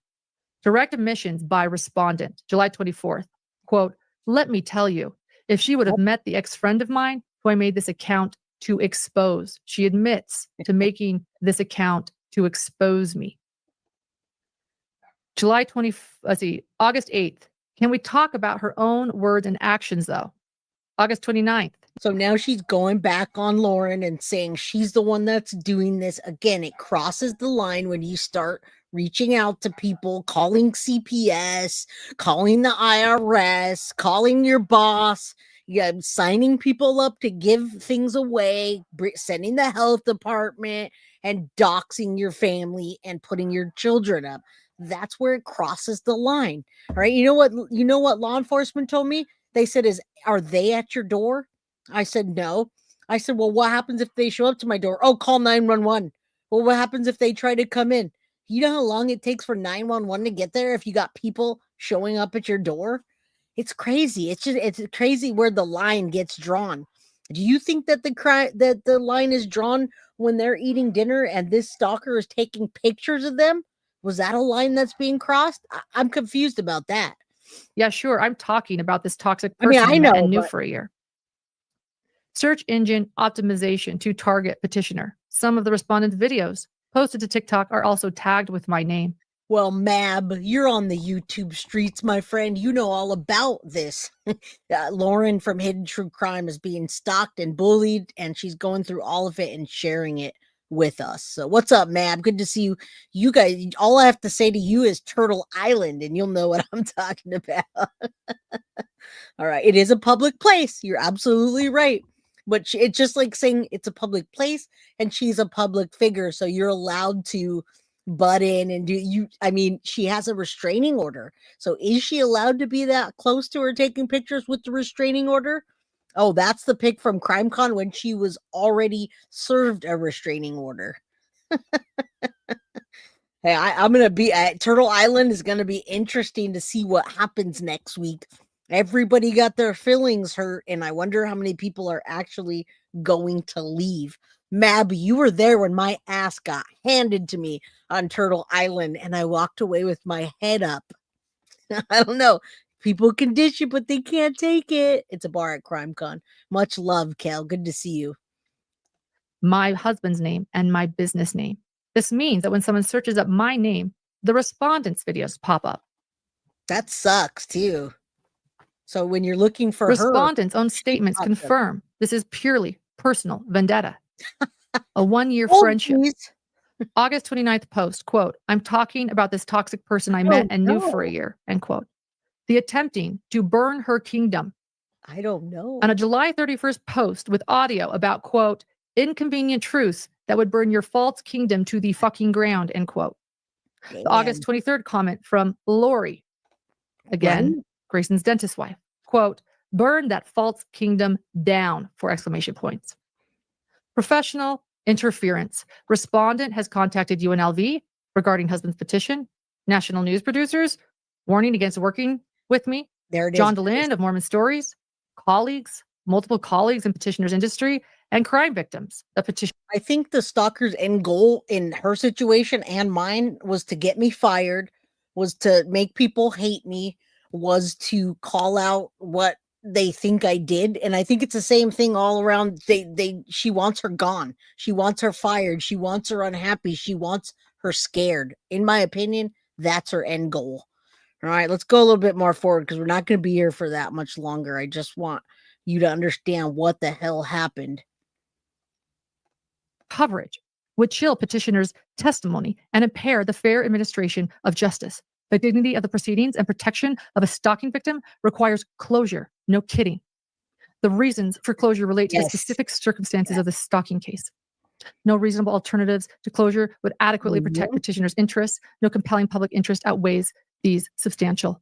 [SPEAKER 2] Direct admissions by respondent, July 24th, quote, let me tell you, if she would have met the ex-friend of mine who I made this account to expose, she admits to making this account to expose me. August 8th. Can we talk about her own words and actions, though? August 29th.
[SPEAKER 1] So now she's going back on Lauren and saying she's the one that's doing this. Again, it crosses the line when you start reaching out to people, calling CPS, calling the IRS, calling your boss, signing people up to give things away, sending the health department, and doxing your family and putting your children up. That's where it crosses the line. All right. You know what law enforcement told me? They said, are they at your door? I said, no. I said, well, what happens if they show up to my door? Oh, call 911. Well, what happens if they try to come in? You know how long it takes for 911 to get there if you got people showing up at your door? It's crazy. It's crazy where the line gets drawn. Do you think that the line is drawn when they're eating dinner and this stalker is taking pictures of them? Was that a line that's being crossed? I'm confused about that.
[SPEAKER 2] Yeah, sure. I'm talking about this toxic person I knew for a year. Search engine optimization to target petitioner. Some of the respondents' videos posted to TikTok are also tagged with my name.
[SPEAKER 1] Well, Mab, you're on the YouTube streets, my friend. You know all about this. Lauren from Hidden True Crime is being stalked and bullied, and she's going through all of it and sharing it with us. So what's up, Mab? Good to see you. You guys, all I have to say to you is Turtle Island, and you'll know what I'm talking about. All right. It is a public place. You're absolutely right. But it's just like saying it's a public place and she's a public figure. So you're allowed to butt in and I mean, she has a restraining order. So is she allowed to be that close to her taking pictures with the restraining order? Oh, that's the pic from CrimeCon when she was already served a restraining order. Hey, I'm going to be at Turtle Island. Is going to be interesting to see what happens next week. Everybody got their feelings hurt, and I wonder how many people are actually going to leave. Mab, you were there when my ass got handed to me on Turtle Island, and I walked away with my head up. I don't know. People can dish it, but they can't take it. It's a bar at CrimeCon. Much love, Kel. Good to see you.
[SPEAKER 2] My husband's name and my business name. This means that when someone searches up my name, the respondents' videos pop up.
[SPEAKER 1] That sucks, too. So when you're looking for
[SPEAKER 2] respondents' own statements confirm this is purely personal vendetta. A 1-year friendship.
[SPEAKER 1] Geez.
[SPEAKER 2] August 29th post, quote, I'm talking about this toxic person I met and knew for a year, end quote. The attempting to burn her kingdom.
[SPEAKER 1] I don't know.
[SPEAKER 2] On a July 31st post with audio about, quote, inconvenient truths that would burn your false kingdom to the fucking ground, end quote. The August 23rd comment from Lori. Again, Grayson's dentist wife, quote, burn that false kingdom down, for exclamation points. Professional interference. Respondent has contacted UNLV regarding husband's petition. National news producers warning against working with me.
[SPEAKER 1] There it
[SPEAKER 2] John
[SPEAKER 1] is.
[SPEAKER 2] DeLand of Mormon Stories, colleagues, multiple colleagues in petitioner's industry, and crime victims. The petition.
[SPEAKER 1] I think the stalker's end goal in her situation and mine was to get me fired, was to make people hate me, was to call out what they think I did. And I think it's the same thing all around. She wants her gone. She wants her fired. She wants her unhappy. She wants her scared. In my opinion, that's her end goal. All right, let's go a little bit more forward because we're not going to be here for that much longer. I just want you to understand what the hell happened.
[SPEAKER 2] Coverage would chill petitioner's testimony and impair the fair administration of justice. The dignity of the proceedings and protection of a stalking victim requires closure. No kidding. The reasons for closure relate to the specific circumstances of the stalking case. No reasonable alternatives to closure would adequately protect petitioner's interests. No compelling public interest outweighs these substantial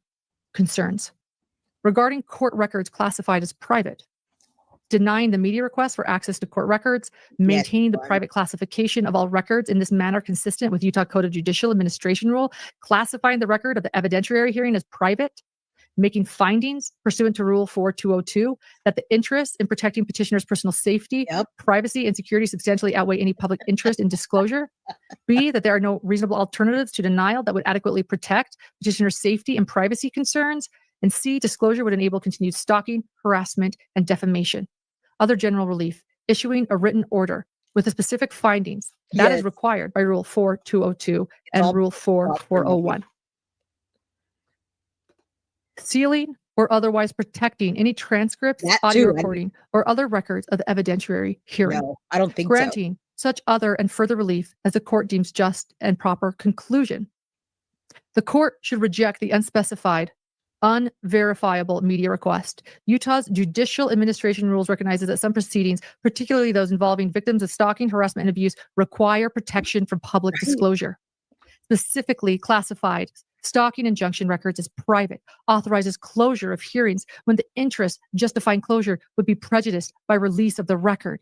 [SPEAKER 2] concerns. Regarding court records classified as private, denying the media request for access to court records, maintaining the private classification of all records in this manner consistent with Utah Code of Judicial Administration rule, classifying the record of the evidentiary hearing as private, making findings pursuant to Rule 4202 that the interests in protecting petitioner's personal safety, privacy, and security substantially outweigh any public interest in disclosure. B, that there are no reasonable alternatives to denial that would adequately protect petitioner's safety and privacy concerns. And C, disclosure would enable continued stalking, harassment, and defamation. Other general relief, issuing a written order with the specific findings that is required by Rule 4202 and Rule 4401. Sealing or otherwise protecting any transcripts, audio recording, or other records of the evidentiary hearing.
[SPEAKER 1] No, I don't think
[SPEAKER 2] granting such other and further relief as the court deems just and proper conclusion. The court should reject the unspecified, unverifiable media request. Utah's judicial administration rules recognizes that some proceedings, particularly those involving victims of stalking, harassment, and abuse, require protection from public disclosure. Specifically classified stalking injunction records as private, authorizes closure of hearings when the interest justifying closure would be prejudiced by release of the record.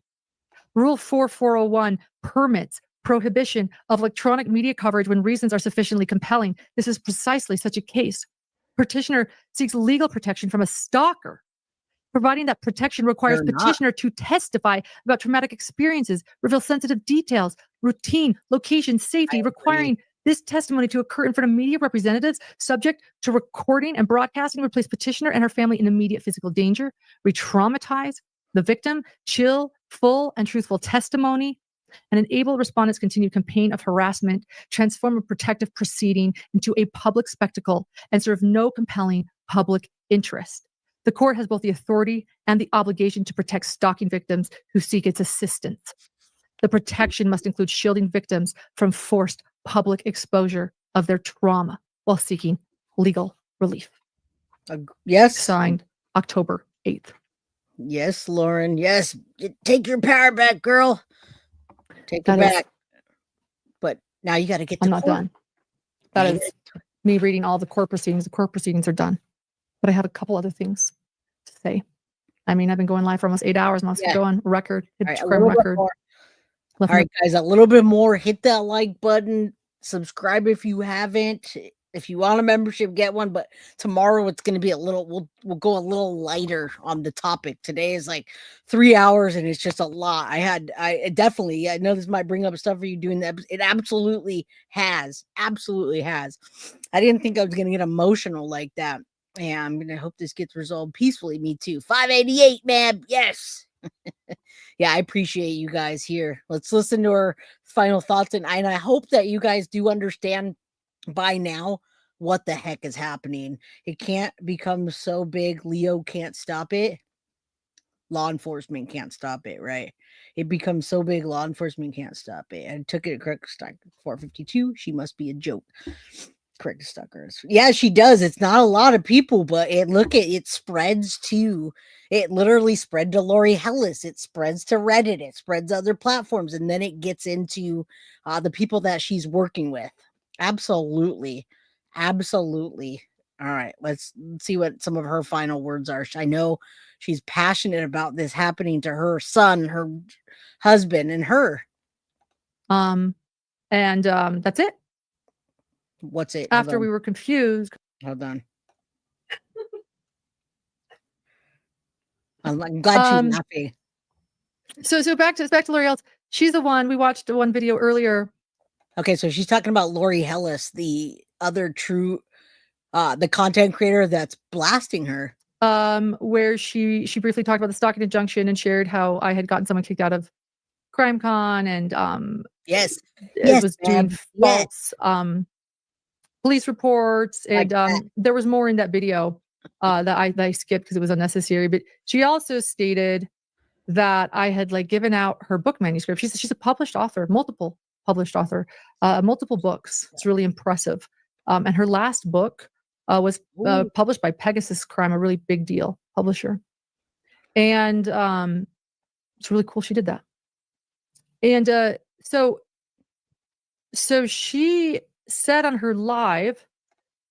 [SPEAKER 2] Rule 4401 permits prohibition of electronic media coverage when reasons are sufficiently compelling. This is precisely such a case. Petitioner seeks legal protection from a stalker. Providing that protection requires petitioner to testify about traumatic experiences, reveal sensitive details, routine, location, safety, requiring this testimony to occur in front of media representatives subject to recording and broadcasting would place petitioner and her family in immediate physical danger, re-traumatize, the victim, chill, full, and truthful testimony, and enable respondents' continued campaign of harassment, transform a protective proceeding into a public spectacle, and serve no compelling public interest. The court has both the authority and the obligation to protect stalking victims who seek its assistance. The protection must include shielding victims from forced public exposure of their trauma while seeking legal relief.
[SPEAKER 1] Yes.
[SPEAKER 2] Signed October 8th.
[SPEAKER 1] Yes, Lauren. Yes. Take your power back, girl. Take it back. But now you got to get to
[SPEAKER 2] I'm not
[SPEAKER 1] court.
[SPEAKER 2] done. That is me reading all the court proceedings. The court proceedings are done. But I have a couple other things to say. I mean, I've been going live for almost 8 hours. I'm still going record. Crime record.
[SPEAKER 1] All right, guys, a little bit more. Hit that like button. Subscribe if you haven't. If you want a membership, get one. But tomorrow it's going to be a little. We'll go a little lighter on the topic. Today is like 3 hours, and it's just a lot. I definitely. I know this might bring up stuff for you doing that. It absolutely has. Absolutely has. I didn't think I was going to get emotional like that. And I'm going to hope this gets resolved peacefully. Me too. 588, man. Yes. Yeah, I appreciate you guys here. Let's listen to her final thoughts. And I hope that you guys do understand by now what the heck is happening. It can't become so big. Leo can't stop it. Law enforcement can't stop it, right? It becomes so big, law enforcement can't stop it. I took it at correct stock 452. She must be a joke. Correct stalkers. Yeah, she does. It's not a lot of people, but it spreads to, it literally spread to Lori Hellis. It spreads to Reddit. It spreads other platforms. And then it gets into the people that she's working with. Absolutely. Absolutely. All right. Let's see what some of her final words are. I know she's passionate about this happening to her son, her husband, and her.
[SPEAKER 2] That's it.
[SPEAKER 1] What's it?
[SPEAKER 2] After we were confused.
[SPEAKER 1] Hold on. I'm glad she's laughing.
[SPEAKER 2] So back to Lori Hellis. She's the one we watched one video earlier.
[SPEAKER 1] Okay, so she's talking about Lori Hellis, the other true the content creator that's blasting her.
[SPEAKER 2] Where she briefly talked about the stalking injunction and shared how I had gotten someone kicked out of CrimeCon and it was doing false police reports, and there was more in that video that I skipped because it was unnecessary. But she also stated that I had given out her book manuscript. She's a published author, multiple published author, multiple books. It's really impressive. And her last book was published by Pegasus Crime, a really big deal publisher. And it's really cool she did that. And so she said on her live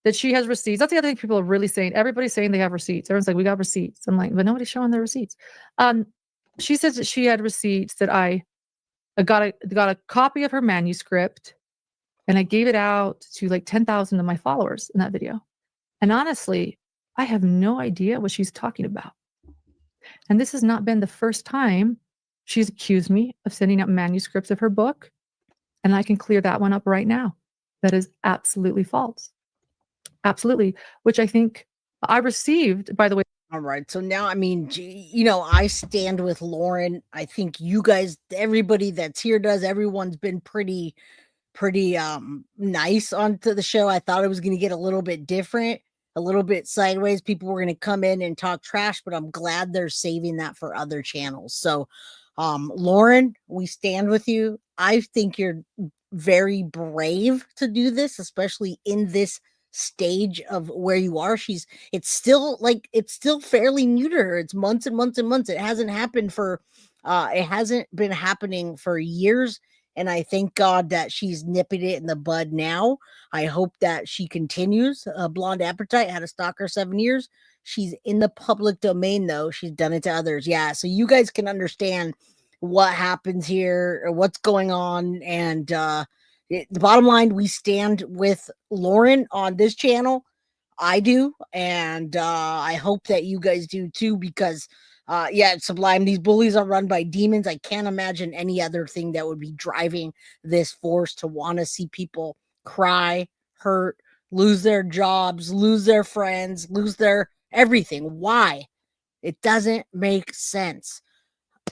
[SPEAKER 2] that she has receipts. That's the other thing people are really saying. Everybody's saying they have receipts. Everyone's like, we got receipts. I'm like, but nobody's showing their receipts. She says that she had receipts that I got a copy of her manuscript, and I gave it out to 10,000 of my followers in that video. And honestly, I have no idea what she's talking about. And this has not been the first time she's accused me of sending out manuscripts of her book. And I can clear that one up right now. That is absolutely false. Absolutely. Which I think I received, by the way.
[SPEAKER 1] All right. So now, I mean, I stand with Lauren. I think you guys, everybody that's here does. Everyone's been pretty nice onto the show. I thought it was going to get a little bit different, a little bit sideways. People were going to come in and talk trash, but I'm glad they're saving that for other channels. So, Lauren, we stand with you. I think you're very brave to do this, especially in this stage of where you are. It's still fairly new to her. It's months and months and months. It hasn't been happening for years. And I thank God that she's nipping it in the bud now. I hope that she continues. Blonde Appetite had a stalker 7 years. She's in the public domain, though. She's done it to others. Yeah. So you guys can understand what happens here or what's going on. And the bottom line, we stand with Lauren on this channel. I do. And I hope that you guys do too, because it's sublime. These bullies are run by demons. I can't imagine any other thing that would be driving this force to want to see people cry, hurt, lose their jobs, lose their friends, lose their everything. Why? It doesn't make sense.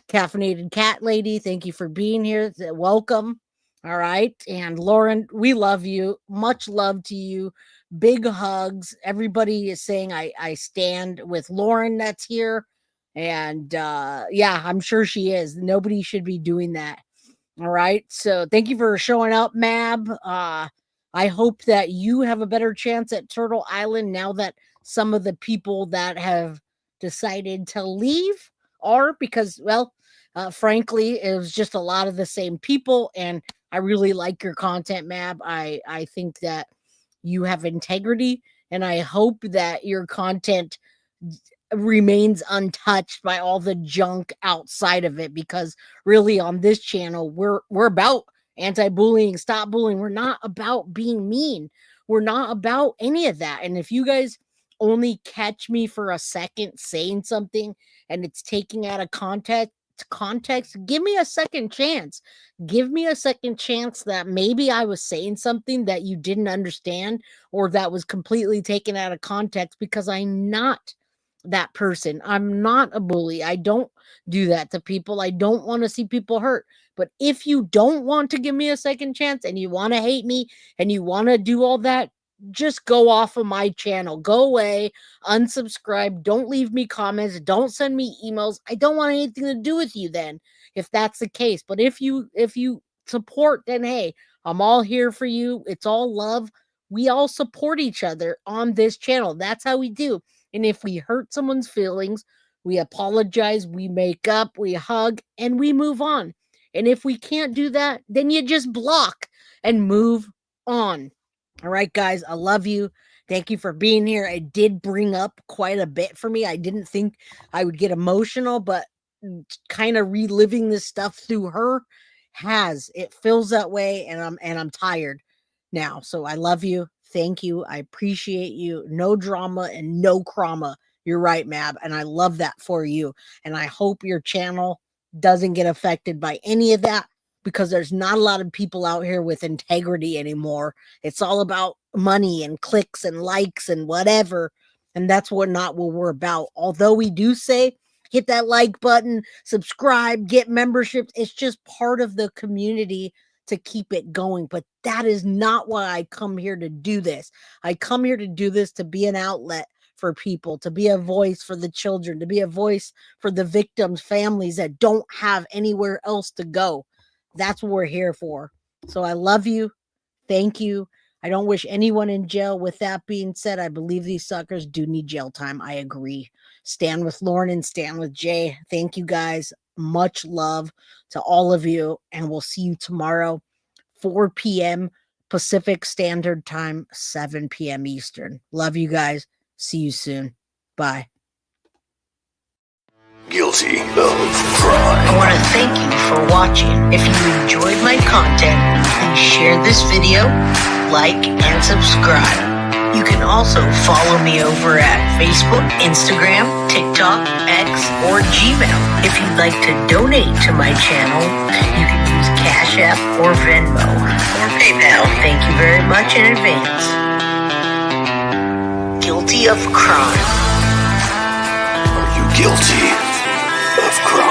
[SPEAKER 1] Caffeinated Cat Lady, thank you for being here. Welcome. All right. And Lauren, we love you. Much love to you. Big hugs. Everybody is saying I stand with Lauren that's here. And yeah, I'm sure she is. Nobody should be doing that. All right. So thank you for showing up, Mab. I hope that you have a better chance at Turtle Island now that some of the people that have decided to leave are, because, well, frankly, it was just a lot of the same people. And I really like your content, Mab. I think that you have integrity, and I hope that your content remains untouched by all the junk outside of it, because really on this channel we're about anti-bullying, stop bullying. We're not about being mean. We're not about any of that. And if you guys only catch me for a second saying something and it's taking out of context, give me a second chance. Give me a second chance that maybe I was saying something that you didn't understand or that was completely taken out of context, because I'm not that person. I'm not a bully. I don't do that to people. I don't want to see people hurt. But if you don't want to give me a second chance and you want to hate me and you want to do all that, just go off of my channel. Go away, unsubscribe, don't leave me comments, don't send me emails. I don't want anything to do with you then, if that's the case. But if you support, then hey, I'm all here for you. It's all love. We all support each other on this channel. That's how we do. And if we hurt someone's feelings, we apologize, we make up, we hug, and we move on. And if we can't do that, then you just block and move on. All right, guys, I love you. Thank you for being here. It did bring up quite a bit for me. I didn't think I would get emotional, but kind of reliving this stuff through her it feels that way, and I'm tired now. So I love you. Thank you. I appreciate you. No drama and no crama. You're right, Mab. And I love that for you. And I hope your channel doesn't get affected by any of that, because there's not a lot of people out here with integrity anymore. It's all about money and clicks and likes and whatever. And that's not what we're about. Although we do say, hit that like button, subscribe, get memberships. It's just part of the community to keep it going. But that is not why I come here to do this. I come here to do this to be an outlet for people, to be a voice for the children, to be a voice for the victims' families that don't have anywhere else to go. That's what we're here for. So I love you. Thank you. I don't wish anyone in jail. With that being said, I believe these suckers do need jail time. I agree. Stand with Lauren and stand with Jay. Thank you, guys. Much love to all of you. And we'll see you tomorrow, 4 p.m. Pacific Standard Time, 7 p.m. Eastern. Love you guys. See you soon. Bye.
[SPEAKER 16] Guilty of crime.
[SPEAKER 1] I want to thank you for watching. If you enjoyed my content, please share this video, like, and subscribe. You can also follow me over at Facebook, Instagram, TikTok, X, or Gmail. If you'd like to donate to my channel, you can use Cash App or Venmo or PayPal. Thank you very much in advance. Guilty of crime.
[SPEAKER 16] Are you guilty of crime?